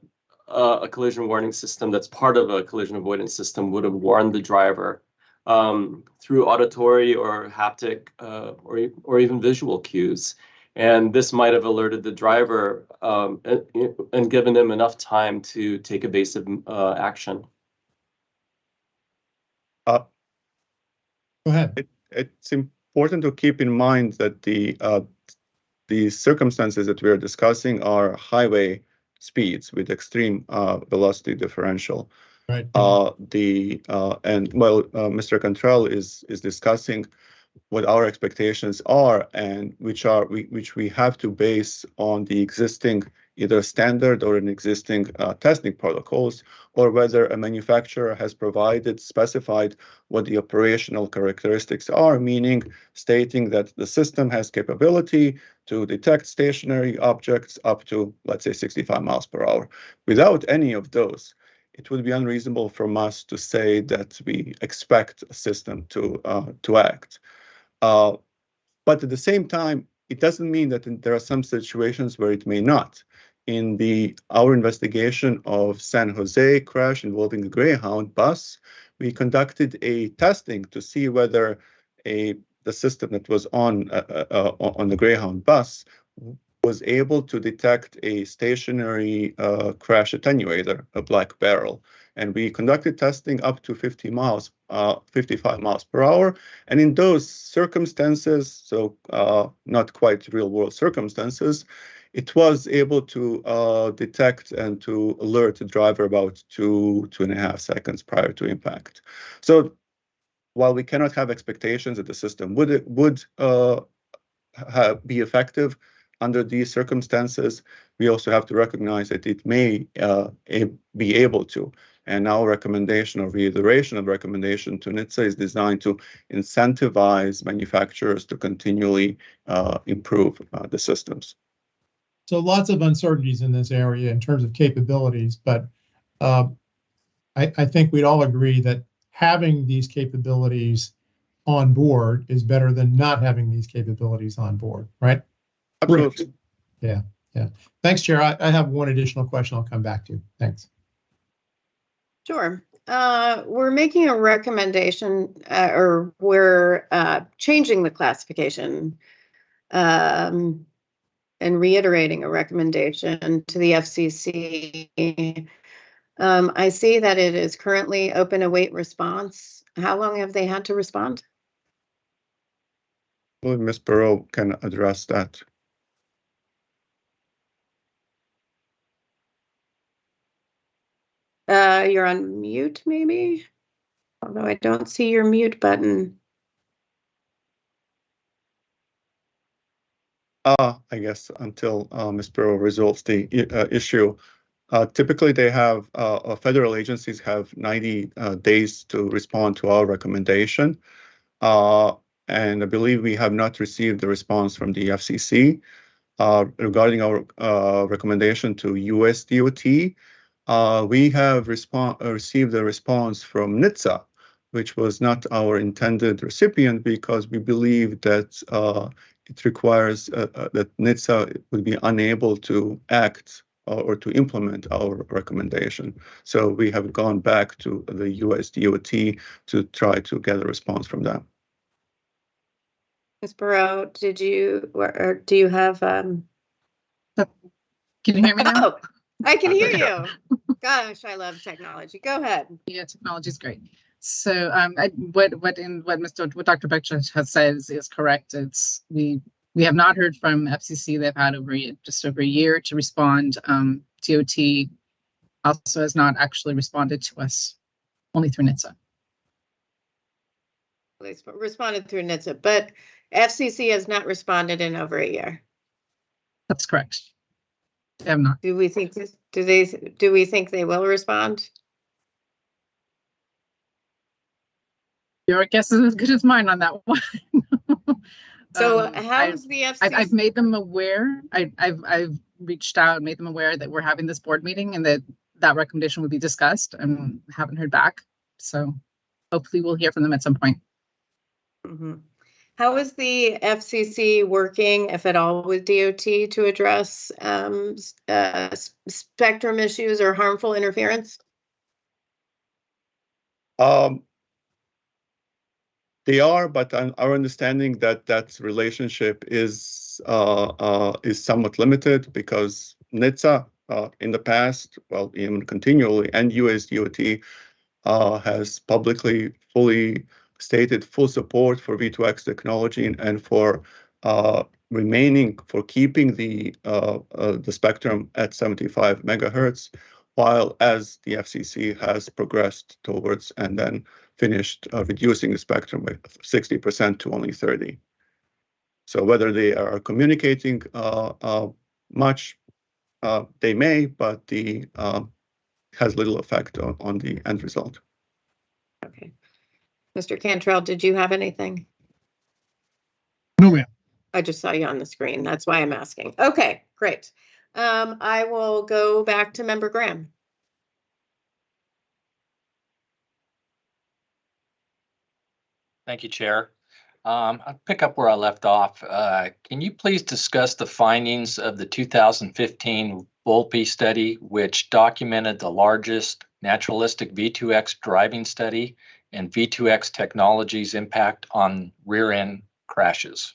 a collision warning system that's part of a collision avoidance system would have warned the driver through auditory or haptic or even visual cues. And this might have alerted the driver and given him enough time to take evasive action. Go ahead. It's important to keep in mind that the circumstances that we are discussing are highway speeds with extreme velocity differential. Right. Mr. Cantrell is discussing what our expectations are, and which we have to base on the existing either standard or an existing testing protocols, or whether a manufacturer has specified what the operational characteristics are, meaning stating that the system has capability to detect stationary objects up to, let's say, 65 miles per hour. Without any of those, it would be unreasonable from us to say that we expect a system to act. But at the same time, it doesn't mean that there are some situations where it may not. In our investigation of San Jose crash involving a Greyhound bus, we conducted a testing to see whether the system that was on the Greyhound bus was able to detect a stationary crash attenuator, a black barrel. And we conducted testing up to 55 miles per hour. And in those circumstances, so not quite real world circumstances, it was able to detect and to alert the driver about 2.5 seconds prior to impact. So while we cannot have expectations that the system would be effective under these circumstances, we also have to recognize that it may be able to. And our recommendation or reiteration of recommendation to NHTSA is designed to incentivize manufacturers to continually improve the systems. So lots of uncertainties in this area in terms of capabilities, but I think we'd all agree that having these capabilities on board is better than not having these capabilities on board, right? Absolutely. Yeah. Thanks, Chair. I have one additional question I'll come back to. Thanks. Sure. We're making a recommendation, or we're changing the classification and reiterating a recommendation to the FCC. I see that it is currently open await response. How long have they had to respond? Well, Ms. Perot can address that. You're on mute, maybe? Although I don't see your mute button. I guess until Ms. Perot resolves the issue. Typically, they have federal agencies have 90 days to respond to our recommendation. And I believe we have not received the response from the FCC regarding our recommendation to US DOT. We have received a response from NHTSA, which was not our intended recipient because we believe that it requires that NHTSA would be unable to act or to implement our recommendation. So we have gone back to the US DOT to try to get a response from them. Ms. Perot, do you have? Can you hear me now? Oh, I can hear you. Gosh, I love technology. Go ahead. Yeah, technology is great. So what Dr. Beckman has said is correct. We have not heard from FCC. They've had just over a year to respond. DOT also has not actually responded to us, only through NHTSA. They responded through NHTSA, but FCC has not responded in over a year. That's correct. They have not. Do we think they will respond? Your guess is as good as mine on that one. So how's the FCC? I've made them aware. I've reached out and made them aware that we're having this board meeting and that recommendation would be discussed, and haven't heard back. So hopefully we'll hear from them at some point. Mm-hmm. How is the FCC working, if at all, with DOT to address spectrum issues or harmful interference? They are, but our understanding that relationship is somewhat limited because NHTSA in the past, well, even continually, and US DOT has publicly fully stated full support for V2X technology and for keeping the spectrum at 75 megahertz, while as the FCC has progressed towards and then finished reducing the spectrum by 60% to only 30. So whether they are communicating much, they may, but the has little effect on the end result. Okay. Mr. Cantrell, did you have anything? No, ma'am. I just saw you on the screen. That's why I'm asking. Okay, great. I will go back to Member Graham. Thank you, Chair. I'll pick up where I left off. Can you please discuss the findings of the 2015 Volpe study, which documented the largest naturalistic V2X driving study and V2X technology's impact on rear-end crashes?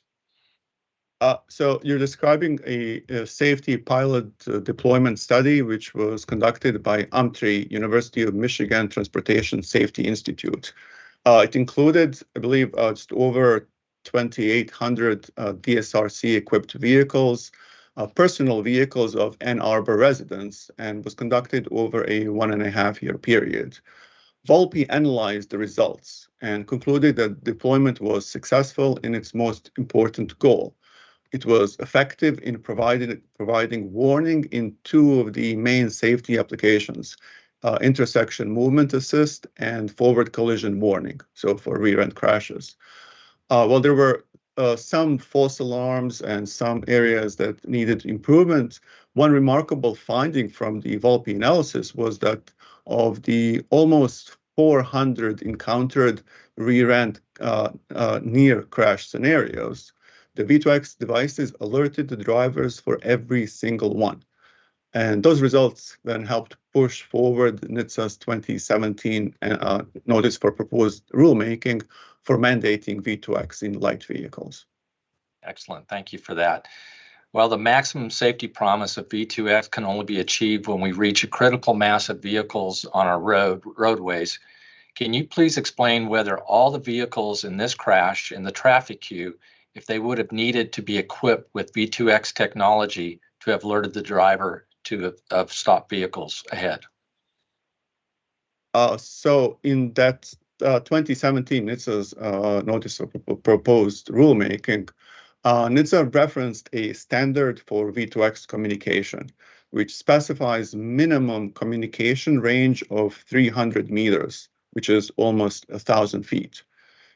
So you're describing a safety pilot deployment study, which was conducted by UMTRI, University of Michigan Transportation Safety Institute. It included, I believe, just over 2,800 DSRC-equipped vehicles, personal vehicles of Ann Arbor residents, and was conducted over a 1.5-year period. Volpe analyzed the results and concluded that deployment was successful in its most important goal. It was effective in providing warning in two of the main safety applications, intersection movement assist and forward collision warning, so for rear-end crashes. While there were some false alarms and some areas that needed improvement, one remarkable finding from the Volpe analysis was that of the almost 400 encountered rear-end near crash scenarios, the V2X devices alerted the drivers for every single one. And those results then helped push forward NHTSA's 2017 notice for proposed rulemaking for mandating V2X in light vehicles. Excellent. Thank you for that. Well, the maximum safety promise of V2X can only be achieved when we reach a critical mass of vehicles on our roadways. Can you please explain whether all the vehicles in this crash in the traffic queue, if they would have needed to be equipped with V2X technology to have alerted the driver to have stopped vehicles ahead? So in that 2017 NHTSA's notice of proposed rulemaking, NHTSA referenced a standard for V2X communication, which specifies minimum communication range of 300 meters, which is almost 1,000 feet.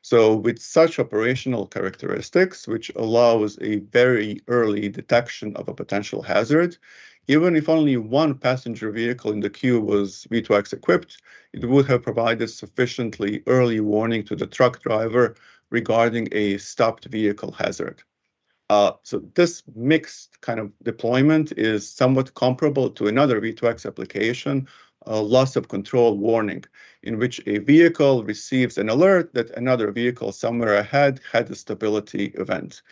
So with such operational characteristics, which allows a very early detection of a potential hazard, even if only one passenger vehicle in the queue was V2X equipped, it would have provided sufficiently early warning to the truck driver regarding a stopped vehicle hazard. So this mixed kind of deployment is somewhat comparable to another V2X application, loss of control warning, in which a vehicle receives an alert that another vehicle somewhere ahead had a stability event.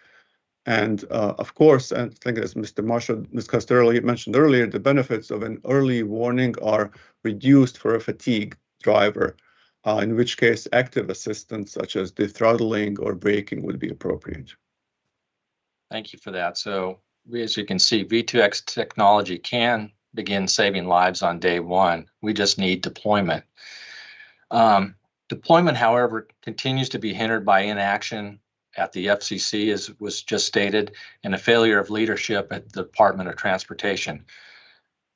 And of course, and I think as Mr. Marshall discussed earlier, mentioned earlier, the benefits of an early warning are reduced for a fatigue driver, in which case active assistance such as dethrottling or braking would be appropriate. Thank you for that. So as you can see, V2X technology can begin saving lives on day one. We just need deployment. Deployment, however, continues to be hindered by inaction at the FCC, as was just stated, and a failure of leadership at the Department of Transportation.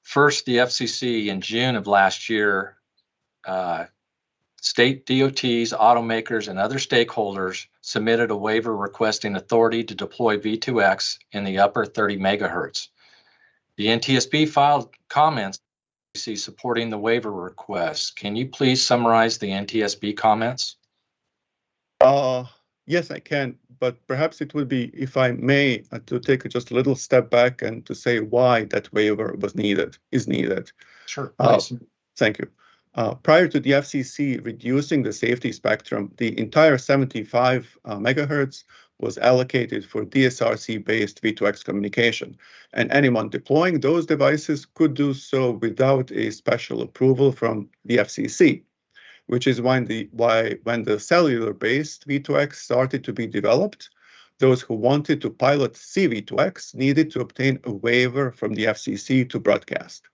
First, the FCC in June of last year, state DOTs, automakers, and other stakeholders submitted a waiver requesting authority to deploy V2X in the upper 30 megahertz. The NTSB filed comments supporting the waiver request. Can you please summarize the NTSB comments? Yes, I can, but perhaps it would be, if I may, to take just a little step back and to say why that waiver is needed. Sure, please. Thank you. Prior to the FCC reducing the safety spectrum, the entire 75 megahertz was allocated for DSRC-based V2X communication, and anyone deploying those devices could do so without a special approval from the FCC, which is when the cellular-based V2X started to be developed, those who wanted to pilot CV2X needed to obtain a waiver from the FCC to broadcast.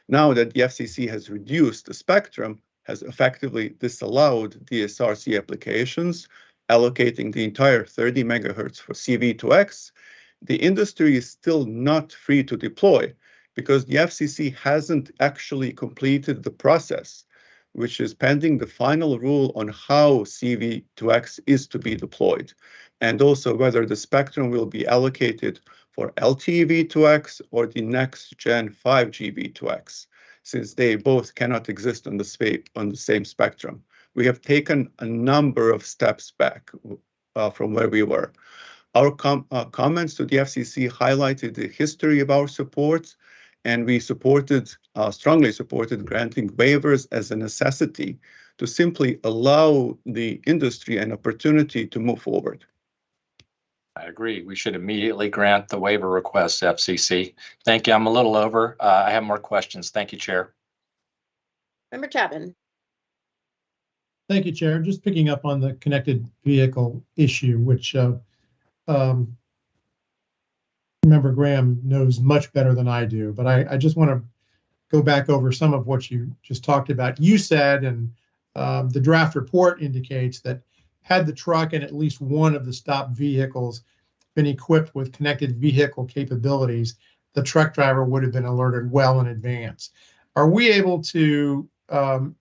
Now that the FCC has reduced the spectrum, has effectively disallowed DSRC applications, allocating the entire 30 megahertz for CV2X, the industry is still not free to deploy because the FCC hasn't actually completed the process, which is pending the final rule on how CV2X is to be deployed, and also whether the spectrum will be allocated for LTE V2X or the next gen 5G V2X, since they both cannot exist on the same spectrum. We have taken a number of steps back from where we were. Our comments to the FCC highlighted the history of our support, and we strongly supported granting waivers as a necessity to simply allow the industry an opportunity to move forward. I agree. We should immediately grant the waiver request, FCC. Thank you. I'm a little over. I have more questions. Thank you, Chair. Member Chapman. Thank you, Chair. Just picking up on the connected vehicle issue, which Member Graham knows much better than I do, but I just want to go back over some of what you just talked about. You said, and The draft report indicates that had the truck and at least one of the stopped vehicles been equipped with connected vehicle capabilities, the truck driver would have been alerted well in advance. Are we able to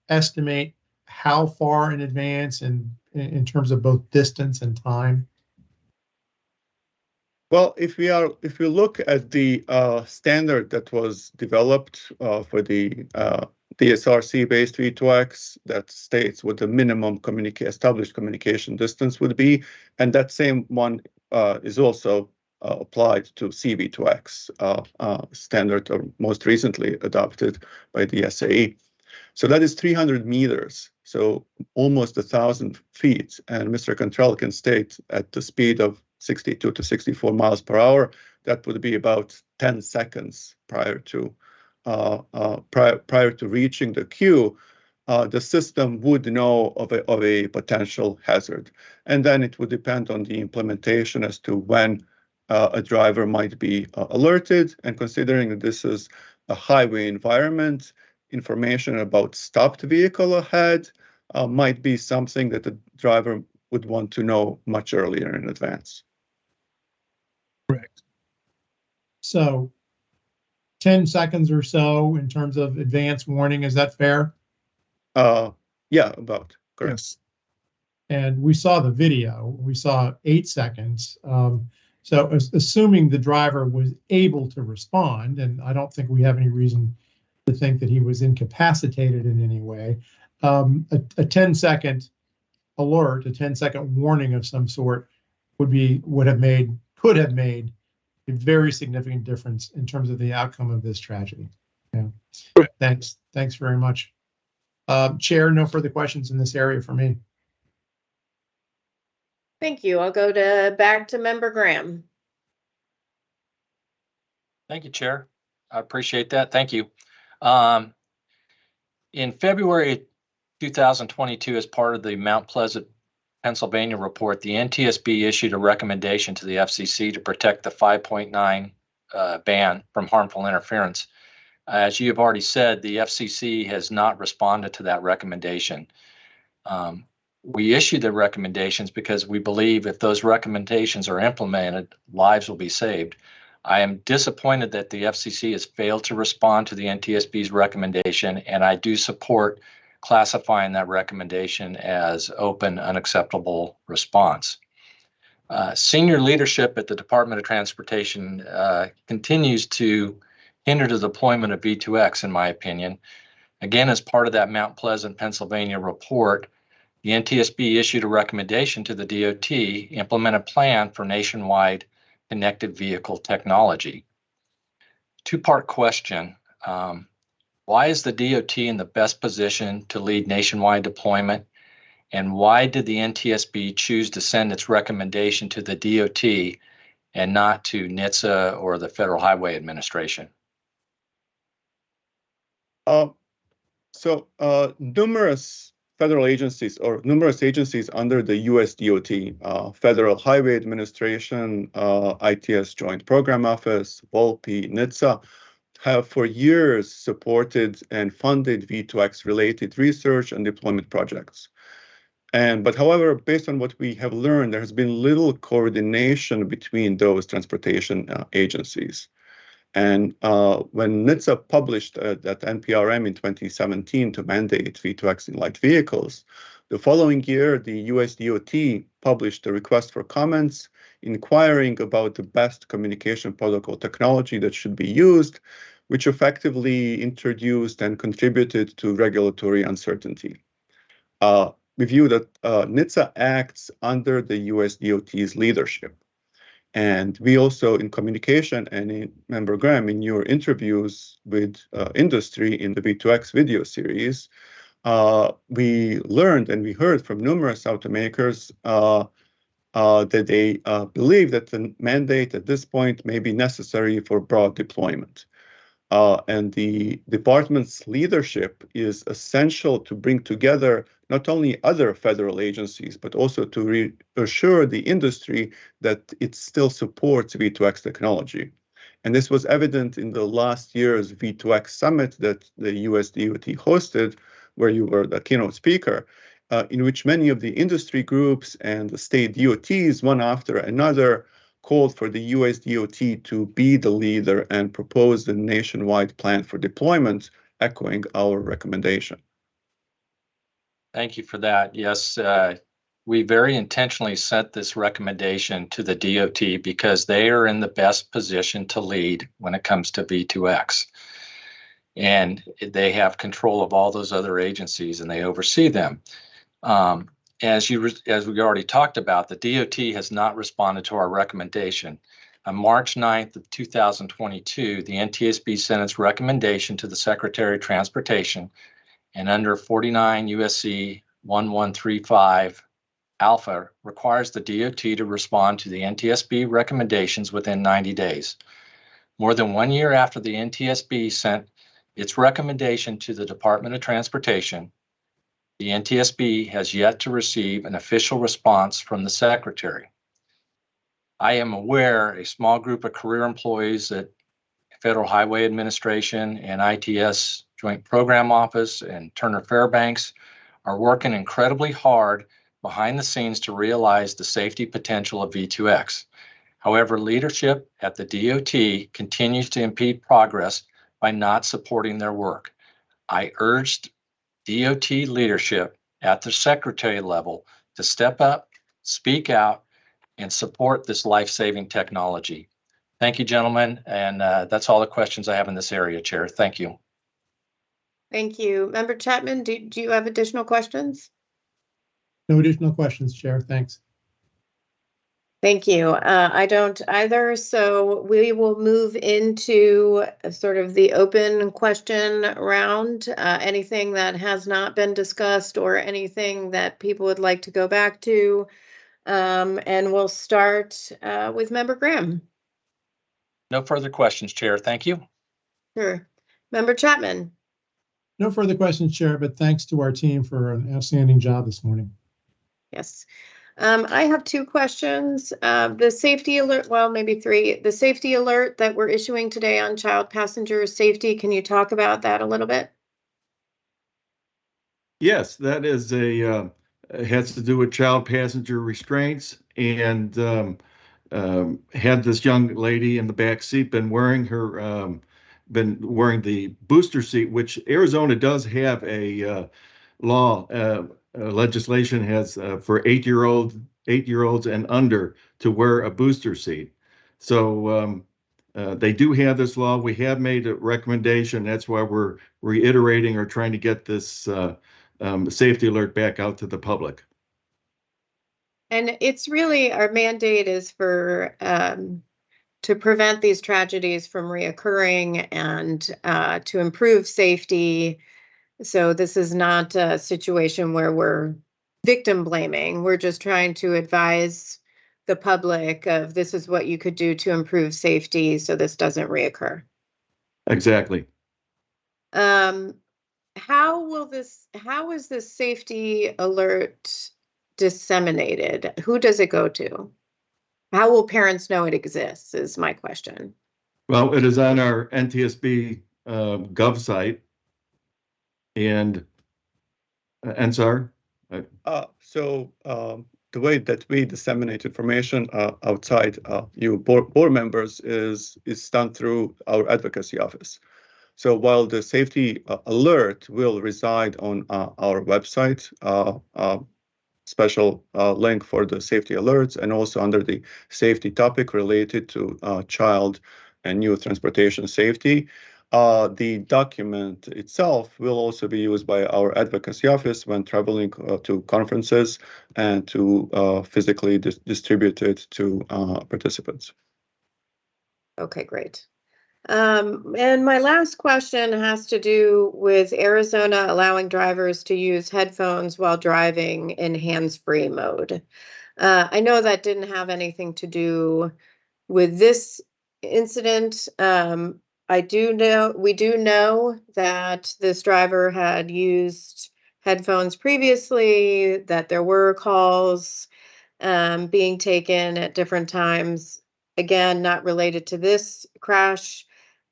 estimate how far in advance and in terms of both distance and time? Well, if we look at the standard that was developed for the DSRC-based V2X, that states what the minimum established communication distance would be, and that same one is also applied to CV2X standard, or most recently adopted by the SAE. So that is 300 meters, so almost 1,000 feet. And Mr. Cantrell can state at the speed of 62 to 64 miles per hour, that would be about 10 seconds prior to reaching the queue. The system would know of a potential hazard, and then it would depend on the implementation as to when a driver might be alerted. And considering that this is a highway environment, information about stopped vehicle ahead might be something that the driver would want to know much earlier in advance. Correct. So 10 seconds or so in terms of advance warning, is that fair? Yeah, about, correct. Yes. And we saw the video, we saw 8 seconds. So assuming the driver was able to respond, and I don't think we have any reason to think that he was incapacitated in any way, a 10-second alert, a 10-second warning of some sort could have made a very significant difference in terms of the outcome of this tragedy. Yeah. Thanks very much. Chair, no further questions in this area for me. Thank you. I'll go back to Member Graham. Thank you, Chair. I appreciate that. Thank you. In February 2022, as part of the Mount Pleasant, Pennsylvania report, the NTSB issued a recommendation to the FCC to protect the 5.9 ban from harmful interference. As you have already said, the FCC has not responded to that recommendation. We issued the recommendations because we believe if those recommendations are implemented, lives will be saved. I am disappointed that the FCC has failed to respond to the NTSB's recommendation, and I do support classifying that recommendation as open, unacceptable response. Senior leadership at the Department of Transportation continues to hinder the deployment of V2X, in my opinion. Again, as part of that Mount Pleasant, Pennsylvania report, the NTSB issued a recommendation to the DOT, implement a plan for nationwide connected vehicle technology. Two-part question. Why is the DOT in the best position to lead nationwide deployment? And why did the NTSB choose to send its recommendation to the DOT and not to NHTSA or the Federal Highway Administration? Numerous federal agencies or numerous agencies under the US DOT, Federal Highway Administration, ITS Joint Program Office, VOLPI, NHTSA, have for years supported and funded V2X related research and deployment projects. But however, based on what we have learned, there has been little coordination between those transportation agencies. And when NHTSA published that NPRM in 2017 to mandate V2X in light vehicles, the following year, the US DOT published a request for comments inquiring about the best communication protocol technology that should be used, which effectively introduced and contributed to regulatory uncertainty. We view that NHTSA acts under the US DOT's leadership. And we also, in communication and in Member Graham, in your interviews with industry in the V2X video series, we learned and we heard from numerous automakers that they believe that the mandate at this point may be necessary for broad deployment. And the department's leadership is essential to bring together not only other federal agencies, but also to reassure the industry that it still supports V2X technology. And this was evident in the last year's V2X summit that the US DOT hosted, where you were the keynote speaker, in which many of the industry groups and the state DOTs, one after another, called for the US DOT to be the leader and propose the nationwide plan for deployment, echoing our recommendation. Thank you for that. Yes, we very intentionally sent this recommendation to the DOT because they are in the best position to lead when it comes to V2X. And they have control of all those other agencies and they oversee them. As we already talked about, the DOT has not responded to our recommendation. On March 9th of 2022, the NTSB sent its recommendation to the Secretary of Transportation, and under 49 USC 1135 alpha requires the DOT to respond to the NTSB recommendations within 90 days. More than 1 year after the NTSB sent its recommendation to the Department of Transportation, the NTSB has yet to receive an official response from the Secretary. I am aware a small group of career employees at Federal Highway Administration and ITS Joint Program Office and Turner Fairbanks are working incredibly hard behind the scenes to realize the safety potential of V2X. However, leadership at the DOT continues to impede progress by not supporting their work. I urged DOT leadership at the Secretary level to step up, speak out, and support this life-saving technology. Thank you, gentlemen, and that's all the questions I have in this area, Chair. Thank you. Thank you. Member Chapman, do you have additional questions? No additional questions, Chair. Thanks. Thank you. I don't either, so we will move into sort of the open question round. Anything that has not been discussed or anything that people would like to go back to. And we'll start with Member Graham. No further questions, Chair. Thank you. Sure. Member Chapman. No further questions, Chair, but thanks to our team for an outstanding job this morning. Yes. I have two questions. The safety alert, well, maybe three. The safety alert that we're issuing today on child passenger safety, can you talk about that a little bit? Yes, that is it has to do with child passenger restraints, and had this young lady in the back seat been wearing the booster seat, which Arizona does have a law, legislation has for 8-year-olds and under to wear a booster seat. So they do have this law. We have made a recommendation. That's why we're reiterating or trying to get this safety alert back out to the public. And it's really, our mandate is for to prevent these tragedies from reoccurring and to improve safety. So this is not a situation where we're victim blaming. We're just trying to advise the public of this is what you could do to improve safety so this doesn't reoccur. Exactly. How is this safety alert disseminated? Who does it go to? How will parents know it exists is my question. Well, it is on our NTSB gov site. And Ansar? The way that we disseminate information outside you board members is done through our advocacy office. So while the safety alert will reside on our website, special link for the safety alerts, and also under the safety topic related to child and youth transportation safety, the document itself will also be used by our advocacy office when traveling to conferences and to physically distribute it to participants. Okay, great. And my last question has to do with Arizona allowing drivers to use headphones while driving in hands-free mode. I know that didn't have anything to do with this incident. We do know that this driver had used headphones previously, that there were calls being taken at different times, again, not related to this crash.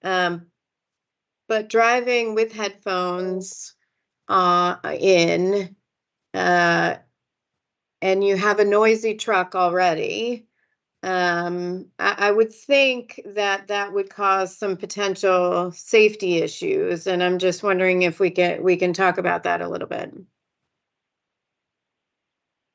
But driving with headphones in, and you have a noisy truck already, I would think that that would cause some potential safety issues. And I'm just wondering if we can talk about that a little bit.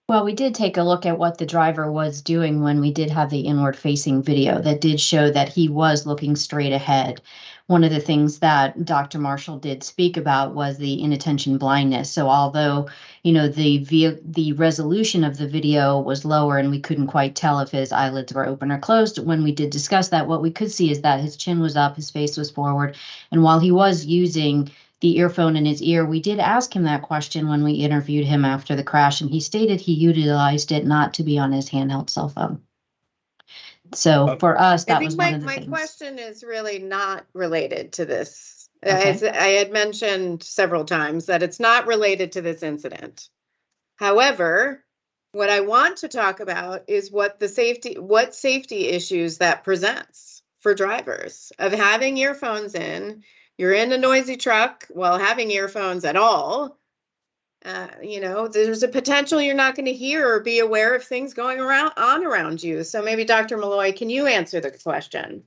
Well, we did take a look at what the driver was doing when we did have the inward-facing video that did show that he was looking straight ahead. One of the things that Dr. Marshall did speak about was the inattention blindness. So although, you know, the resolution of the video was lower and we couldn't quite tell if his eyelids were open or closed, when we did discuss that, what we could see is that his chin was up, his face was forward, and while he was using the earphone in his ear, we did ask him that question when we interviewed him after the crash, and he stated he utilized it not to be on his handheld cell phone. So for us, that was one of the things. My question is really not related to this. Okay. As I had mentioned several times that it's not related to this incident. However, what I want to talk about is what safety issues that presents for drivers of having earphones in. You're in a noisy truck while having earphones at all. You know, there's a potential you're not going to hear or be aware of things going around you. So maybe Dr. Malloy, can you answer the question?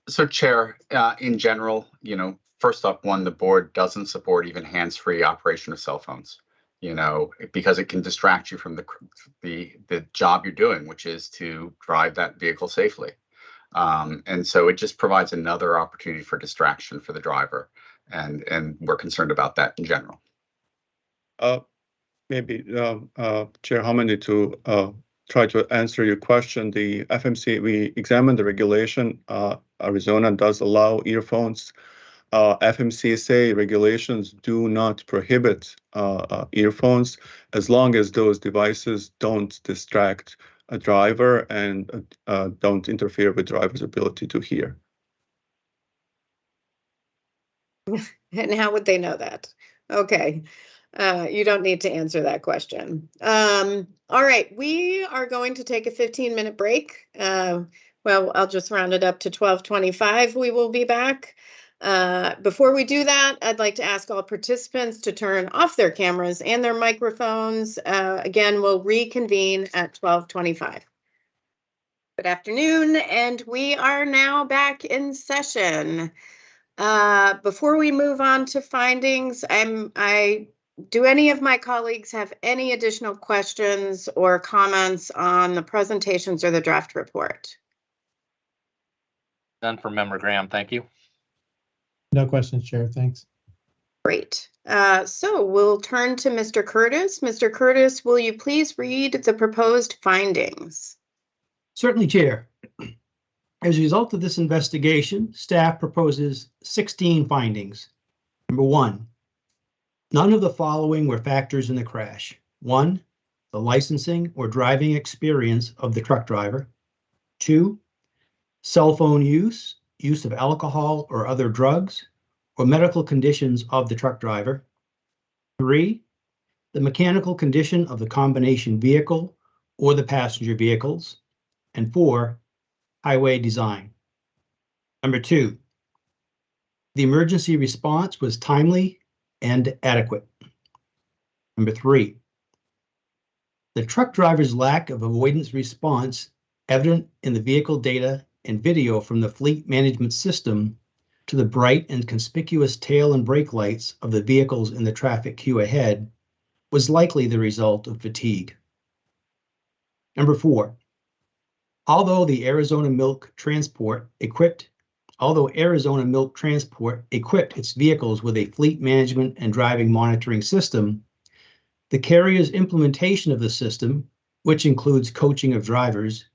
So Chair, in general, you know, first up, the board doesn't support even hands-free operation of cell phones, you know, because it can distract you from the job you're doing, which is to drive that vehicle safely. And so it just provides another opportunity for distraction for the driver, and we're concerned about that in general. Maybe Chair Homendy, to try to answer your question. The FMC, we examined the regulation. Arizona does allow earphones. FMCSA regulations do not prohibit earphones as long as those devices don't distract a driver and don't interfere with driver's ability to hear. And how would they know that? Okay. You don't need to answer that question. All right, we are going to take a 15-minute break. Well, I'll just round it up to 12:25. We will be back. Before we do that, I'd like to ask all participants to turn off their cameras and their microphones. Again, we'll reconvene at 12:25. Good afternoon, and we are now back in session. Before we move on to findings, do any of my colleagues have any additional questions or comments on the presentations or the draft report? None from Member Graham, thank you. No questions, Chair. Thanks. Great. So we'll turn to Mr. Curtis. Mr. Curtis, will you please read the proposed findings? Certainly, Chair. As a result of this investigation, staff proposes 16 findings. Number 1, none of the following were factors in the crash. 1, the licensing or driving experience of the truck driver. 2, cell phone use of alcohol or other drugs, or medical conditions of the truck driver. 3, the mechanical condition of the combination vehicle or the passenger vehicles. And 4, highway design. Number 2, the emergency response was timely and adequate. Number 3, the truck driver's lack of avoidance response evident in the vehicle data and video from the fleet management system to the bright and conspicuous tail and brake lights of the vehicles in the traffic queue ahead was likely the result of fatigue. Number 4, although Arizona Milk Transport equipped its vehicles with a fleet management and driving monitoring system, the carrier's implementation of the system, which includes coaching of drivers,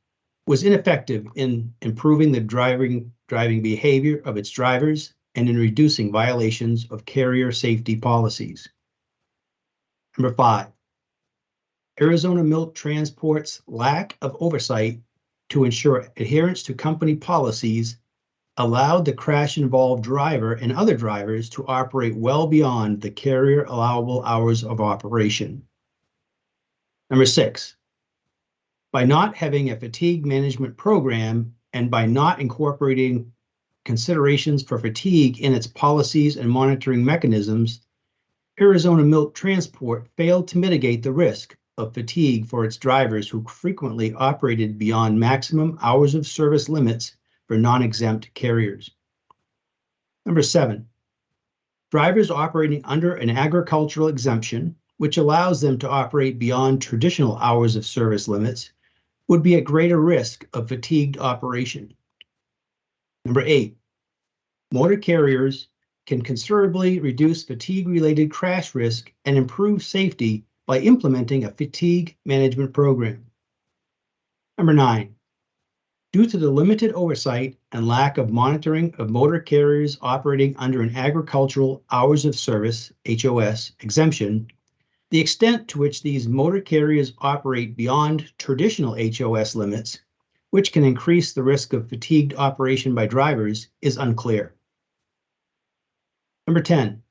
was ineffective in improving the driving behavior of its drivers and in reducing violations of carrier safety policies. Number 5, Arizona Milk Transport's lack of oversight to ensure adherence to company policies allowed the crash-involved driver and other drivers to operate well beyond the carrier allowable hours of operation. Number 6, by not having a fatigue management program and by not incorporating considerations for fatigue in its policies and monitoring mechanisms, Arizona Milk Transport failed to mitigate the risk of fatigue for its drivers who frequently operated beyond maximum hours of service limits for non-exempt carriers. Number 7, drivers operating under an agricultural exemption, which allows them to operate beyond traditional hours of service limits, would be at greater risk of fatigued operation. Number 8, motor carriers can considerably reduce fatigue-related crash risk and improve safety by implementing a fatigue management program. Number 9, due to the limited oversight and lack of monitoring of motor carriers operating under an agricultural hours of service, HOS, exemption, the extent to which these motor carriers operate beyond traditional HOS limits, which can increase the risk of fatigued operation by drivers, is unclear. Number 10,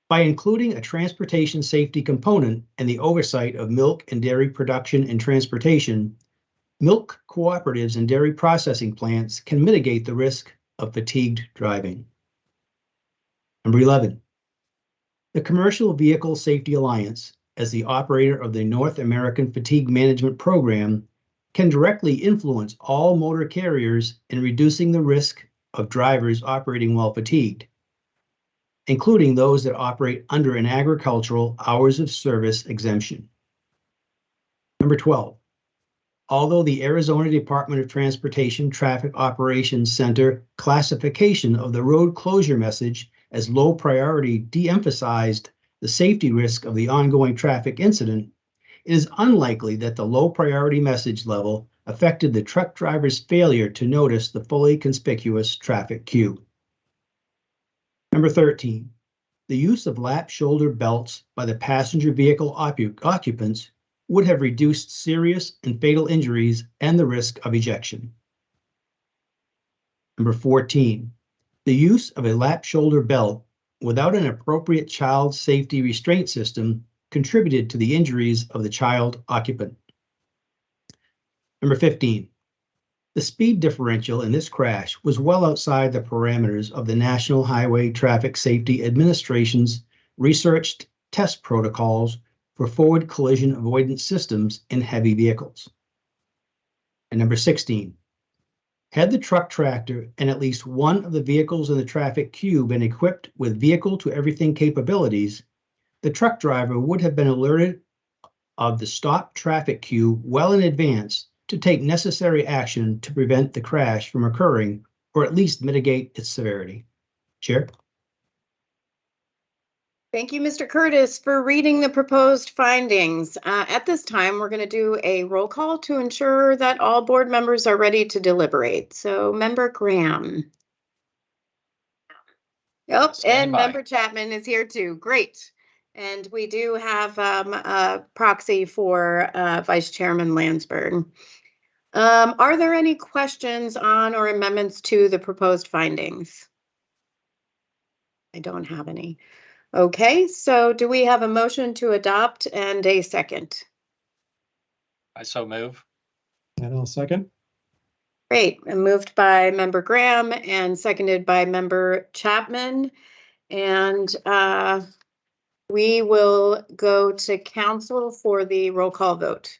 by including a transportation safety component in the oversight of milk and dairy production and transportation, milk cooperatives and dairy processing plants can mitigate the risk of fatigued driving. Number 11, the Commercial Vehicle Safety Alliance, as the operator of the North American Fatigue Management Program, can directly influence all motor carriers in reducing the risk of drivers operating while fatigued, including those that operate under an agricultural hours of service exemption. Number 12, although the Arizona Department of Transportation Traffic Operations Center classification of the road closure message as low priority de-emphasized the safety risk of the ongoing traffic incident, it is unlikely that the low priority message level affected the truck driver's failure to notice the fully conspicuous traffic cue. Number 13, the use of lap shoulder belts by the passenger vehicle occupants would have reduced serious and fatal injuries and the risk of ejection. Number 14, the use of a lap shoulder belt without an appropriate child safety restraint system contributed to the injuries of the child occupant. Number 15, the speed differential in this crash was well outside the parameters of the National Highway Traffic Safety Administration's researched test protocols for forward collision avoidance systems in heavy vehicles. And number 16, had the truck tractor and at least one of the vehicles in the traffic queue been equipped with vehicle-to-everything capabilities, the truck driver would have been alerted of the stop traffic queue well in advance to take necessary action to prevent the crash from occurring or at least mitigate its severity. Chair? Thank you, Mr. Curtis, for reading the proposed findings. At this time, we're going to do a roll call to ensure that all board members are ready to deliberate. So, Member Graham. Yep, and Member Chapman is here too. Great. And we do have a proxy for Vice Chairman Landsberg. Are there any questions on or amendments to the proposed findings? I don't have any. Okay, so do we have a motion to adopt and a second? I so move. And I'll second. Great, moved by Member Graham and seconded by Member Chapman. And we will go to council for the roll call vote.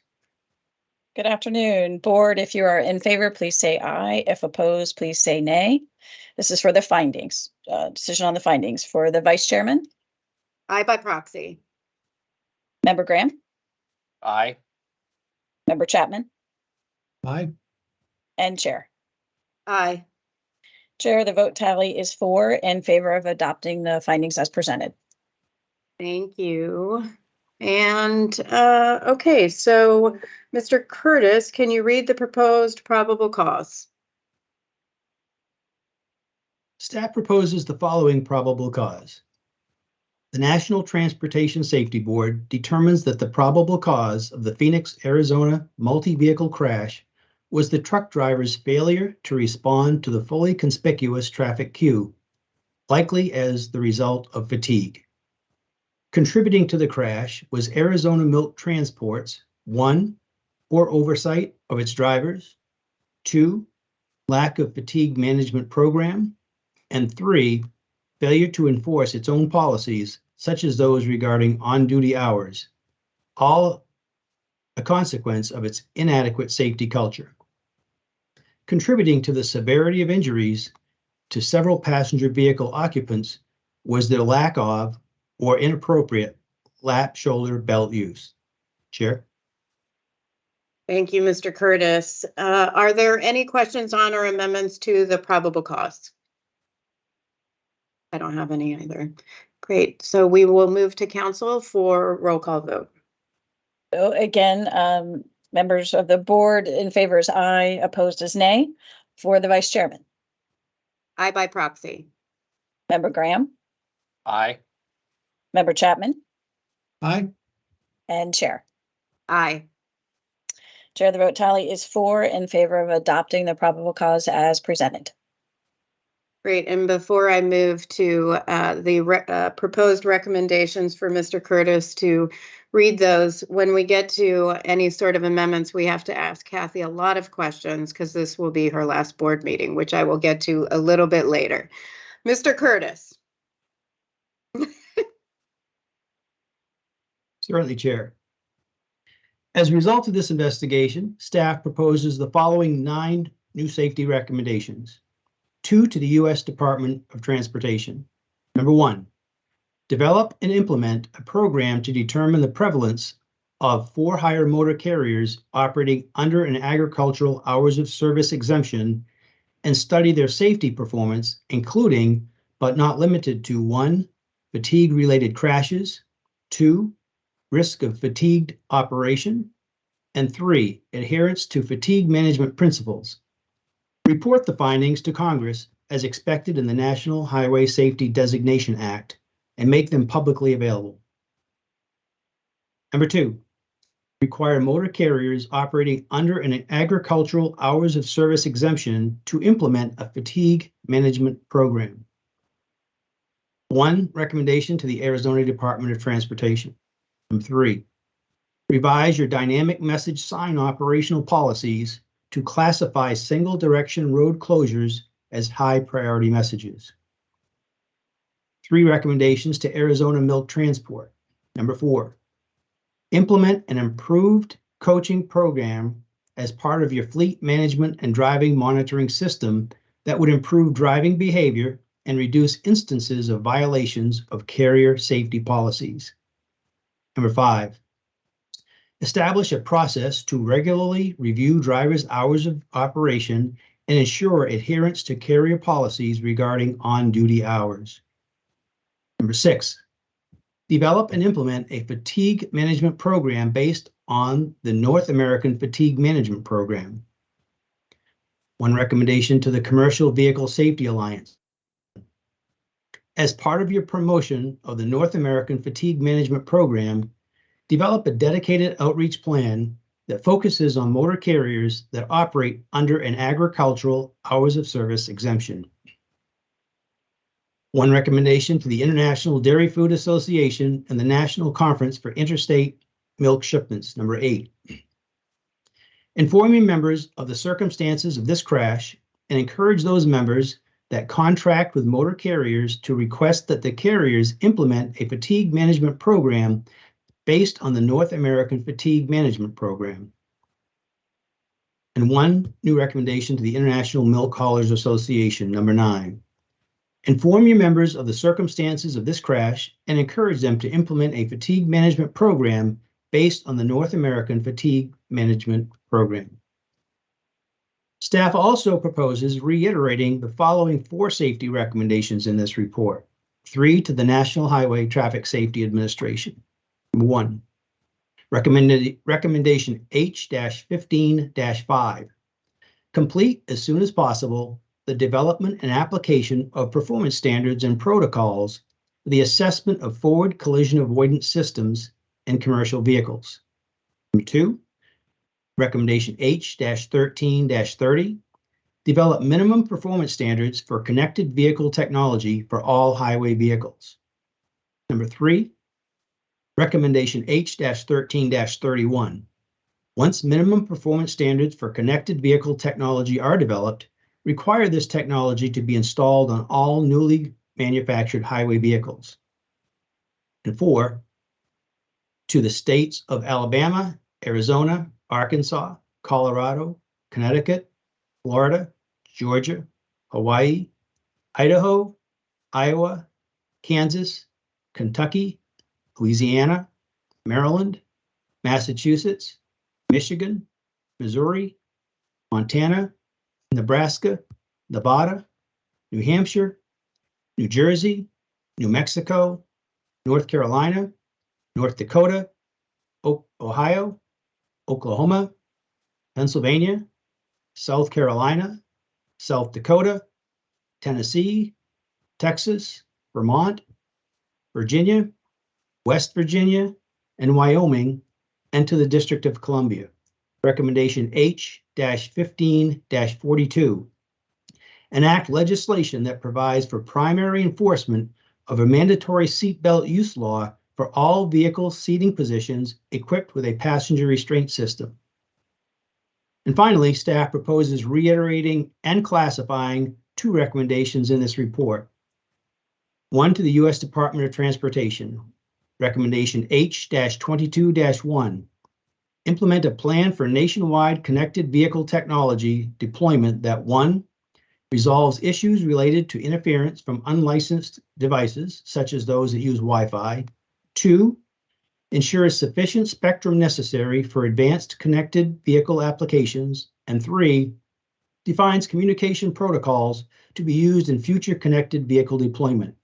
Good afternoon, board. If you are in favor, please say aye. If opposed, please say nay. This is for the findings, decision on the findings. For the vice chairman? Aye by proxy. Member Graham? Aye. Member Chapman? Aye. And chair? Aye. Chair, the vote tally is 4 in favor of adopting the findings as presented. Thank you. And okay, so Mr. Curtis, can you read the proposed probable cause? Staff proposes the following probable cause. The National Transportation Safety Board determines that the probable cause of the Phoenix, Arizona multi-vehicle crash was the truck driver's failure to respond to the fully conspicuous traffic cue, likely as the result of fatigue. Contributing to the crash was Arizona Milk Transport's 1, poor oversight of its drivers, 2, lack of fatigue management program, and 3, failure to enforce its own policies, such as those regarding on-duty hours, all a consequence of its inadequate safety culture. Contributing to the severity of injuries to several passenger vehicle occupants was their lack of or inappropriate lap shoulder belt use. Chair. Thank you, Mr. Curtis. Are there any questions on or amendments to the probable cause? I don't have any either. Great. So we will move to council for roll call vote. So again, members of the board in favor is aye, opposed is nay. For the vice chairman, Aye by proxy. member Graham, Aye. member Chapman, Aye. and chair. Aye. Chair, the vote tally is 4 in favor of adopting the probable cause as presented. Great. And before I move to the proposed recommendations for Mr. Curtis to read those, when we get to any sort of amendments, we have to ask Kathy a lot of questions because this will be her last board meeting, which I will get to a little bit later. Mr. Curtis. Certainly, Chair. As a result of this investigation, staff proposes the following 9 new safety recommendations. 2 to the U.S. Department of Transportation. Number 1, develop and implement a program to determine the prevalence of for-hire motor carriers operating under an agricultural hours of service exemption and study their safety performance, including, but not limited to 1, fatigue-related crashes, 2, risk of fatigued operation, and 3, adherence to fatigue management principles. Report the findings to Congress as expected in the National Highway Safety Designation Act and make them publicly available. Number 2, require motor carriers operating under an agricultural hours of service exemption to implement a fatigue management program. 1 recommendation to the Arizona Department of Transportation. Number 3, revise your dynamic message sign operational policies to classify single direction road closures as high priority messages. 3 recommendations to Arizona Milk Transport. Number 4, implement an improved coaching program as part of your fleet management and driving monitoring system that would improve driving behavior and reduce instances of violations of carrier safety policies. Number 5, establish a process to regularly review drivers' hours of operation and ensure adherence to carrier policies regarding on-duty hours. Number 6, develop and implement a fatigue management program based on the North American Fatigue Management Program. 1 recommendation to the Commercial Vehicle Safety Alliance. As part of your promotion of the North American Fatigue Management Program, develop a dedicated outreach plan that focuses on motor carriers that operate under an agricultural hours of service exemption. 1 recommendation to the International Dairy Food Association and the National Conference for Interstate Milk Shipments, number 8. Inform your members of the circumstances of this crash and encourage those members that contract with motor carriers to request that the carriers implement a fatigue management program based on the North American Fatigue Management Program. And 1 new recommendation to the International Milk Haulers Association, number 9. Inform your members of the circumstances of this crash and encourage them to implement a fatigue management program based on the North American Fatigue Management Program. Staff also proposes reiterating the following 4 safety recommendations in this report. 3 to the National Highway Traffic Safety Administration. 1, recommendation H-15-5, complete as soon as possible the development and application of performance standards and protocols for the assessment of forward collision avoidance systems in commercial vehicles. 2, recommendation H-13-30, develop minimum performance standards for connected vehicle technology for all highway vehicles. 3, recommendation H-13-31. Once minimum performance standards for connected vehicle technology are developed, require this technology to be installed on all newly manufactured highway vehicles. And 4, to the states of Alabama, Arizona, Arkansas, Colorado, Connecticut, Florida, Georgia, Hawaii, Idaho, Iowa, Kansas, Kentucky, Louisiana, Maryland, Massachusetts, Michigan, Missouri, Montana, Nebraska, Nevada, New Hampshire, New Jersey, New Mexico, North Carolina, North Dakota, Ohio, Oklahoma, Pennsylvania, South Carolina, South Dakota, Tennessee, Texas, Vermont, Virginia, West Virginia, and Wyoming, and to the District of Columbia. Recommendation H-15-42. Enact legislation that provides for primary enforcement of a mandatory seatbelt use law for all vehicle seating positions equipped with a passenger restraint system. And finally, staff proposes reiterating and classifying 2 recommendations in this report. One to the U.S. Department of Transportation, recommendation H-22-1. Implement a plan for nationwide connected vehicle technology deployment that 1, resolves issues related to interference from unlicensed devices, such as those that use Wi-Fi. 2, ensures sufficient spectrum necessary for advanced connected vehicle applications. And 3, defines communication protocols to be used in future connected vehicle deployment.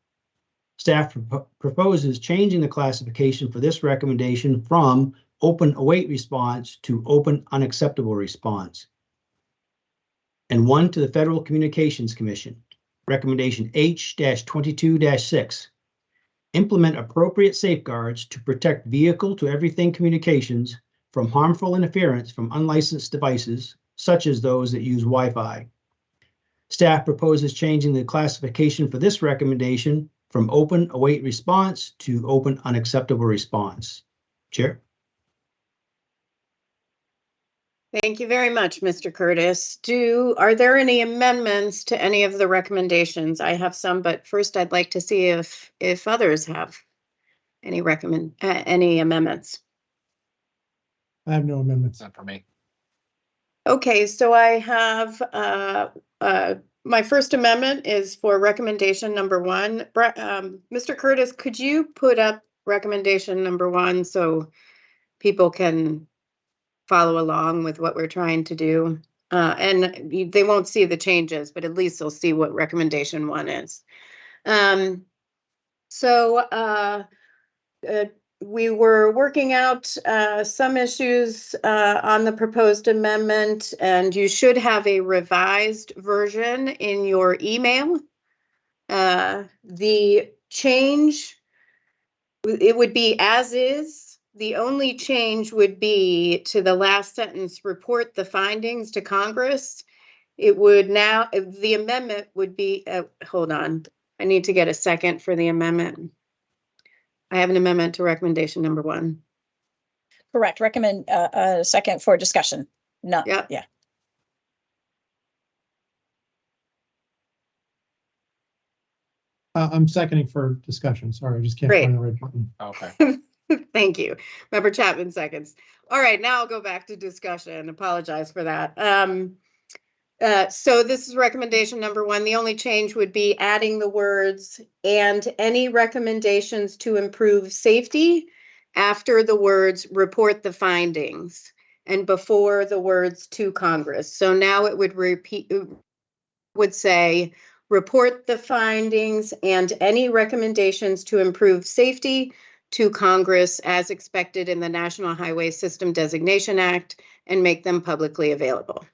Staff proposes changing the classification for this recommendation from open await response to open unacceptable response. And 1 to the Federal Communications Commission, recommendation H-22-6. Implement appropriate safeguards to protect vehicle-to-everything communications from harmful interference from unlicensed devices, such as those that use Wi-Fi. Staff proposes changing the classification for this recommendation from open await response to open unacceptable response. Chair. Thank you very much, Mr. Curtis. Are there any amendments to any of the recommendations? I have some, but first I'd like to see if others have any amendments. I have no amendments. Not for me. Okay, so I have my first amendment is for recommendation number 1. Mr. Curtis, could you put up recommendation number 1 so people can follow along with what we're trying to do? And they won't see the changes, but at least they'll see what recommendation 1 is. We were working out some issues on the proposed amendment, and you should have a revised version in your email. The change, it would be as is. The only change would be to the last sentence, report the findings to Congress. It would now, the amendment would be, hold on, I need to get a second for the amendment. I have an amendment to recommendation number 1. Correct. Recommend a second for discussion. No. Yep. Yeah. I'm seconding for discussion. Sorry, I just can't Great. find the right button. Okay. Thank you. Member Chapman seconds. All right, now I'll go back to discussion. Apologize for that. So this is recommendation number 1. The only change would be adding the words "and any recommendations to improve safety" after the words "report the findings" and before the words "to Congress." So now it would say report the findings and any recommendations to improve safety to Congress as expected in the National Highway System Designation Act and make them publicly available.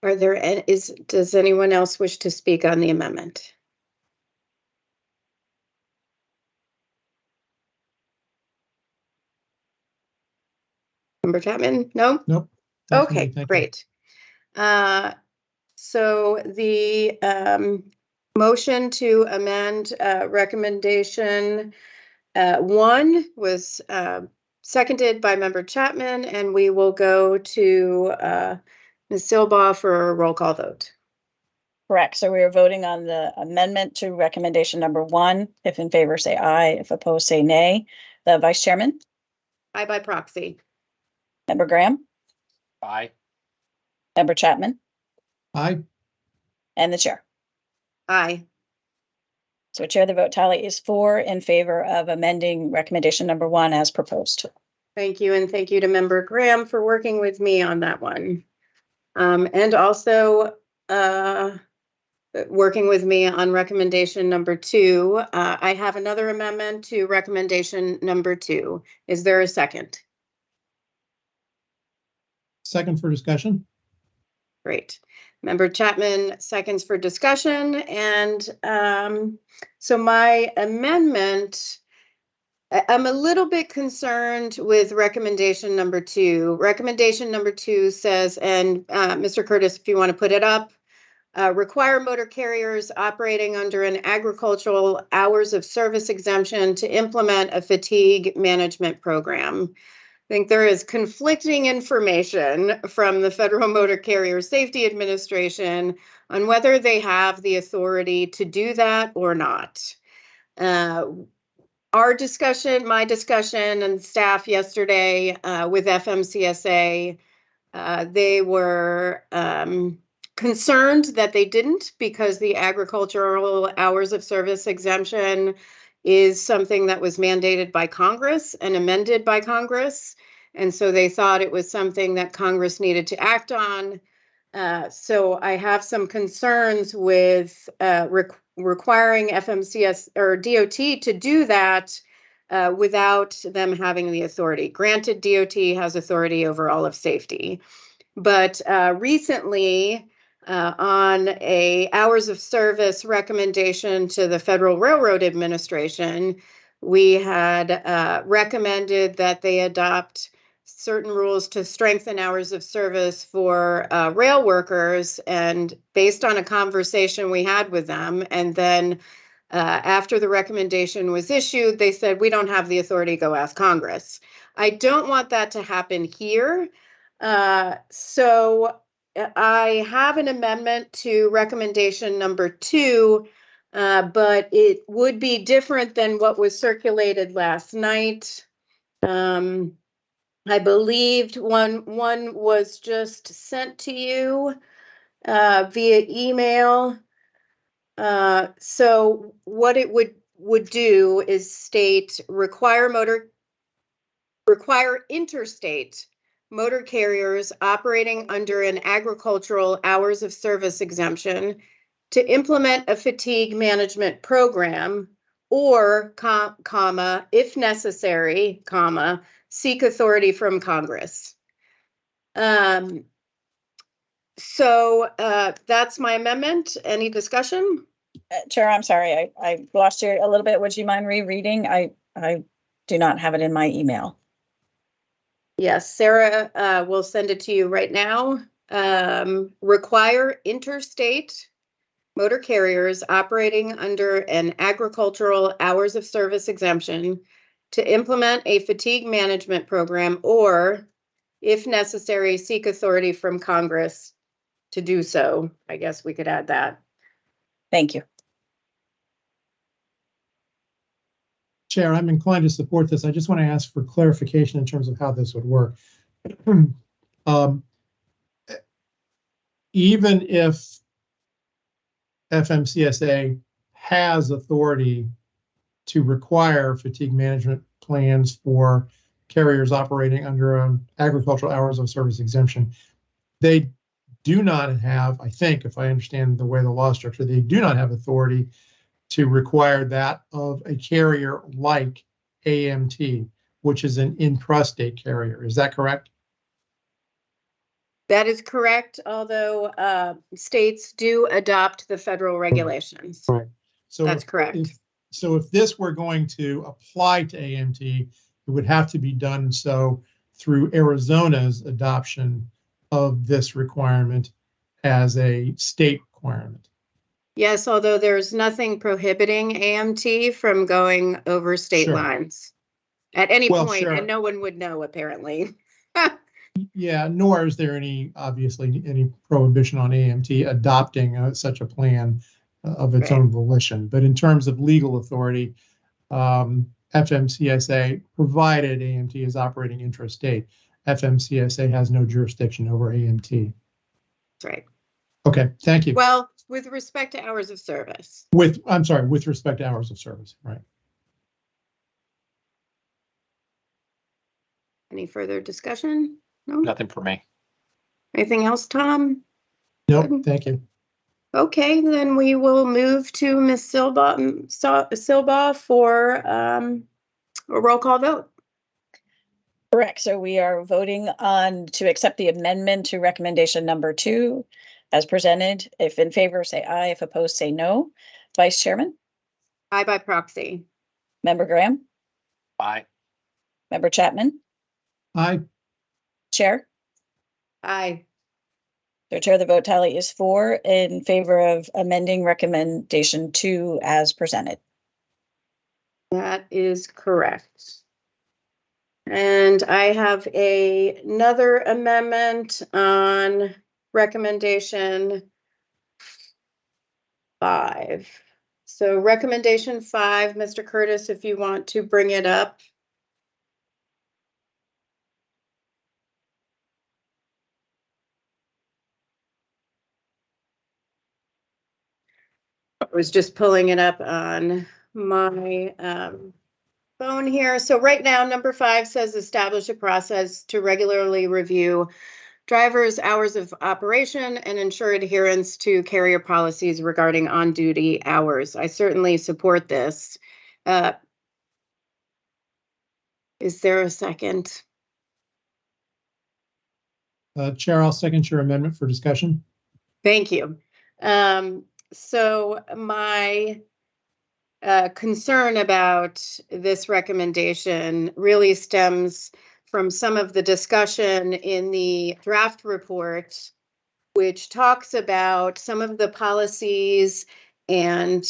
Does anyone else wish to speak on the amendment? Member Chapman? No? Nope. Okay, Thank you. great. So the motion to amend recommendation 1 was seconded by Member Chapman, and we will go to Ms. Silbaugh for a roll call vote. Correct. So we are voting on the amendment to recommendation number 1. If in favor, say aye. If opposed, say nay. The Vice Chairman, Aye by proxy. Member Graham, Aye. Member Chapman, Aye. and the Chair. Aye. So Chair, the vote tally is 4 in favor of amending recommendation number 1 as proposed. Thank you, and thank you to Member Graham for working with me on that one. And also working with me on recommendation number 2. I have another amendment to recommendation number 2. Is there a second? Second for discussion. Great. Member Chapman seconds for discussion. And so my amendment, I'm a little bit concerned with recommendation number 2. Recommendation number 2 says, and Mr. Curtis, if you want to put it up, require motor carriers operating under an agricultural hours of service exemption to implement a fatigue management program. I think there is conflicting information from the Federal Motor Carrier Safety Administration on whether they have the authority to do that or not. Our discussion, my discussion and staff yesterday with FMCSA, they were concerned that they didn't, because the agricultural hours of service exemption is something that was mandated by Congress and amended by Congress. And so they thought it was something that Congress needed to act on. So I have some concerns with requiring FMCS or DOT to do that without them having the authority. Granted, DOT has authority over all of safety. But recently, on a hours of service recommendation to the Federal Railroad Administration, we had recommended that they adopt certain rules to strengthen hours of service for rail workers. And based on a conversation we had with them, and then after the recommendation was issued, they said, we don't have the authority, go ask Congress. I don't want that to happen here. So I have an amendment to recommendation number 2, but it would be different than what was circulated last night. I believed one was just sent to you via email. So what it would do is state require interstate motor carriers operating under an agricultural hours of service exemption to implement a fatigue management program, or comma, if necessary, comma, seek authority from Congress. So that's my amendment. Any discussion? Chair, I'm sorry, I lost you a little bit. Would you mind rereading? I do not have it in my email. Yes, Sarah will send it to you right now. Require interstate motor carriers operating under an agricultural hours of service exemption to implement a fatigue management program, or, if necessary, seek authority from Congress to do so. I guess we could add that. Thank you. Chair, I'm inclined to support this. I just want to ask for clarification in terms of how this would work. Even if FMCSA has authority to require fatigue management plans for carriers operating under an agricultural hours of service exemption, they do not have, I think, if I understand the way the law is structured, they do not have authority to require that of a carrier like AMT, which is an intrastate carrier. Is that correct? That is correct, although states do adopt the federal regulations. Right. So that's correct. So if this were going to apply to AMT, it would have to be done so through Arizona's adoption of this requirement as a state requirement. Yes, although there's nothing prohibiting AMT from going over state Sure. lines at any Well, point, sure. and no one would know, apparently. Yeah, nor is there obviously any prohibition on AMT adopting such a plan of its own volition. But in terms of legal authority, FMCSA, provided AMT is operating intrastate, FMCSA has no jurisdiction over AMT. That's right. Okay, thank you. Well, with respect to hours of service. I'm sorry, with respect to hours of service, right. Any further discussion? No? Nothing for me. Anything else, Tom? Nope, Good. thank you. Okay, then we will move to Ms. Silba for a roll call vote. Correct. So we are voting on to accept the amendment to recommendation number 2 as presented. If in favor, say aye. If opposed, say no. Vice Chairman? Aye by proxy. Member Graham? Aye. Member Chapman? Aye. Chair? Aye. So Chair, the vote tally is 4 in favor of amending recommendation 2 as presented. That is correct. And I have another amendment on recommendation 5. So recommendation 5, Mr. Curtis, if you want to bring it up. I was just pulling it up on my phone here. So right now, number 5 says establish a process to regularly review drivers' hours of operation and ensure adherence to carrier policies regarding on-duty hours. I certainly support this. Is there a second? Chair, I'll second your amendment for discussion. Thank you. So my concern about this recommendation really stems from some of the discussion in the draft report, which talks about some of the policies and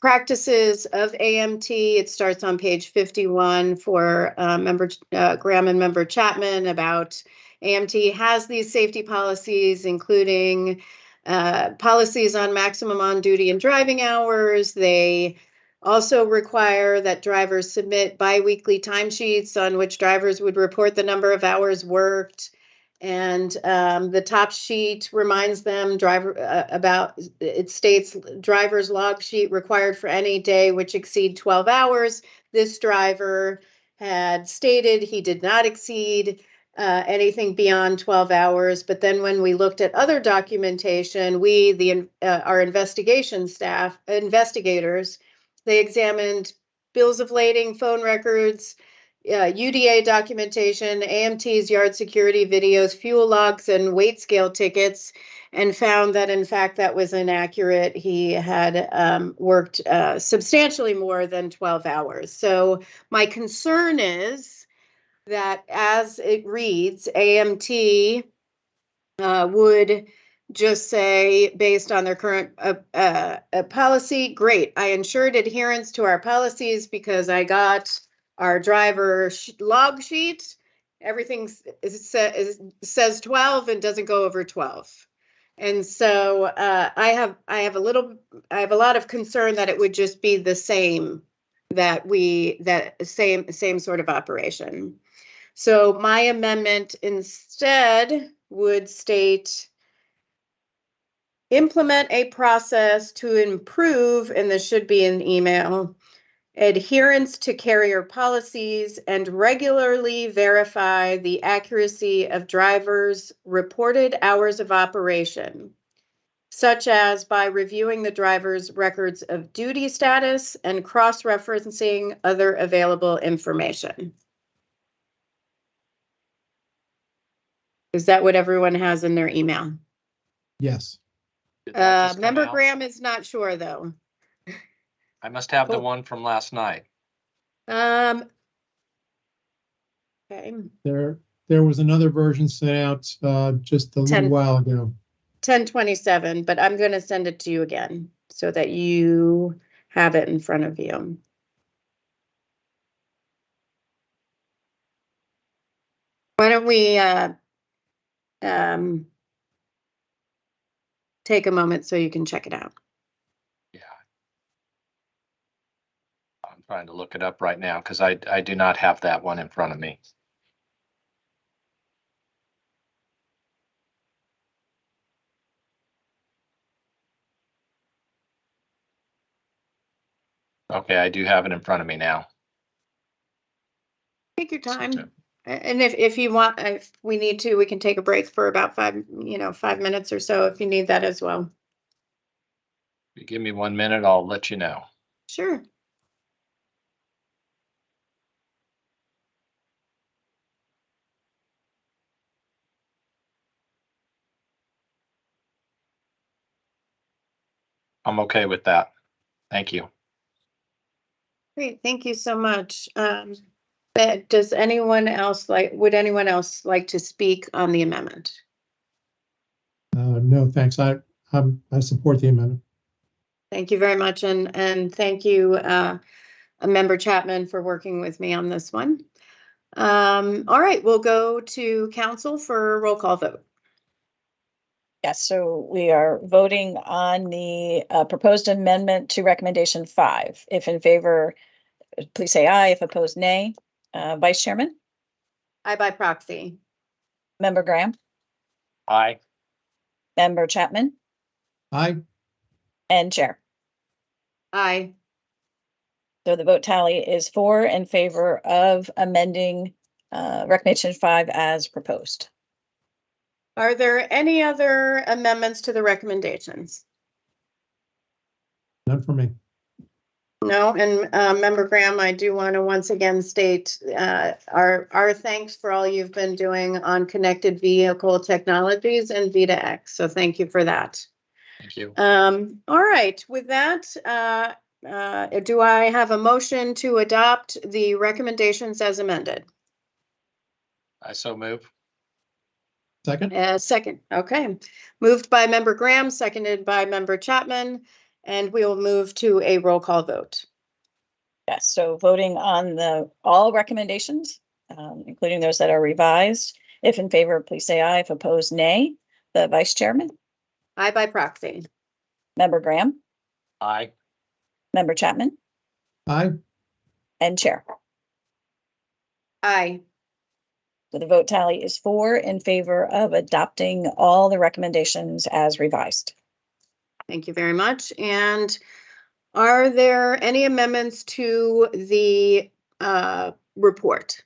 practices of AMT. It starts on page 51 for member Graham and member Chapman about AMT has these safety policies, including policies on maximum on-duty and driving hours. They also require that drivers submit biweekly timesheets on which drivers would report the number of hours worked. And the top sheet reminds them it states driver's log sheet required for any day which exceed 12 hours. This driver had stated he did not exceed anything beyond 12 hours. But then when we looked at other documentation, our investigation staff, investigators, they examined bills of lading, phone records, UDA documentation, AMT's yard security videos, fuel logs, and weight scale tickets, and found that, in fact, that was inaccurate. He had worked substantially more than 12 hours. So my concern is that as it reads, AMT would just say, based on their current policy, great, I ensured adherence to our policies because I got our driver log sheet. Everything says 12 and doesn't go over 12. And so I have a lot of concern that it would just be the same, same sort of operation. So my amendment instead would state, implement a process to improve, and this should be an email, adherence to carrier policies and regularly verify the accuracy of drivers' reported hours of operation, such as by reviewing the driver's records of duty status and cross-referencing other available information. Is that what everyone has in their email? Yes. Member Graham is not sure, though. I must have the one from last night. Okay. There was another version sent out just a little while ago. 1027, but I'm going to send it to you again so that you have it in front of you. why don't we take a moment so you can check it out. Yeah. I'm trying to look it up right now because I do not have that one in front of me. Okay, I do have it in front of me now. Take your time. And if you want, if we need to, we can take a break for about 5 minutes or so if you need that as well. If you give me 1 minute, I'll let you know. Sure. I'm okay with that. Thank you. Great, thank you so much. Does anyone else would anyone else like to speak on the amendment? No, thanks. I support the amendment. Thank you very much, and thank you, Member Chapman, for working with me on this one. All right, we'll go to council for a roll call vote. Yes, so we are voting on the proposed amendment to recommendation 5. If in favor, please say aye. If opposed, nay. Vice Chairman? Aye by proxy. Member Graham? Aye. Member Chapman? Aye. And Chair? Aye. So the vote tally is 4 in favor of amending recommendation 5 as proposed. Are there any other amendments to the recommendations? None for me. No, and Member Graham, I do want to once again state our thanks for all you've been doing on connected vehicle technologies and V2X. So thank you for that. Thank you. All right, with that, do I have a motion to adopt the recommendations as amended? I so move. Second? Second, okay. Moved by Member Graham, seconded by Member Chapman, and we will move to a roll call vote. Yes, so voting on all recommendations, including those that are revised. If in favor, please say aye. If opposed, nay. The Vice Chairman? Aye by proxy. Member Graham? Aye. Member Chapman? Aye. And Chair? Aye. So the vote tally is 4 in favor of adopting all the recommendations as revised. Thank you very much. And are there any amendments to the report?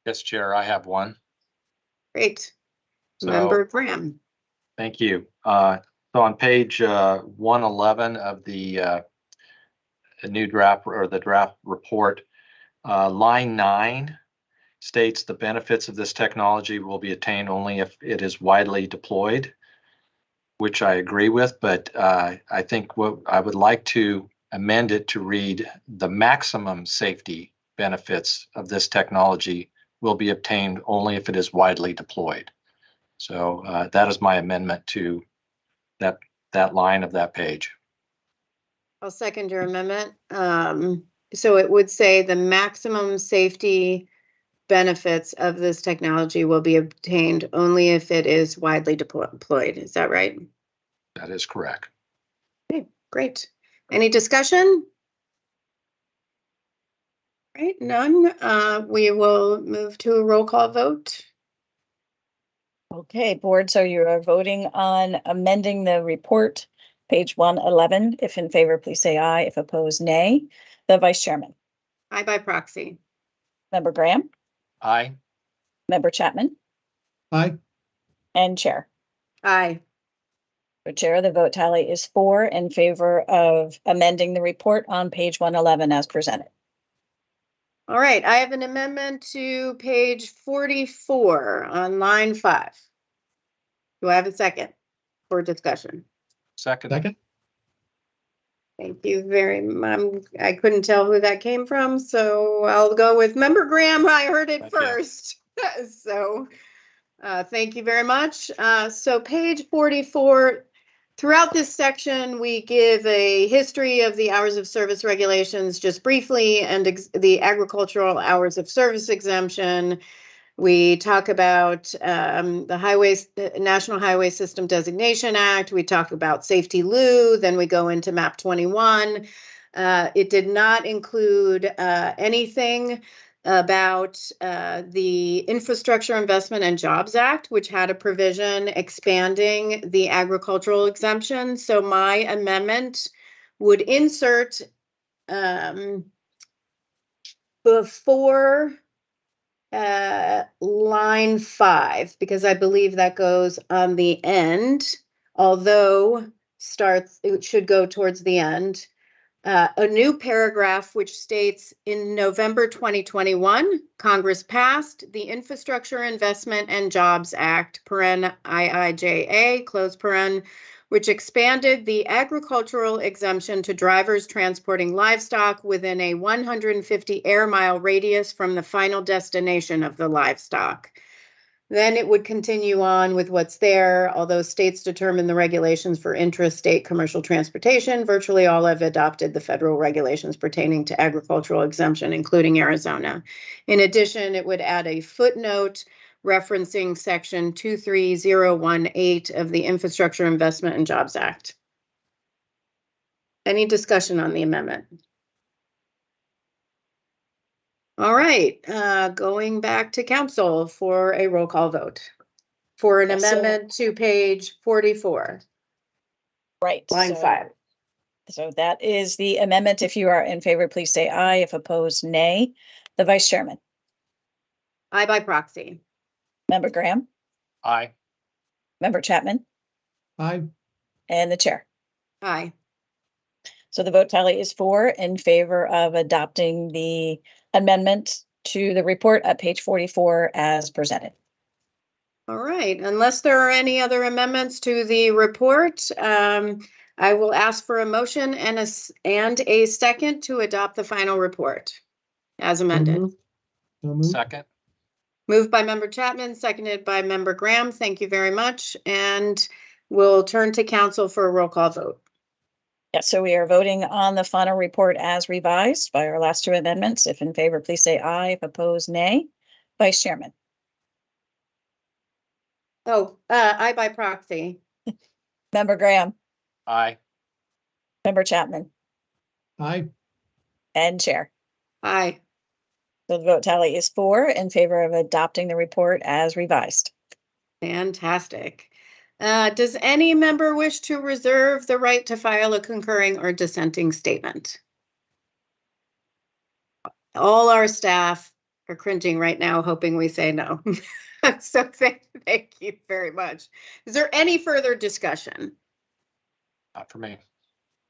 Yes, Chair, I have one. Great. So, Member Graham. thank you. So on page 111 of the new draft or the draft report, line 9 states the benefits of this technology will be attained only if it is widely deployed, which I agree with, but I think what I would like to amend it to read the maximum safety benefits of this technology will be obtained only if it is widely deployed. So that is my amendment to that line of that page. I'll second your amendment. So it would say the maximum safety benefits of this technology will be obtained only if it is widely deployed. Is that right? That is correct. Okay, great. Any discussion? Right, none. We will move to a roll call vote. Okay, board, so you are voting on amending the report, page 111. If in favor, please say aye. If opposed, nay. The Vice Chairman? Aye by proxy. Member Graham? Aye. Member Chapman? Aye. And Chair? Aye. For Chair, the vote tally is 4 in favor of amending the report on page 111 as presented. All right, I have an amendment to page 44 on line 5. Do I have a second for discussion? Second. Second? Thank you very much. I couldn't tell who that came from, so I'll go with Member Graham. I heard it Thank you. first. So thank you very much. So page 44, throughout this section, we give a history of the hours of service regulations just briefly and the agricultural hours of service exemption. We talk about the National Highway System Designation Act. We talk about Safety Lou. Then we go into MAP 21. It did not include anything about the Infrastructure Investment and Jobs Act, which had a provision expanding the agricultural exemption. So my amendment would insert before line 5, because I believe that goes on the end, although it should go towards the end. A new paragraph which states, in November 2021, Congress passed the Infrastructure Investment and Jobs Act, paren IIJA, close paren, which expanded the agricultural exemption to drivers transporting livestock within a 150 air mile radius from the final destination of the livestock. Then it would continue on with what's there. Although states determine the regulations for intrastate commercial transportation, virtually all have adopted the federal regulations pertaining to agricultural exemption, including Arizona. In addition, it would add a footnote referencing section 23018 of the Infrastructure Investment and Jobs Act. Any discussion on the amendment? All right, going back to council for a roll call vote for an amendment to page 44. Right. Line 5. So that is the amendment. If you are in favor, please say aye. If opposed, nay. The Vice Chairman. Aye by proxy. Member Graham. Aye. Member Chapman. Aye. And the Chair. Aye. So the vote tally is 4 in favor of adopting the amendment to the report at page 44 as presented. All right, unless there are any other amendments to the report, I will ask for a motion and a second to adopt the final report as amended. So moved. Second. Moved by Member Chapman, seconded by Member Graham. Thank you very much. And we'll turn to council for a roll call vote. Yes, so we are voting on the final report as revised by our last 2 amendments. If in favor, please say aye. If opposed, nay. Vice Chairman. Oh, aye by proxy. Member Graham. Aye. Member Chapman. Aye. And Chair. Aye. So the vote tally is 4 in favor of adopting the report as revised. Fantastic. Does any member wish to reserve the right to file a concurring or dissenting statement? All our staff are cringing right now, hoping we say no. So thank you very much. Is there any further discussion? Not for me.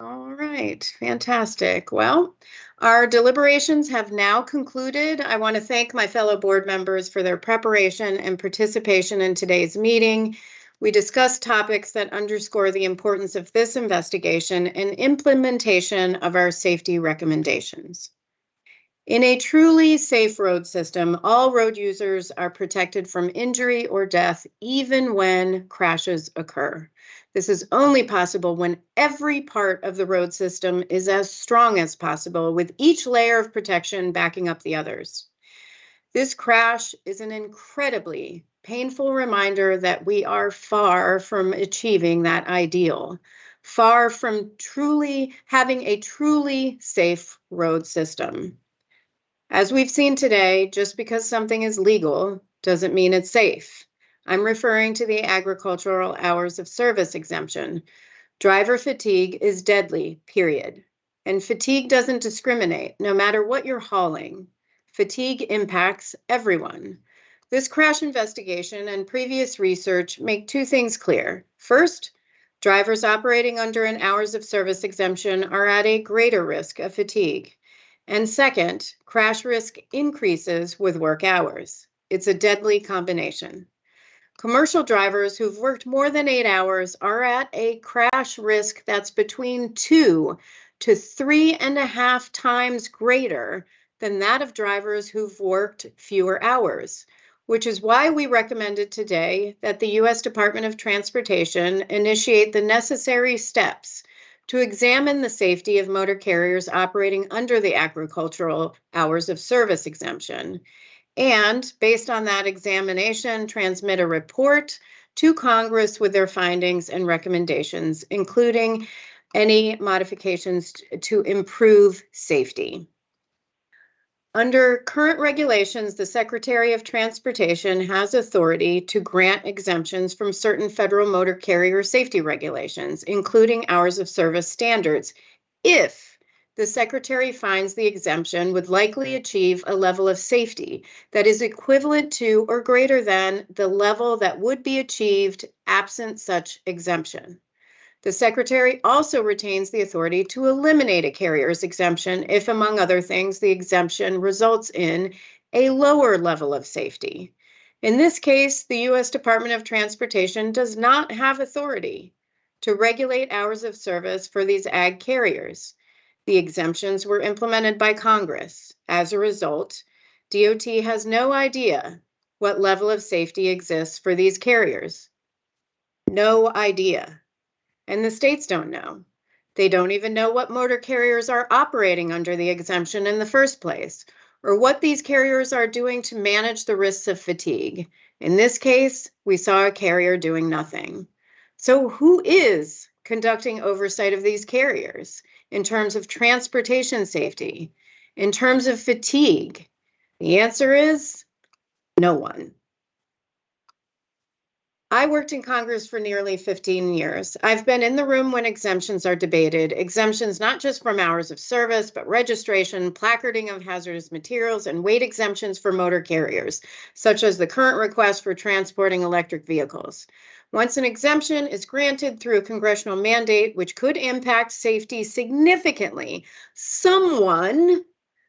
All right, fantastic. Well, our deliberations have now concluded. I want to thank my fellow board members for their preparation and participation in today's meeting. We discussed topics that underscore the importance of this investigation and implementation of our safety recommendations. In a truly safe road system, all road users are protected from injury or death, even when crashes occur. This is only possible when every part of the road system is as strong as possible, with each layer of protection backing up the others. This crash is an incredibly painful reminder that we are far from achieving that ideal, far from truly having a truly safe road system. As we've seen today, just because something is legal doesn't mean it's safe. I'm referring to the agricultural hours of service exemption. Driver fatigue is deadly, period. And fatigue doesn't discriminate, no matter what you're hauling. Fatigue impacts everyone. This crash investigation and previous research make 2 things clear. First, drivers operating under an hours of service exemption are at a greater risk of fatigue. And second, crash risk increases with work hours. It's a deadly combination. Commercial drivers who've worked more than 8 hours are at a crash risk that's between 2 to 3.5 times greater than that of drivers who've worked fewer hours, which is why we recommended today that the U.S. Department of Transportation initiate the necessary steps to examine the safety of motor carriers operating under the agricultural hours of service exemption. and based on that examination, transmit a report to Congress with their findings and recommendations, including any modifications to improve safety. Under current regulations, the Secretary of Transportation has authority to grant exemptions from certain federal motor carrier safety regulations, including hours of service standards, if the Secretary finds the exemption would likely achieve a level of safety that is equivalent to or greater than the level that would be achieved absent such exemption. The Secretary also retains the authority to eliminate a carrier's exemption if, among other things, the exemption results in a lower level of safety. In this case, the U.S. Department of Transportation does not have authority to regulate hours of service for these ag carriers. The exemptions were implemented by Congress. As a result, DOT has no idea what level of safety exists for these carriers. No idea. And the states don't know. They don't even know what motor carriers are operating under the exemption in the first place, or what these carriers are doing to manage the risks of fatigue. In this case, we saw a carrier doing nothing. So who is conducting oversight of these carriers in terms of transportation safety, in terms of fatigue? The answer is no one. I worked in Congress for nearly 15 years. I've been in the room when exemptions are debated, exemptions not just from hours of service, but registration, placarding of hazardous materials, and weight exemptions for motor carriers, such as the current request for transporting electric vehicles. Once an exemption is granted through a congressional mandate, which could impact safety significantly, someone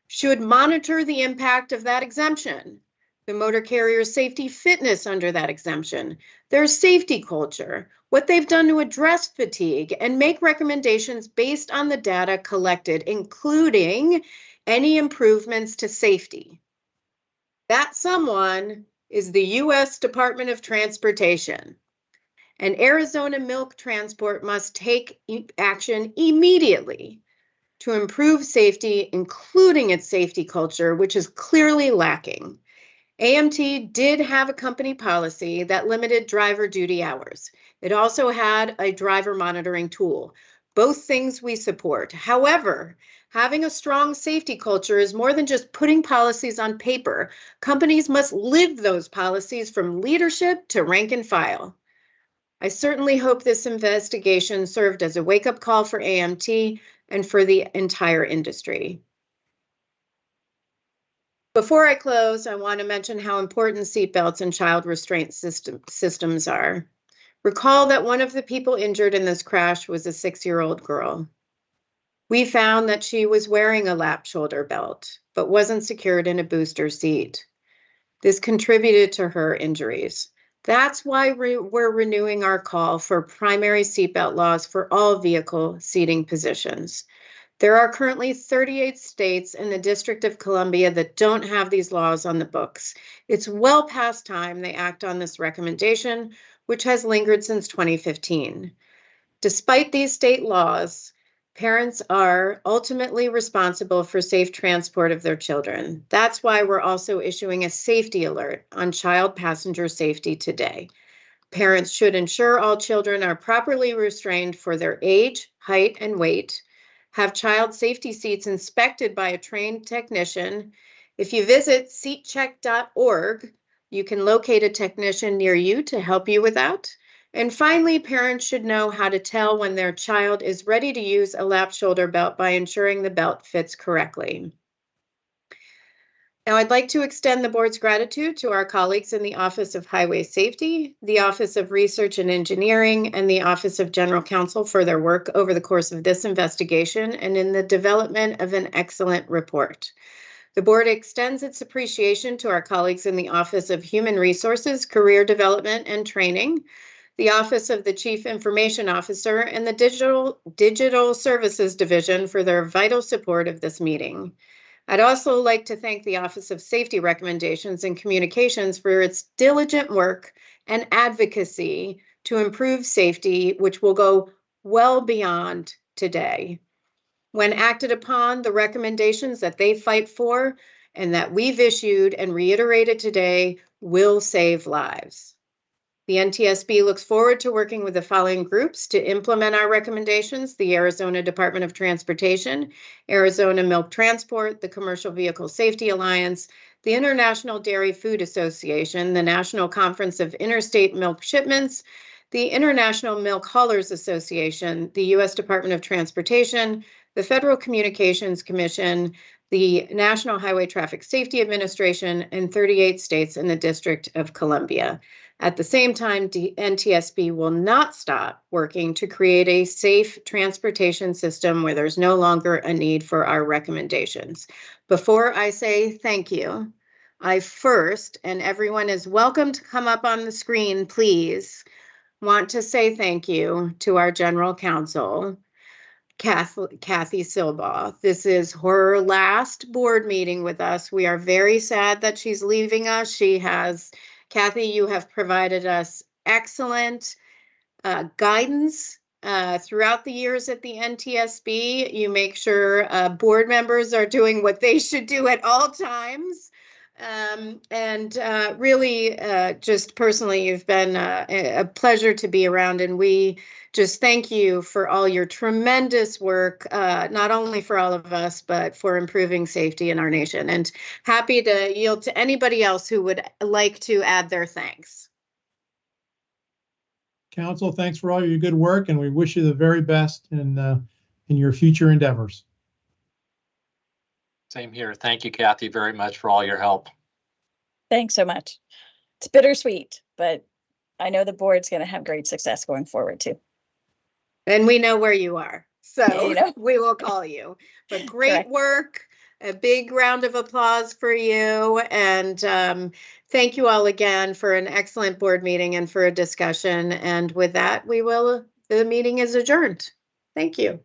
should monitor the impact of that exemption. The motor carrier's safety fitness under that exemption, their safety culture, what they've done to address fatigue, and make recommendations based on the data collected, including any improvements to safety. That someone is the U.S. Department of Transportation. And Arizona Milk Transport must take action immediately to improve safety, including its safety culture, which is clearly lacking. AMT did have a company policy that limited driver duty hours. It also had a driver monitoring tool, both things we support. However, having a strong safety culture is more than just putting policies on paper. Companies must live those policies from leadership to rank and file. I certainly hope this investigation served as a wake-up call for AMT and for the entire industry. Before I close, I want to mention how important seatbelts and child restraint systems are. Recall that one of the people injured in this crash was a 6-year-old girl. We found that she was wearing a lap shoulder belt, but wasn't secured in a booster seat. This contributed to her injuries. That's why we're renewing our call for primary seatbelt laws for all vehicle seating positions. There are currently 38 states and the District of Columbia that don't have these laws on the books. It's well past time they act on this recommendation, which has lingered since 2015. Despite these state laws, parents are ultimately responsible for safe transport of their children. That's why we're also issuing a safety alert on child passenger safety today. Parents should ensure all children are properly restrained for their age, height, and weight. Have child safety seats inspected by a trained technician. If you visit seatcheck.org, you can locate a technician near you to help you with that. And finally, parents should know how to tell when their child is ready to use a lap shoulder belt by ensuring the belt fits correctly. Now, I'd like to extend the board's gratitude to our colleagues in the Office of Highway Safety, the Office of Research and Engineering, and the Office of General Counsel for their work over the course of this investigation and in the development of an excellent report. The board extends its appreciation to our colleagues in the Office of Human Resources, Career Development and Training, the Office of the Chief Information Officer, and the Digital Services Division for their vital support of this meeting. I'd also like to thank the Office of Safety Recommendations and Communications for its diligent work and advocacy to improve safety, which will go well beyond today. When acted upon, the recommendations that they fight for and that we've issued and reiterated today will save lives. The NTSB looks forward to working with the following groups to implement our recommendations: the Arizona Department of Transportation, Arizona Milk Transport, the Commercial Vehicle Safety Alliance, the International Dairy Food Association, the National Conference of Interstate Milk Shipments, the International Milk Haulers Association, the U.S. Department of Transportation, the Federal Communications Commission, the National Highway Traffic Safety Administration, and 38 states and the District of Columbia. At the same time, NTSB will not stop working to create a safe transportation system where there's no longer a need for our recommendations. Before I say thank you, I first, and everyone is welcome to come up on the screen, please, want to say thank you to our General Counsel, Kathy Silbaugh. This is her last board meeting with us. We are very sad that she's leaving us. Kathy, you have provided us excellent guidance throughout the years at the NTSB. You make sure board members are doing what they should do at all times. Really, just personally, you've been a pleasure to be around, and we just thank you for all your tremendous work, not only for all of us, but for improving safety in our nation. And happy to yield to anybody else who would like to add their thanks. Council, thanks for all your good work, and we wish you the very best in your future endeavors. Same here. Thank you, Kathy, very much for all your help. Thanks so much. It's bittersweet, but I know the board's going to have great success going forward too. And we know where you are, so You know. we will call you. But great Correct. work. A big round of applause for you. And thank you all again for an excellent board meeting and for a discussion. And with that, the meeting is adjourned. Thank you.